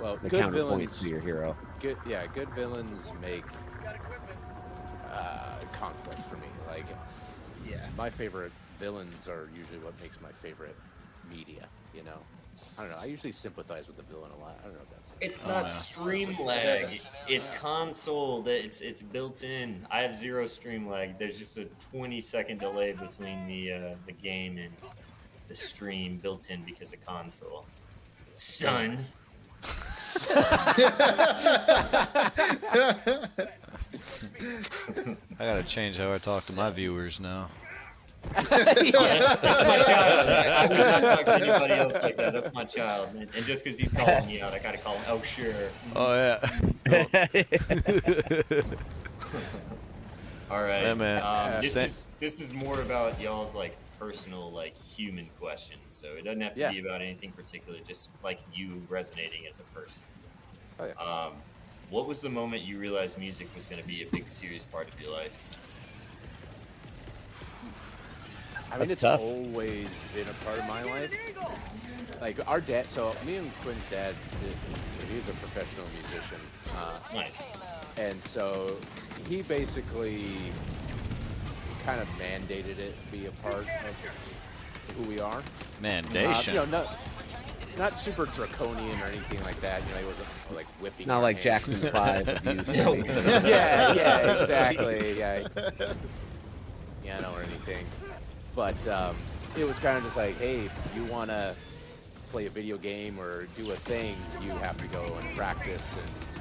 Well, the good counterpoint villains, to your hero. good villains make conflict for me. Like my favorite villains are usually what makes my favorite media. You know, I don't know. I usually sympathize with the villain a lot. I don't know if that's. It's not stream lag. It's console. It's built in. I have 0 stream lag. There's just a 20-second delay between the game and the stream built in because of console. Son. I gotta change how I talk to my viewers now. That's my child. I would not talk to anybody else like that. That's my child. And just because he's calling me out, I gotta call him. Oh, sure. Oh, yeah. All right. Yeah, man. This is more about y'all's like personal, like human questions. So it doesn't have to be about anything particular. Just like you resonating as a person. Oh, yeah. What was the moment you realized music was going to be a big, serious part of your life? I mean, it's always been a part of my life. Like our dad, so me and Quinn's dad, he's a professional musician. Nice. And so he basically kind of mandated it be a part of who we are. Mandation. You know, not super draconian or anything like that. You know, he wasn't like whipping. Not like hands. Jackson 5 abuse. Yeah, exactly. Yeah, or anything. But it was kind of just like, hey, if you want to play a video game or do a thing, you have to go and practice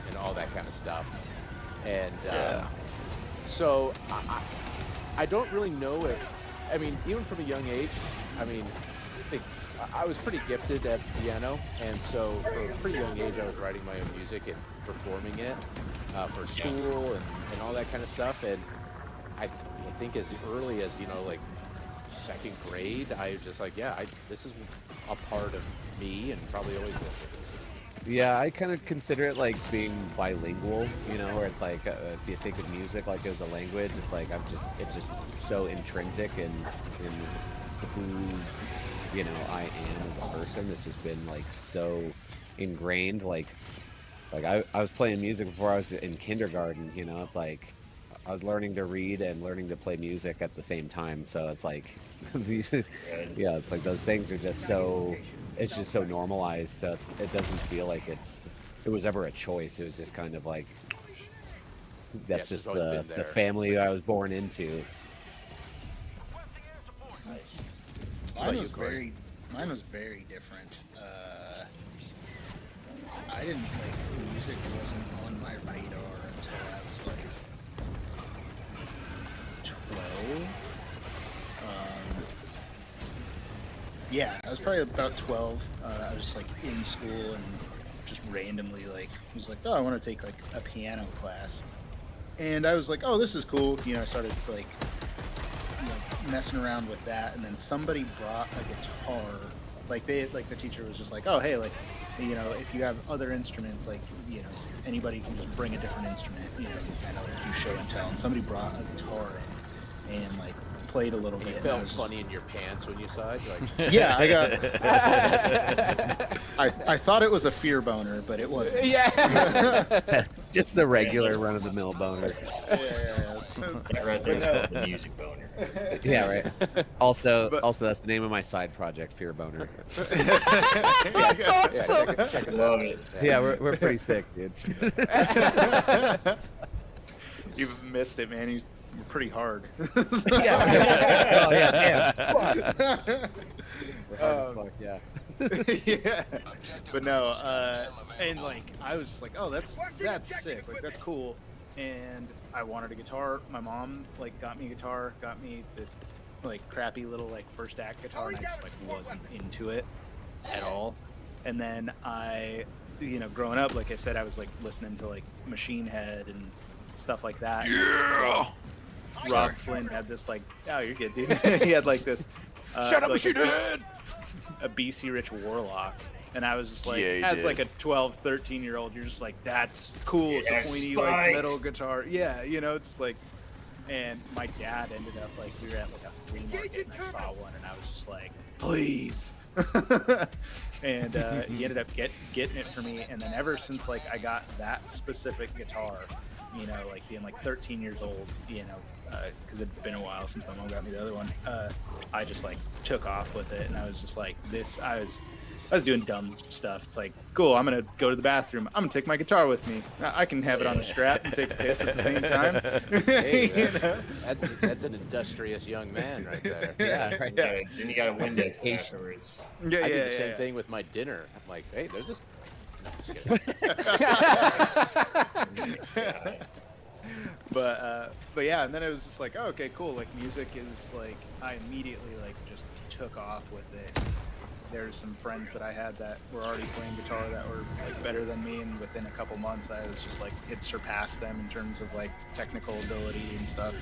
and all that kind of stuff. And so I don't really know it. I mean, even from a young age, I mean, I was pretty gifted at piano, and so for a pretty young age, I was writing my own music and performing it for school and all that kind of stuff. And I think as early as, you know, like 2nd grade, I was just like, this is a part of me and probably always will. Yeah, I kind of consider it like being bilingual, you know, where it's like if you think of music like it was a language, it's like it's just so intrinsic in who, you know, I am as a person. It's just been like so ingrained. Like I was playing music before I was in kindergarten, you know. It's like I was learning to read and learning to play music at the same time. So it's like these, it's like those things are just so. It's just so normalized, so it doesn't feel like it was ever a choice. It was just kind of like that's just the family I was born into. Nice. Mine was very different. I didn't like music wasn't on my radar until I was like 12. Yeah, I was probably about 12. I was like in school and just randomly was like, oh, I want to take like a piano class, and I was like, oh, this is cool. You know, I started like messing around with that, and then somebody brought a guitar. Like the teacher was just like, oh, hey, like, you know, if you have other instruments, like, you know, anybody can just bring a different instrument. You know, kind of like do show and tell. And somebody brought a guitar in and like played a little bit. It felt funny in your pants when you saw it. Like, yeah, I thought it was a fear boner, but it wasn't. Yeah. Just the regular run-of-the-mill boner. That right there is called the music boner. Yeah, right. Also, that's the name of my side project, Fear Boner. That's awesome. Check us Love out. it. Yeah, we're pretty sick, dude. You've missed it, man. You're pretty hard. Yeah. Oh yeah. Damn. We're hard as fuck, yeah. Yeah. But no, and like I was just like, oh, that's sick. Like that's cool. And I wanted a guitar. My mom like got me a guitar, got me this like crappy little like first act guitar, and I just like wasn't into it at all. And then I, you know, growing up, like I said, I was like listening to like Machine Head and stuff like that. Yeah. Rob Flynn had this like, oh, you're good, dude. He had like this. Shut up, like Machine Head! A BC Rich Warlock. And I was just like, Yeah, as did. like a 12, 13-year-old, you're just like, that's cool. It's a pointy like metal guitar. Yeah, you know, it's just like, and my dad ended up like, we were at like a flea market and I saw one and I was just like, please. And he ended up getting it for me. And then ever since like I got that specific guitar, you know, like being like 13 years old, you know, because it'd been a while since my mom got me the other one. I just like took off with it, and I was just like this. I was doing dumb stuff. It's like, cool, I'm gonna go to the bathroom. I'm gonna take my guitar with me. I can have it on a strap and take a piss at the same time. Hey, You know? that's an industrious young man right there. Yeah, right. Then you got a Windex afterwards. Yeah, I yeah, did the same yeah. thing with my dinner. I'm like, hey, there's this. No, just kidding. But yeah, and then it was just like, oh, okay, cool. Like music is like, I immediately like just took off with it. There's some friends that I had that were already playing guitar that were like better than me, and within a couple months, I was just like, it surpassed them in terms of like technical ability and stuff.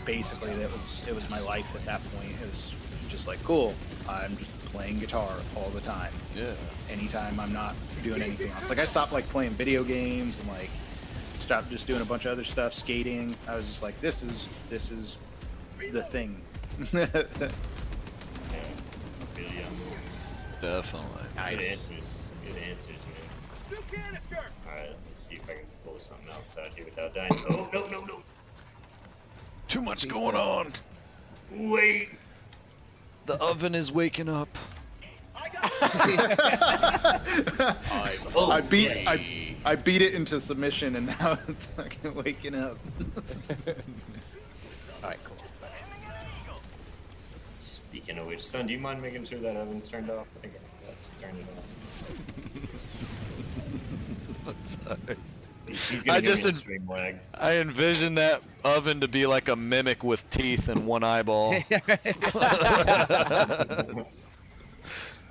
Basically, it was my life at that point. It was just like, cool. I'm just playing guitar all the time. Yeah. Anytime I'm not doing anything else. Like I stopped like playing video games and like stopped just doing a bunch of other stuff, skating. I was just like, this is the thing. Definitely. Good answers. Good answers, man. Alright, let's see if I can pull something else out here without dying. Oh, no. Too much going on. Wait. The oven is waking up. I beat it into submission, and now it's fucking waking up. Alright, cool. Speaking of which, son, do you mind making sure that oven's turned off? I think that's turned it on. Sorry. He's gonna give me a stream lag. I envision that oven to be like a mimic with teeth and one eyeball.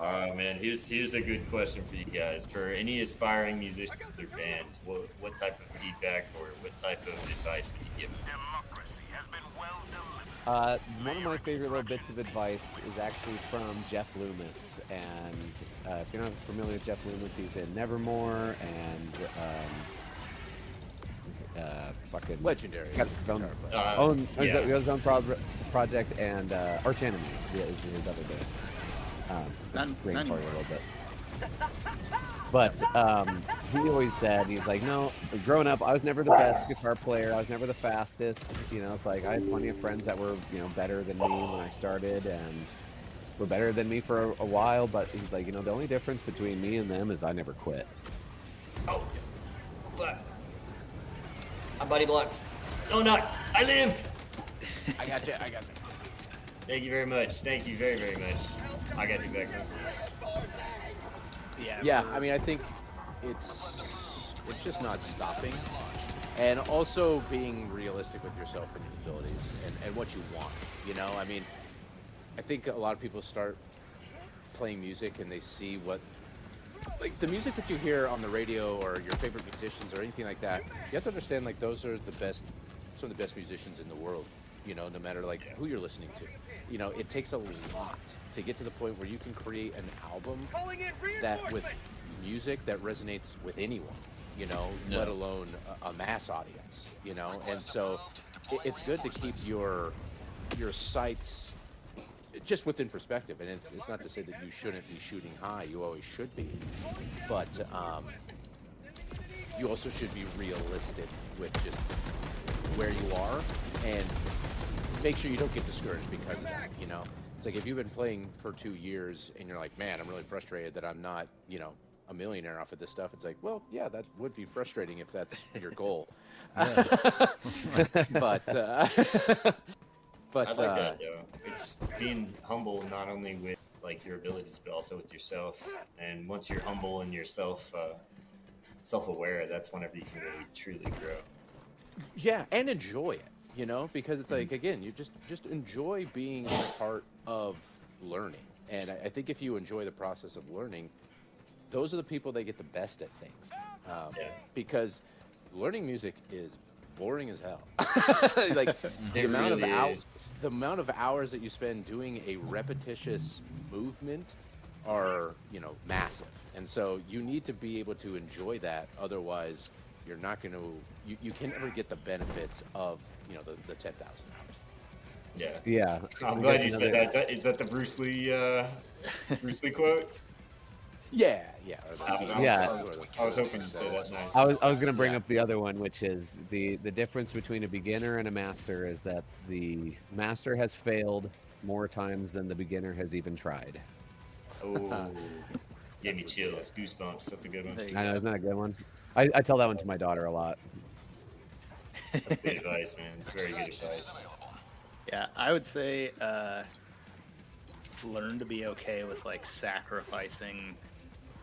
Man, here's a good question for you guys. For any aspiring musicians or bands, what type of feedback or what type of advice would you give them? One of my favorite little bits of advice is actually from Jeff Loomis, and if you're not familiar with Jeff Loomis, he's in Nevermore and fucking Legendary. got his own, he has his own project, and Arch Enemy is his other bit. Brain fart a little bit. But he always said, he's like, no, growing up, I was never the best guitar player. I was never the fastest. You know, it's like I had plenty of friends that were, you know, better than me when I started and were better than me for a while. But he's like, you know, the only difference between me and them is I never quit. Oh, fuck. I'm body blocked. No, not. I live. I got you. Thank you very much. Thank you very, very much. I got you back now. Yeah, I mean, I think it's just not stopping, and also being realistic with yourself and your abilities and what you want. You know, I mean, I think a lot of people start playing music and they see what, like the music that you hear on the radio or your favorite musicians or anything like that. You have to understand, like, those are the best, some of the best musicians in the world. You know, no matter like who you're listening to. You know, it takes a lot to get to the point where you can create an album that with music that resonates with anyone, you know, let alone a mass audience, you know. And so it's good to keep your sights just within perspective. And it's not to say that you shouldn't be shooting high, you always should be, but you also should be realistic with just where you are and make sure you don't get discouraged because of that, you know. It's like if you've been playing for 2 years and you're like, man, I'm really frustrated that I'm not, you know, a millionaire off of this stuff. It's like, well, yeah, that would be frustrating if that's your goal. But I like that though. It's being humble not only with like your abilities but also with yourself. And once you're humble and you're self-aware, that's whenever you can really truly grow. Yeah, and enjoy it. You know, because it's like, again, you just enjoy being a part of learning. And I think if you enjoy the process of learning, those are the people that get the best at things. Because learning music is boring as hell. Like the amount of hours that you spend doing a repetitious movement are, you know, massive. And so you need to be able to enjoy that. Otherwise, you're not going to, you can never get the benefits of, you know, the 10,000 hours. Yeah. I'm glad you said that. Is that the Bruce Lee quote? Yeah. I was hoping to say that. Nice. I was gonna bring up the other one, which is the difference between a beginner and a master is that the master has failed more times than the beginner has even tried. Oh, gave me chills, goosebumps. That's a good one. I know, isn't that a good one? I tell that one to my daughter a lot. That's good advice, man. It's very good advice. Yeah, I would say learn to be okay with like sacrificing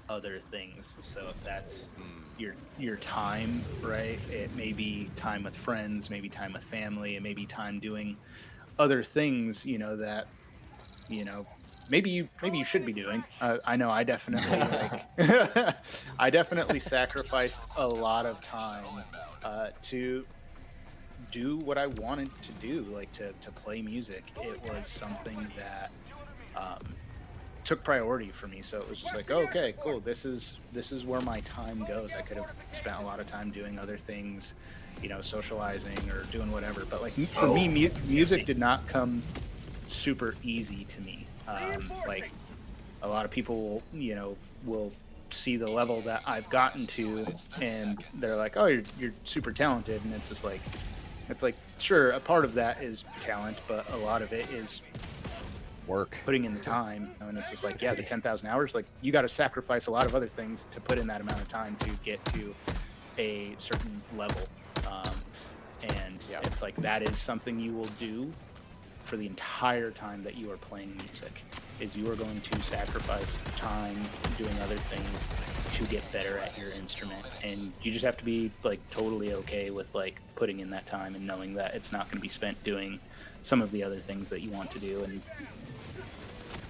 other things. So if that's your time, right? It may be time with friends, maybe time with family, it may be time doing other things, you know, that, you know, maybe you should be doing. I know I definitely like I definitely sacrificed a lot of time to do what I wanted to do, like to play music. It was something that took priority for me. So it was just like, oh, okay, cool. This is where my time goes. I could have spent a lot of time doing other things, you know, socializing or doing whatever. But like for me, music did not come super easy to me. Like a lot of people, you know, will see the level that I've gotten to, and they're like, "Oh, you're super talented," and it's just like, sure, a part of that is talent, but a lot of it is work, putting in the time. And it's just like, yeah, the 10,000 hours, like you got to sacrifice a lot of other things to put in that amount of time to get to a certain level. It's like that is something you will do for the entire time that you are playing music, is you are going to sacrifice time doing other things to get better at your instrument. And you just have to be like totally okay with like putting in that time and knowing that it's not going to be spent doing some of the other things that you want to do. And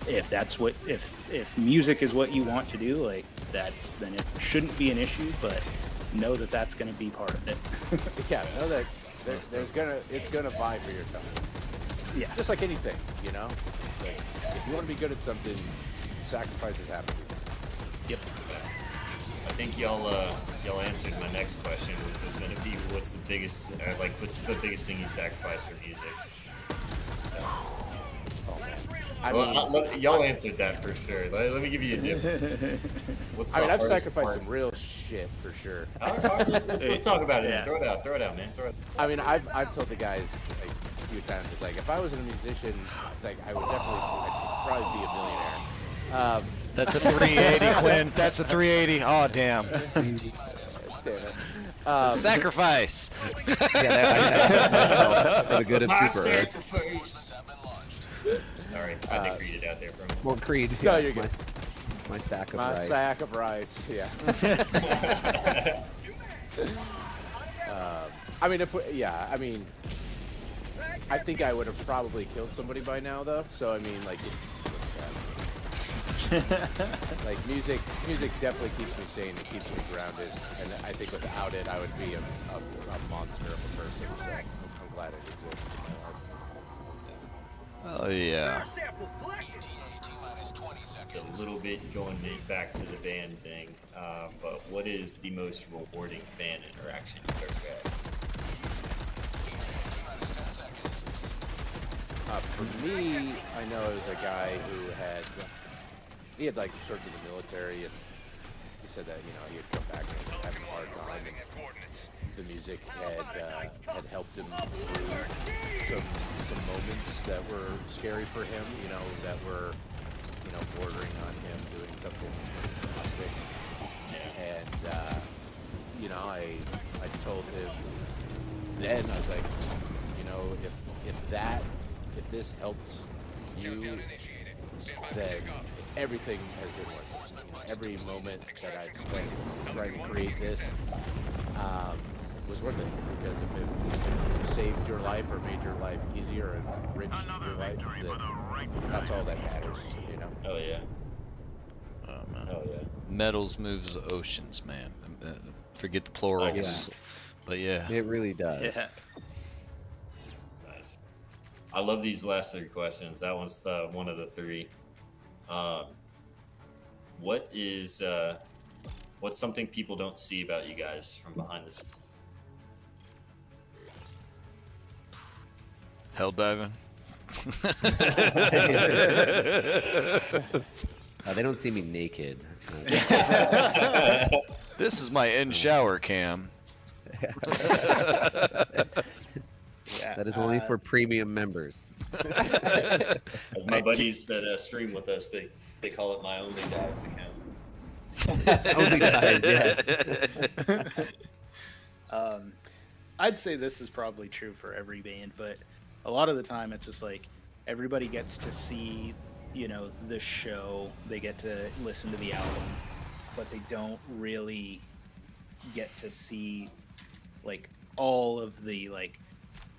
if that's what, if music is what you want to do, like then it shouldn't be an issue, but know that that's going to be part of it. Yeah, know that it's gonna vie for your time. Yeah, just like anything, you know. Like, if you want to be good at something, sacrifices have to be. Yep. I think y'all answered my next question, which was going to be what's the biggest thing you sacrifice for music? So. Oh man. Y'all answered that for sure. Let me give you a different. I've sacrificed some real shit for sure. Let's talk about it. Yeah. Throw it out, man. Throw it. I mean, I've told the guys like a few times. It's like if I wasn't a musician, it's like I'd probably be a millionaire. That's a 380, Quinn. That's a 380. Oh damn. Sacrifice. Yeah, a good my super. Sacrifice. Sorry, I think Creed it out there for me. Well, Creed. No, you're good. My sack of my rice. Sack of rice. Yeah. I mean, I think I would have probably killed somebody by now, though. So I mean, like, like music definitely keeps me sane. It keeps me grounded, and I think without it, I would be a monster of a person. So I'm glad it exists in my life. Oh yeah. It's a little bit going back to the band thing, but what is the most rewarding fan interaction you've ever had? For me, I know it was a guy who had like served in the military, and he said that, you know, he had come back and was having a hard time, and the music had helped him through some moments that were scary for him, you know, that were, you know, bordering on him doing something drastic. And you know, I told him then, I was like, you know, if this helped you, then everything has been worth it. You know, every moment that I've spent trying to create this was worth it, because if it saved your life or made your life easier and enriched your life, then that's all that matters, you know? Oh yeah. Oh man. Oh yeah. Metals moves oceans, man. Forget the plurals. But yeah. It really does. Yeah. Nice. I love these last 3 questions. That one's one of the 3. What's something people don't see about you guys from behind the scenes? Helldiving. They don't see me naked. This is my in-shower cam. That is only for premium members. As my buddies that stream with us, they call it my Only Dives account. Only Dives, yes. I'd say this is probably true for every band, but a lot of the time it's just like everybody gets to see, you know, the show, they get to listen to the album, but they don't really get to see like all of the like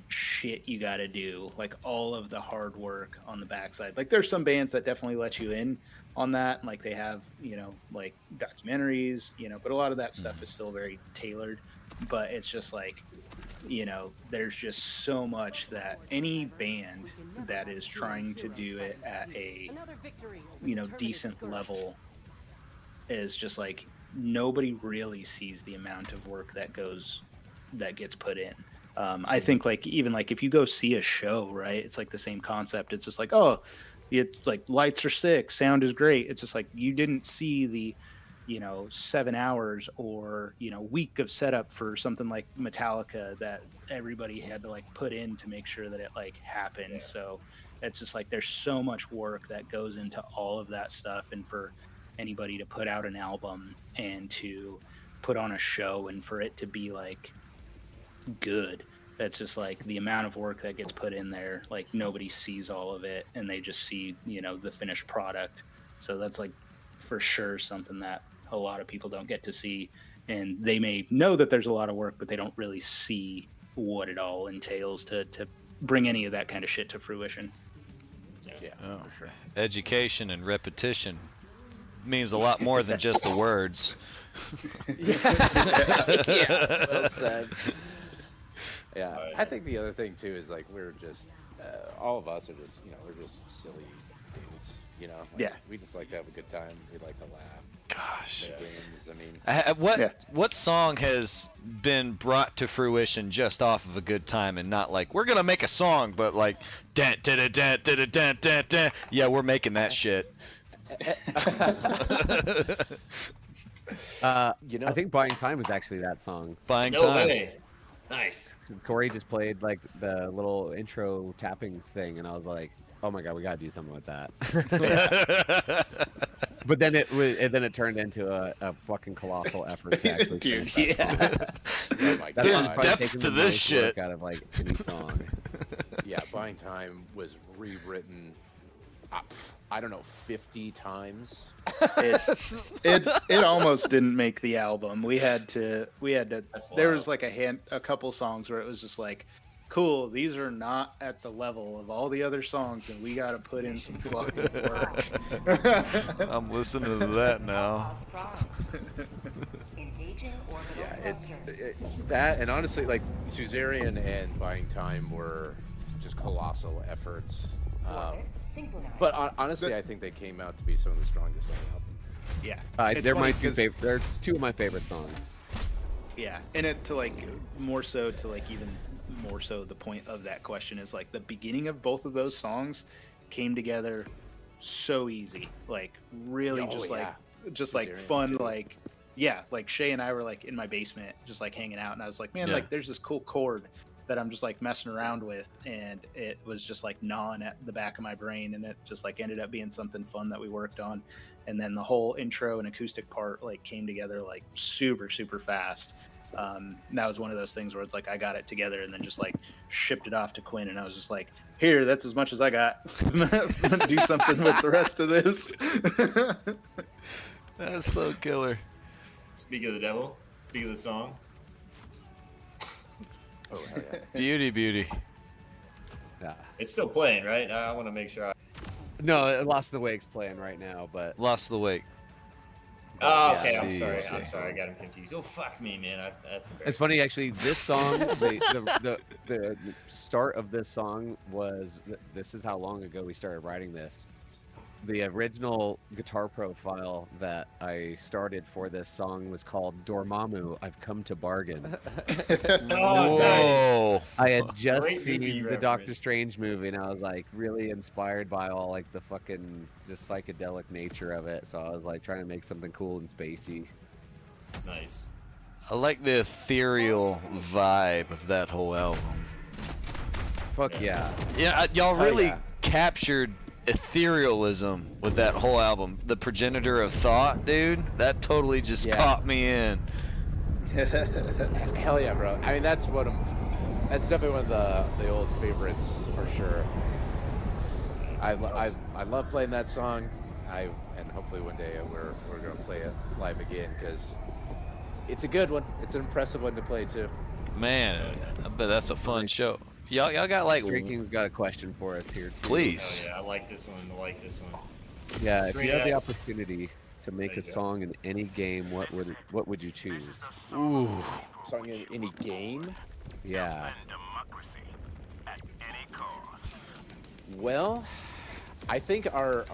shit you got to do, like all of the hard work on the backside. Like there's some bands that definitely let you in on that, and like they have, you know, like documentaries, you know, but a lot of that stuff is still very tailored. But it's just like, you know, there's just so much that any band that is trying to do it at a, you know, decent level is just like nobody really sees the amount of work that gets put in. I think like even like if you go see a show, right, it's like the same concept. It's just like, oh, it's like lights are sick, sound is great. It's just like you didn't see the, you know, 7 hours or, you know, week of setup for something like Metallica that everybody had to like put in to make sure that it like happened. Yeah. So it's just like there's so much work that goes into all of that stuff, and for anybody to put out an album and to put on a show and for it to be like good, that's just like the amount of work that gets put in there. Like nobody sees all of it, and they just see, you know, the finished product. So that's like for sure something that a lot of people don't get to see, and they may know that there's a lot of work, but they don't really see what it all entails to bring any of that kind of shit to fruition. Yeah, oh, for sure. Education and repetition means a lot more than just the words. Yeah, well said. Yeah, I think the other thing too is like we're just all of us are just, you know, we're just silly dudes, you know. Like, yeah, we just like to have a good time. We like to laugh. Gosh. Games. I mean, what song has been brought to fruition just off of a good time and not like we're gonna make a song, but like dun, dun, dun, dun, dun, dun, dun, dun. Yeah, we're making that shit. You know, I think Buying Time was actually that song. Buying Time. Way. Nice. Corey just played like the little intro tapping thing, and I was like, "Oh my god, we gotta do something with that." But then it turned into a fucking colossal effort to actually. Dude, yeah. Oh my There's God. depth to this shit. Out of like any song. Yeah, Buying Time was rewritten. I don't know, 50 times. It almost didn't make the album. We had to. There was like a couple songs where it was just like, cool, these are not at the level of all the other songs, and we got to put in some fucking work. I'm listening to that now. Yeah, that, and honestly, like Suzerain and Buying Time were just colossal efforts. But honestly, I think they came out to be some of the strongest on the album. Yeah, they're two of my favorite songs. Yeah, and it to like more so to like even more so the point of that question is like the beginning of both of those songs came together so easy, like really just like fun too. Like yeah, like Shay and I were like in my basement just like hanging out, and I was like, man, like there's this cool chord that I'm just like messing around with, and it was just like gnawing at the back of my brain, and it just like ended up being something fun that we worked on. And then the whole intro and acoustic part like came together like super fast. That was one of those things where it's like I got it together and then just like shipped it off to Quinn, and I was just like, here, that's as much as I got. I'm gonna do something with the rest of this. That's so killer. Speak of the devil, speak of the song. Oh, hell yeah. Beauty. Yeah. It's still playing, right? I want to make sure. No, Lost in the Wake's playing right now, but Lost in the Wake. Oh, okay. I'm sorry. I got him confused. Oh, fuck me, man. That's embarrassing. It's funny, actually. This song, the start of this song was. This is how long ago we started writing this. The original guitar profile that I started for this song was called Dormammu, I've Come to Bargain. Oh, Whoa! I had just Great seen movie the Doctor reference. Strange movie, and I was like really inspired by all like the fucking just psychedelic nature of it. So I was like trying to make something cool and spacey. Nice. I like the ethereal vibe of that whole album. Fuck yeah. Yeah, y'all really yeah. captured etherealism with that whole album. The progenitor of thought, dude. That totally just Yeah. caught me in. Hell yeah, bro. I mean, that's definitely one of the old favorites for sure. I love playing that song. And hopefully one day we're gonna play it live again because it's a good one. It's an impressive one to play too. Man, I bet that's a fun show. Y'all got like, Streaking's got a question for us here too. please. Oh yeah, I like this one. I like this one. Yeah, if Straight you had the ass. opportunity to make There a you go. song in any game, what would you choose? Ooh. Song in any game? Yeah. Defend democracy at any cost. Well, I think our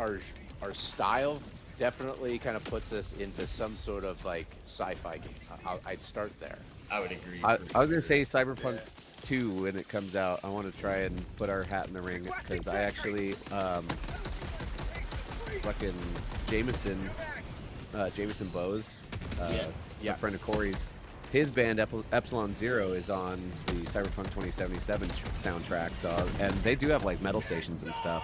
style definitely kind of puts us into some sort of like sci-fi game. I'd start there. I would agree. I for was gonna sure. say Cyberpunk 2 when it comes out. I want to try and put our hat in the ring because I actually fucking Jameson Bose, Yeah. a friend of Corey's, his band Epsilon Zero is on the Cyberpunk 2077 soundtrack. So and they do have like metal stations and stuff.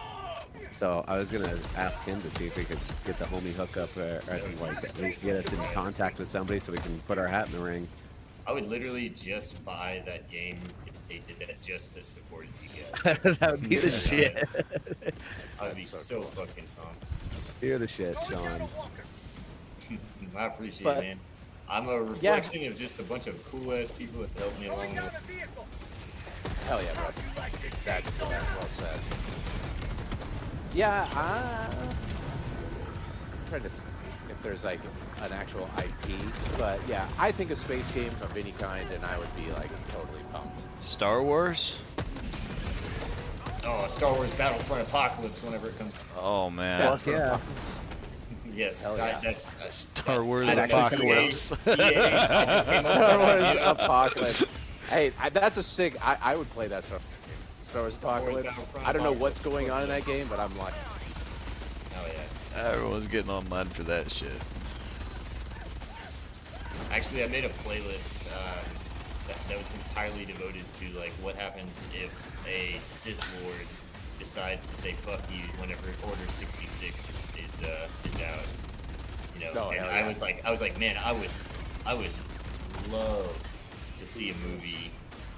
So I was gonna ask him to see if we could get the homie hookup or like at least get us in contact with somebody so we can put our hat in the ring. I would literally just buy that game if they did that just to support you guys. That would be the Yeah. shit. I would be That's so so cool. fucking pumped. You're the shit, Sean. I appreciate But- it, man. I'm a reflection of just a bunch of cool ass people that helped me along with. Hell yeah, bro. That's well said. Yeah, I'm trying to think if there's like an actual IP, but yeah, I think a space game of any kind, and I would be like totally pumped. Star Wars? Oh, Star Wars Battlefront Apocalypse whenever it comes. Oh man. Fuck yeah. Yes, Hell yeah. that's Star Wars I don't know who Apocalypse. EA I just came up with Star that Wars idea. Apocalypse. Hey, that's a sick. I would play that stuff. Star Wars Star Wars Apocalypse. Battlefront I don't know what's Apocalypse. going on in that game, but I'm like, Oh yeah. Everyone's getting on mine for that shit. Actually, I made a playlist that was entirely devoted to like what happens if a Sith Lord decides to say "fuck you" whenever Order 66 is out. You know, Oh, and hell I yeah. was like, man, I would love to see a movie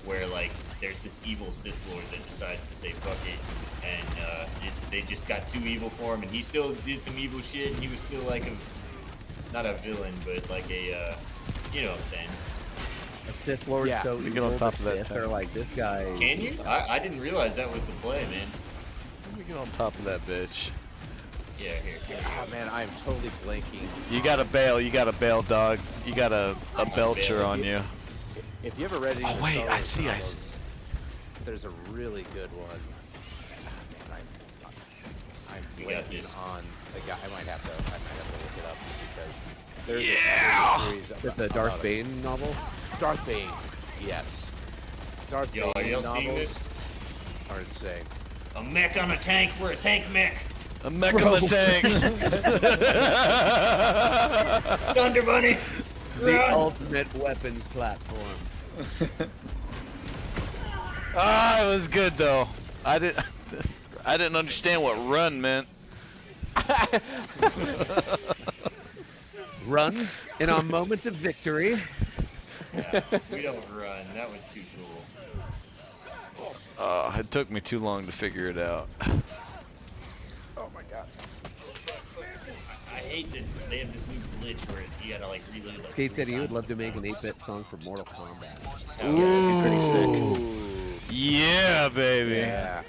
where like there's this evil Sith Lord that decides to say "fuck it," and they just got too evil for him, and he still did some evil shit, and he was still like not a villain, but like a you know what I'm saying. A Sith Lord Yeah. so We evil get on top the of that Sith are time. like this guy. Can you? I didn't realize that was the play, man. Let me get on top of that bitch. Yeah, here. oh man, I am totally blanking. You gotta bail, dog. You got a belcher on you. If you ever read any of the wait, Star I Wars see. novels, there's a really good one. Ah, man, I'm We got blanking this. on the guy. I might have to look it up because there's Yeah! a series With the Darth Bane novel? Darth Bane, yes. Darth Yo, are Bane y'all novels seeing this? are insane. A mech on a tank. We're a tank mech. A mech on the tank. ThunderBunny. The Run. ultimate weapons platform. Ah, it was good though. I didn't understand what run meant. Run in our moment of victory. Yeah, we don't run. That was too cool. Oh, it took me too long to figure it out. Oh my god. I hate that they have this new glitch where you gotta like reload. Like, Skate said he would times love to make an sometimes. 8-bit song for Mortal Kombat. Oh, yeah, that'd be pretty sick. Ooh, Yeah, baby. yeah.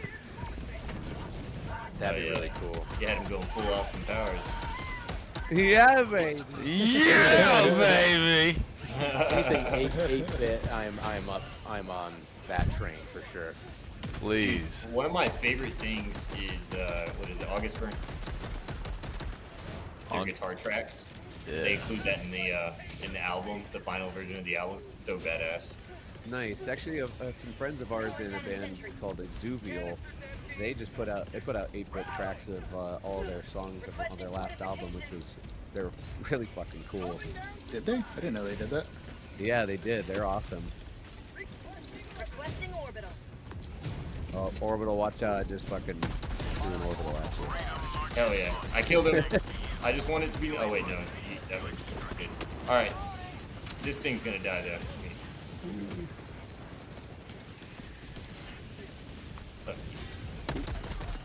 That'd Oh, be yeah. really cool. You had him going full Austin Powers. Yeah, baby. Yeah, baby. Anything 8-bit, I'm on that train for sure. Please. One of my favorite things is what is it? August Burn. your guitar tracks. Yeah. They include that in the album, the final version of the album. So badass. Nice. Actually, some friends of ours in a band called Exuvial, they put out 8-bit tracks of all their songs on their last album, they're really fucking cool. Did they? I didn't know they did that. Yeah, they did. They're awesome. Requesting orbital. Orbital, watch out! Just fucking do an orbital at you. Hell yeah! I killed him. I just wanted to be. Oh wait, no, that was good. All right, this thing's gonna die though.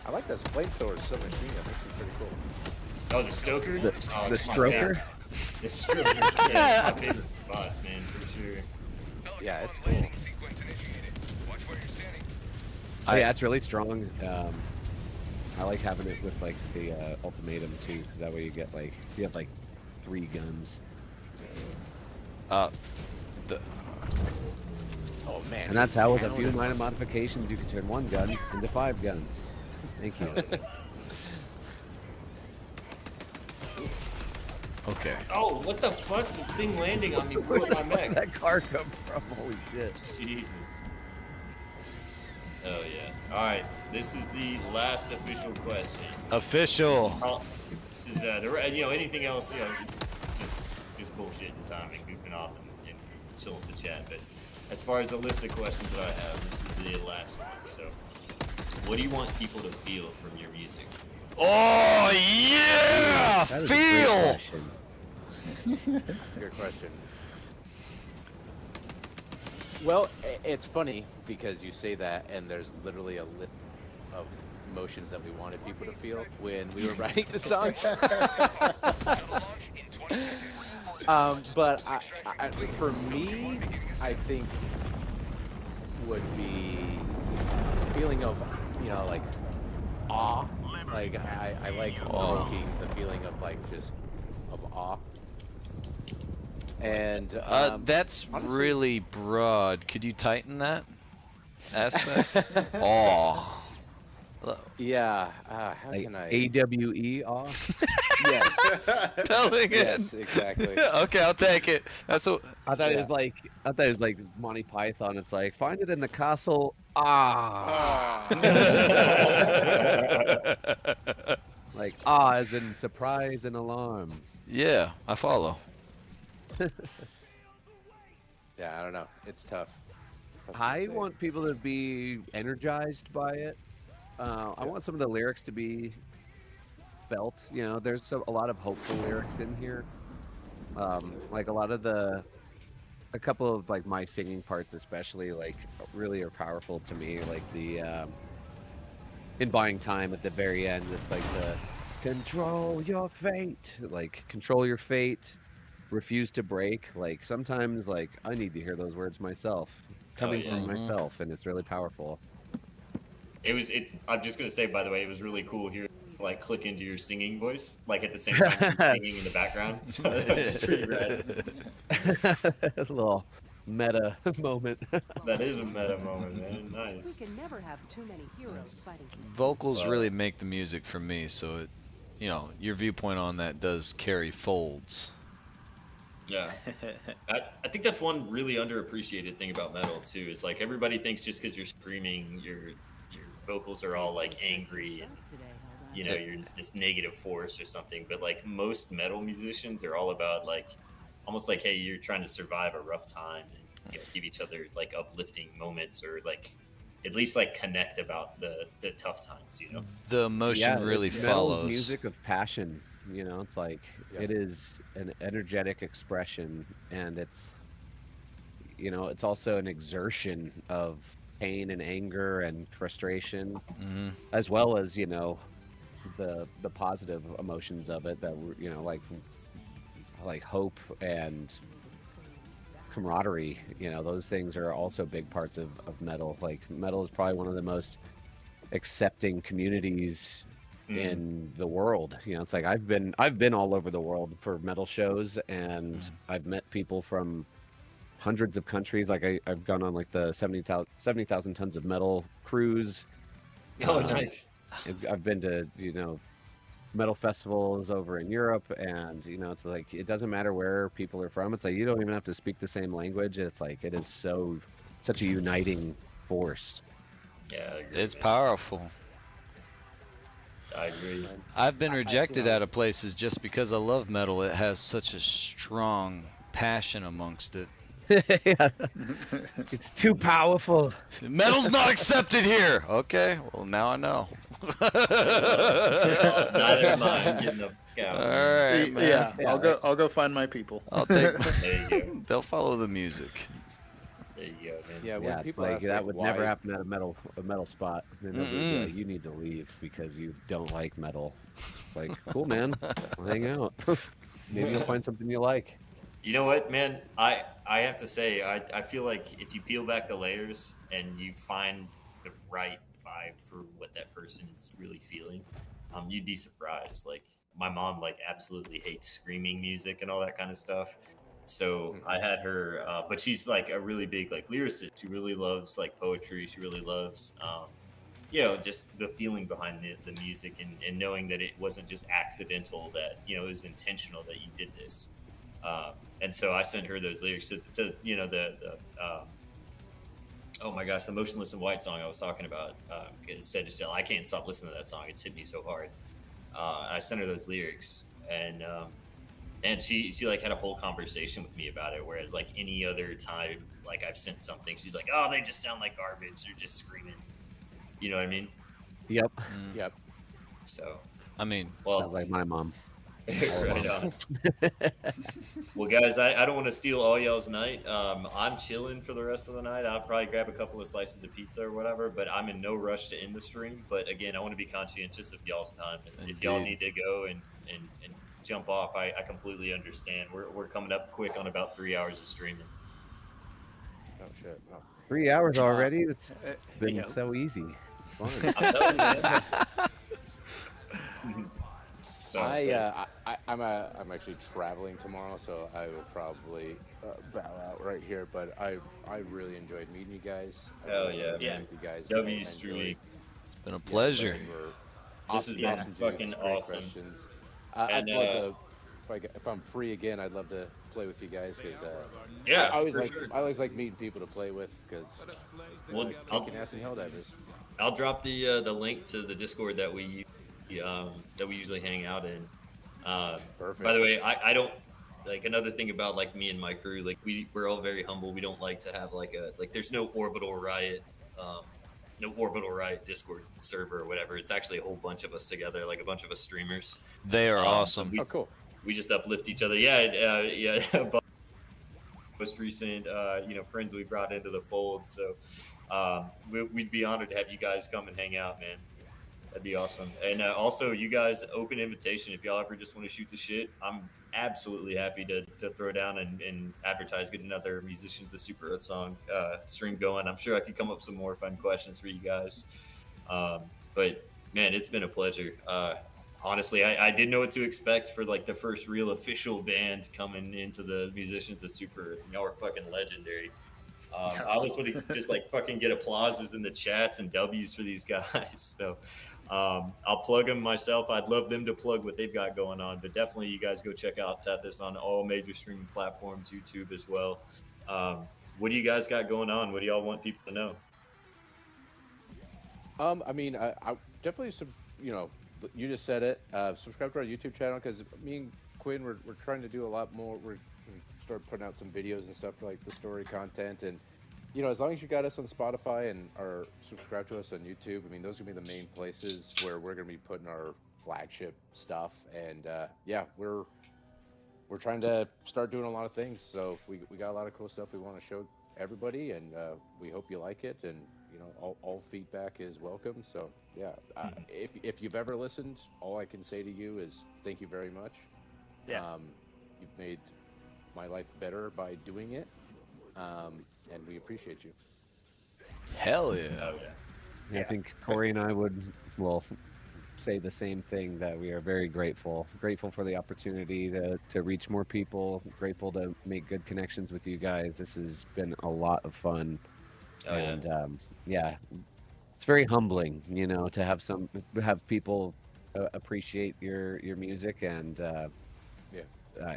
I like those flamethrowers submachine gun. This is pretty cool. Oh, the Stoker? The Stroker? The Stroker. Yeah, it's my favorite spots, man, for sure. Yeah, it's cool. Yeah, it's really strong. I like having it with like the ultimatum too, because that way you have like 3 guns. Oh man. And that's how with a few minor modifications you can turn 1 gun into 5 guns. Thank you. Okay. Oh, what the fuck? This thing landing on me broke my Where did mech. that car come from? Holy shit. Jesus. Oh yeah. All right. This is the last official question. Official. This is anything else, just bullshit and time and goofing off and chill with the chat. But as far as the list of questions that I have, this is the last one. So, what do you want people to feel from your music? Oh yeah, That is a great feel. question. That's a good question. Well, it's funny because you say that, and there's literally a list of emotions that we wanted people to feel when we were writing the songs. But for me, I think would be feeling of, like awe. Like I like evoking the feeling of just of awe. And That's honestly, really broad. Could you tighten that aspect? Oh. yeah. How Like can I? AWE awe? Yes. Spelling it. Yes, exactly. Okay, I'll take it. That's what. I thought it Yeah. was like Monty Python. It's like find it in the castle. Ah. Like as in surprise and alarm. Yeah, I follow. Yeah, I don't know. It's tough. Tough to I say. want people to be energized by it. I want some of the lyrics to be felt. There's a lot of hopeful lyrics in here. Like a couple of like my singing parts especially really are powerful to me. Like the in buying time at the very end, it's like the control your fate, control your fate, refuse to break. Like sometimes I need to hear those words myself, coming from myself, and it's really powerful. I'm just gonna say, by the way, it was really cool here. Click into your singing voice, at the same time you're singing in the background. So that was just really rad. A little meta moment. That is a meta moment, man. Nice. We can never have too many heroes fighting. Vocals really make the music for me, so it, your viewpoint on that does carry folds. Yeah, I think that's one really underappreciated thing about metal too. Is everybody thinks just because you're screaming, your vocals are all angry and you're this negative force or something. But most metal musicians are all about almost hey, you're trying to survive a rough time and give each other uplifting moments or at least connect about the tough times. The emotion really follows. Music of passion. It's it is an energetic expression, and it's it's also an exertion of pain and anger and frustration, as well as the positive emotions of it that like hope and camaraderie. Those things are also big parts of metal. Metal is probably one of the most accepting communities in the world. It's I've been all over the world for metal shows, and I've met people from hundreds of countries. I've gone on the 70,000 tons of metal cruise. Oh, nice. I've been to metal festivals over in Europe, and you know, it's like it doesn't matter where people are from. It's like you don't even have to speak the same language. It's like it is such a uniting force. Yeah, I agree, It's man. powerful. I agree. I've been rejected out of places just because I love metal. It has such a strong passion amongst it. Yeah. It's too powerful. Metal's not accepted here. Okay, well now I know. Neither am I. I'm getting the fuck out. All right, man. Yeah, I'll go find my people. I'll take. There you go. They'll follow the music. There you go, man. Yeah, when Yeah, it's people like ask, that like, would why, never happen at a metal spot. And they'll be like, you need to leave because you don't like metal. It's like, cool, man. We'll hang out. Maybe you'll find something you like. You know what, man? I have to say, I feel like if you peel back the layers and you find the right vibe for what that person is really feeling, you'd be surprised. Like my mom, like absolutely hates screaming music and all that kind of stuff. So I had her, but she's like a really big like lyricist. She really loves like poetry. She really loves, you know, just the feeling behind the music and knowing that it wasn't just accidental, that, you know, it was intentional that you did this. And so I sent her those lyrics to you know, oh my gosh, the Motionless in White song I was talking about. It said, I can't stop listening to that song. It's hit me so hard. I sent her those lyrics, and she like had a whole conversation with me about it. Whereas like any other time, like I've sent something, she's like, oh, they just sound like garbage. They're just screaming. You know what I mean? Yep. Yep. So, I mean, well, Sounds like my mom. right on. Well, guys, I don't want to steal all y'all's night. I'm chilling for the rest of the night. I'll probably grab a couple of slices of pizza or whatever, but I'm in no rush to end the stream. But again, I want to be conscientious of y'all's time. If y'all need to go and jump off, I completely understand. We're coming up quick on about 3 hours of streaming. Oh shit. Oh. 3 hours already? It's been yeah. so easy. Fun. I'm telling you, man. So, I'm actually traveling tomorrow, so I will probably bow out right here. But I really enjoyed meeting you guys. Hell yeah, With man. you guys. W and Street. really, it's been a pleasure. This has been fucking great awesome. questions. I'd And, love to, if I'm free again, I'd love to play with you guys because yeah, I sure. always like meeting people to play with because Well, kicking ass and helldivers. I'll drop the link to the Discord that we usually hang out in. Perfect. By the way, I don't like, another thing about like me and my crew, like we're all very humble. We don't like to have like there's no Orbital Riot Discord server or whatever. It's actually a whole bunch of us together, like a bunch of us streamers. They are awesome. Oh, cool. We just uplift each other. Yeah. Most recent, friends we brought into the fold. So we'd be honored to have you guys come and hang out, man. That'd be awesome. And also, you guys, open invitation. If y'all ever just want to shoot the shit, I'm absolutely happy to throw down and advertise, get another Musicians of Super Earth song stream going. I'm sure I could come up with some more fun questions for you guys. But man, it's been a pleasure. Honestly, I didn't know what to expect for like the first real official band coming into the Musicians of Super Earth. Y'all are fucking legendary. I always want to just like fucking get applauses in the chats and W's for these guys. So I'll plug them myself. I'd love them to plug what they've got going on, but definitely you guys go check out TETHYS on all major streaming platforms, YouTube as well. What do you guys got going on? What do y'all want people to know? I mean, I definitely, you just said it. Subscribe to our YouTube channel because me and Quinn, we're trying to do a lot more. We start putting out some videos and stuff for like the story content, and as long as you got us on Spotify and are subscribed to us on YouTube, I mean, those are gonna be the main places where we're gonna be putting our flagship stuff. And we're trying to start doing a lot of things. So we got a lot of cool stuff we want to show everybody, and we hope you like it. And all feedback is welcome. So if you've ever listened, all I can say to you is thank you very much. Yeah. You've made my life better by doing it, and we appreciate you. Hell yeah. Oh, yeah. I think Corey and I would, say the same thing, that we are very grateful for the opportunity to reach more people, grateful to make good connections with you guys. This has been a lot of fun. Oh, And it's very humbling, to have people appreciate your music, and yeah,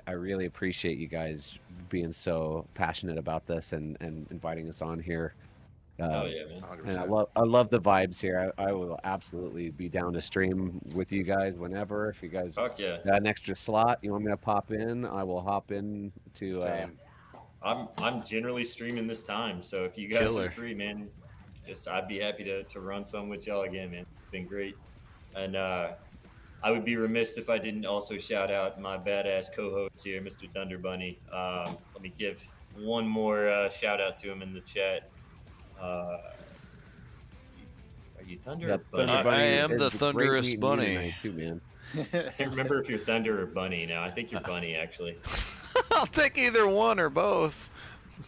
I really appreciate you guys being so passionate about this and inviting us on here. Oh yeah, man. 100%. And I love the vibes here. I will absolutely be down to stream with you guys whenever. If you guys Fuck yeah. got an extra slot, you want me to pop in, I will hop in to. Same. I'm generally streaming this time, so if you guys Killer. are free, man, I'd be happy to run some with y'all again, man. It's been great, and I would be remiss if I didn't also shout out my badass co-host here, MrThunderBunny. Let me give one more shout out to him in the chat. Are you Thunder or Bunny? I am the it's great thunderous meeting you bunny. tonight too, man. I can't remember if you're Thunder or Bunny now. I think you're Bunny, actually. I'll take either one or both.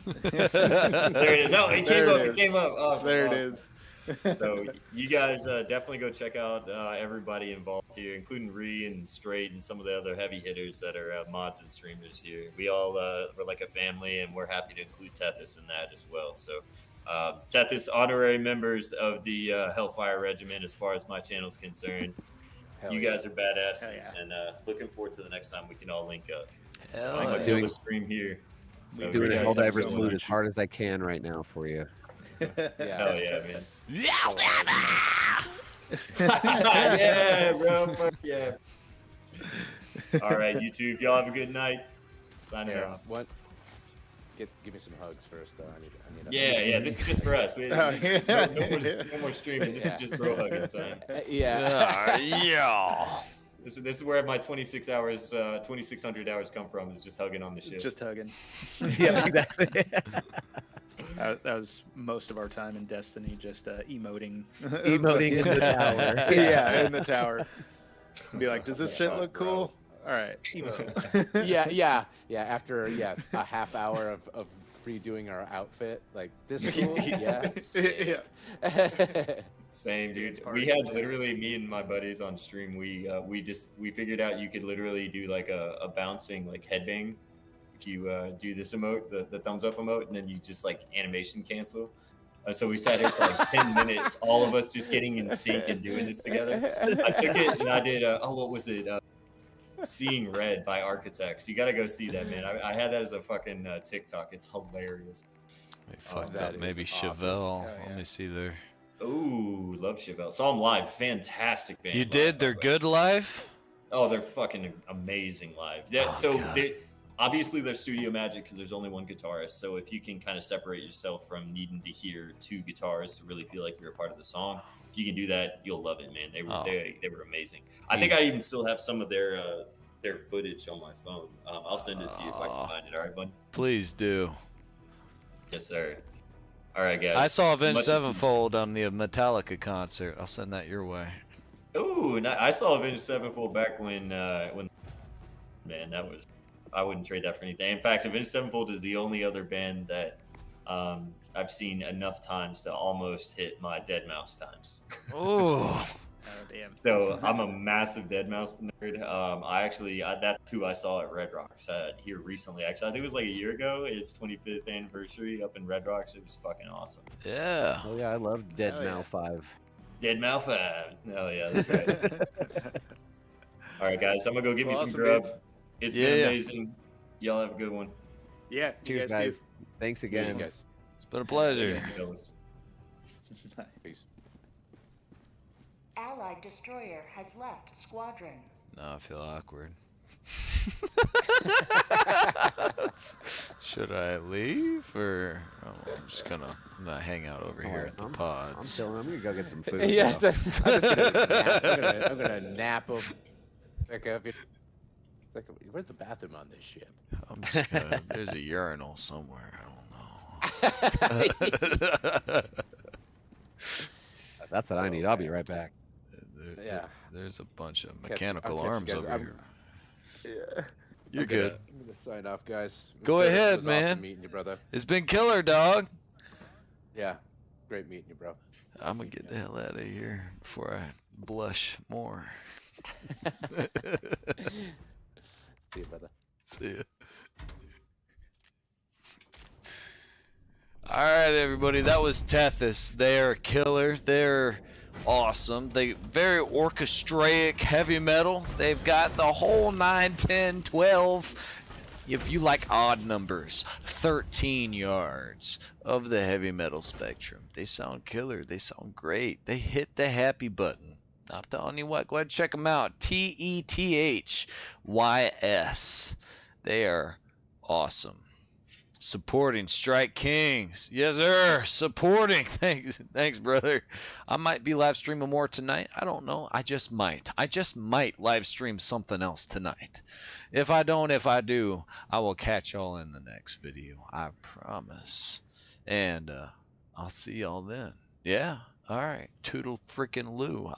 There it is. Oh, it came up. It came up. Awesome, There it awesome. is. So you guys definitely go check out everybody involved here, including Ree and Straight and some of the other heavy hitters that are mods and streamers here. We all we're like a family, and we're happy to include TETHYS in that as well. So TETHYS honorary members of the Hellfire Regiment, as far as my channel is concerned. Hell You yeah. guys are badasses, Hell yeah. and looking forward to the next time we can all link up. So Hell I'm gonna yeah. kill the stream here. So Doing you a guys have Helldiver so salute much. as hard as I can right now for you. Yeah. Hell yeah, man. Yeah, Yeah, bro. Fuck yeah. All right, YouTube. Y'all have a good night. Signing Here, off. what? Give me some hugs first, though. I need Yeah. This is just for us. Oh, yeah. No more streaming. This is just bro hugging time. Yeah. yeah. This is where my 2,600 hours come from. Is just hugging on the ship. Just hugging. Yeah, exactly. That was most of our time in Destiny, just emoting. Emoting in the tower. Yeah, in the tower. Be like, does this Yeah, shit sounds look cool? All right, emote. yeah. After a half hour of redoing our outfit, like this cool. Yeah. sick. Same, dude. It's We party. had literally me and my buddies on stream. We figured out you could literally do like a bouncing like headbang if you do this emote, the thumbs up emote, and then you just like animation cancel. So we sat here for like 10 minutes, all of us just getting in sync and doing this together. I took it and I did. What was it? Seeing Red by Architects. You gotta go see that, man. I had that as a fucking TikTok. It's hilarious. We fucked that up. Maybe is awesome. Chevelle. Oh, yeah. Let me see there. Ooh, love Chevelle. Saw them live. Fantastic band. You live, did? by They're the way. good live? Oh, they're fucking amazing live. Yeah, Oh, so God. obviously they're studio magic because there's only one guitarist. So if you can kind of separate yourself from needing to hear two guitars to really feel like you're a part of the song, if you can do that, you'll love it, man. They were Oh. they were amazing. I think I even still have some of their footage on my phone. I'll send it to you if I Aw. can find it. All right, bud. Please do. Yes, sir. All right, guys. I saw Avenged Much Sevenfold on the Metallica concert. I'll send that your way. Ooh, I saw Avenged Sevenfold back when man, that was, I wouldn't trade that for anything. In fact, Avenged Sevenfold is the only other band that I've seen enough times to almost hit my Dead Mouse times. Oh. Oh, damn. So I'm a massive Dead Mouse nerd. That's who I saw at Red Rocks here recently. Actually, I think it was like a year ago. It's 25th anniversary up in Red Rocks. It was fucking awesome. Yeah. Oh yeah, I love Dead Oh, Now yeah. 5. Dead Mouse 5. Oh yeah, that's right. All right, guys, I'm gonna go get me some Awesome, grub. dude. It's Yeah, been yeah. amazing. Y'all have a good one. Yeah, you Cheers, guys. guys. Thanks again. Cheers, guys. It's been a pleasure. Fellas. Too. Peace. Allied destroyer has left squadron. No, I feel awkward. Should I leave or I'm just gonna hang out over here at the I'm pods. chilling. I'm gonna go get some food. Yeah, though. I'm just gonna I'm gonna nap him. Like, where's the bathroom on this ship? I'm just gonna, there's a urinal somewhere. I don't know. That's what I need. I'll be right back. Yeah. There's a bunch of I'll mechanical catch you arms guys. over I'm- here. Yeah. You're I'm good. gonna sign off, guys. It was Go good. ahead, It was man. Awesome meeting you, brother. It's been killer, dog. Yeah. Great meeting you, bro. I'm gonna get the hell out of here before I blush more. See you, brother. See ya. All right, everybody. That was TETHYS. They're killer. They're awesome. They very orchestraic heavy metal. They've got the whole 9, 10, 12. If you like odd numbers, 13 yards of the heavy metal spectrum. They sound killer. They sound great. They hit the happy button. I'm telling you what, go ahead and check them out. TETHYS. They are awesome. Supporting Strike Kings. Yes, sir. Supporting. Thanks, brother. I might be live streaming more tonight. I don't know. I just might live stream something else tonight. If I don't, if I do, I will catch y'all in the next video. I promise. And I'll see y'all then. Yeah. All right. Toodle freaking Lou.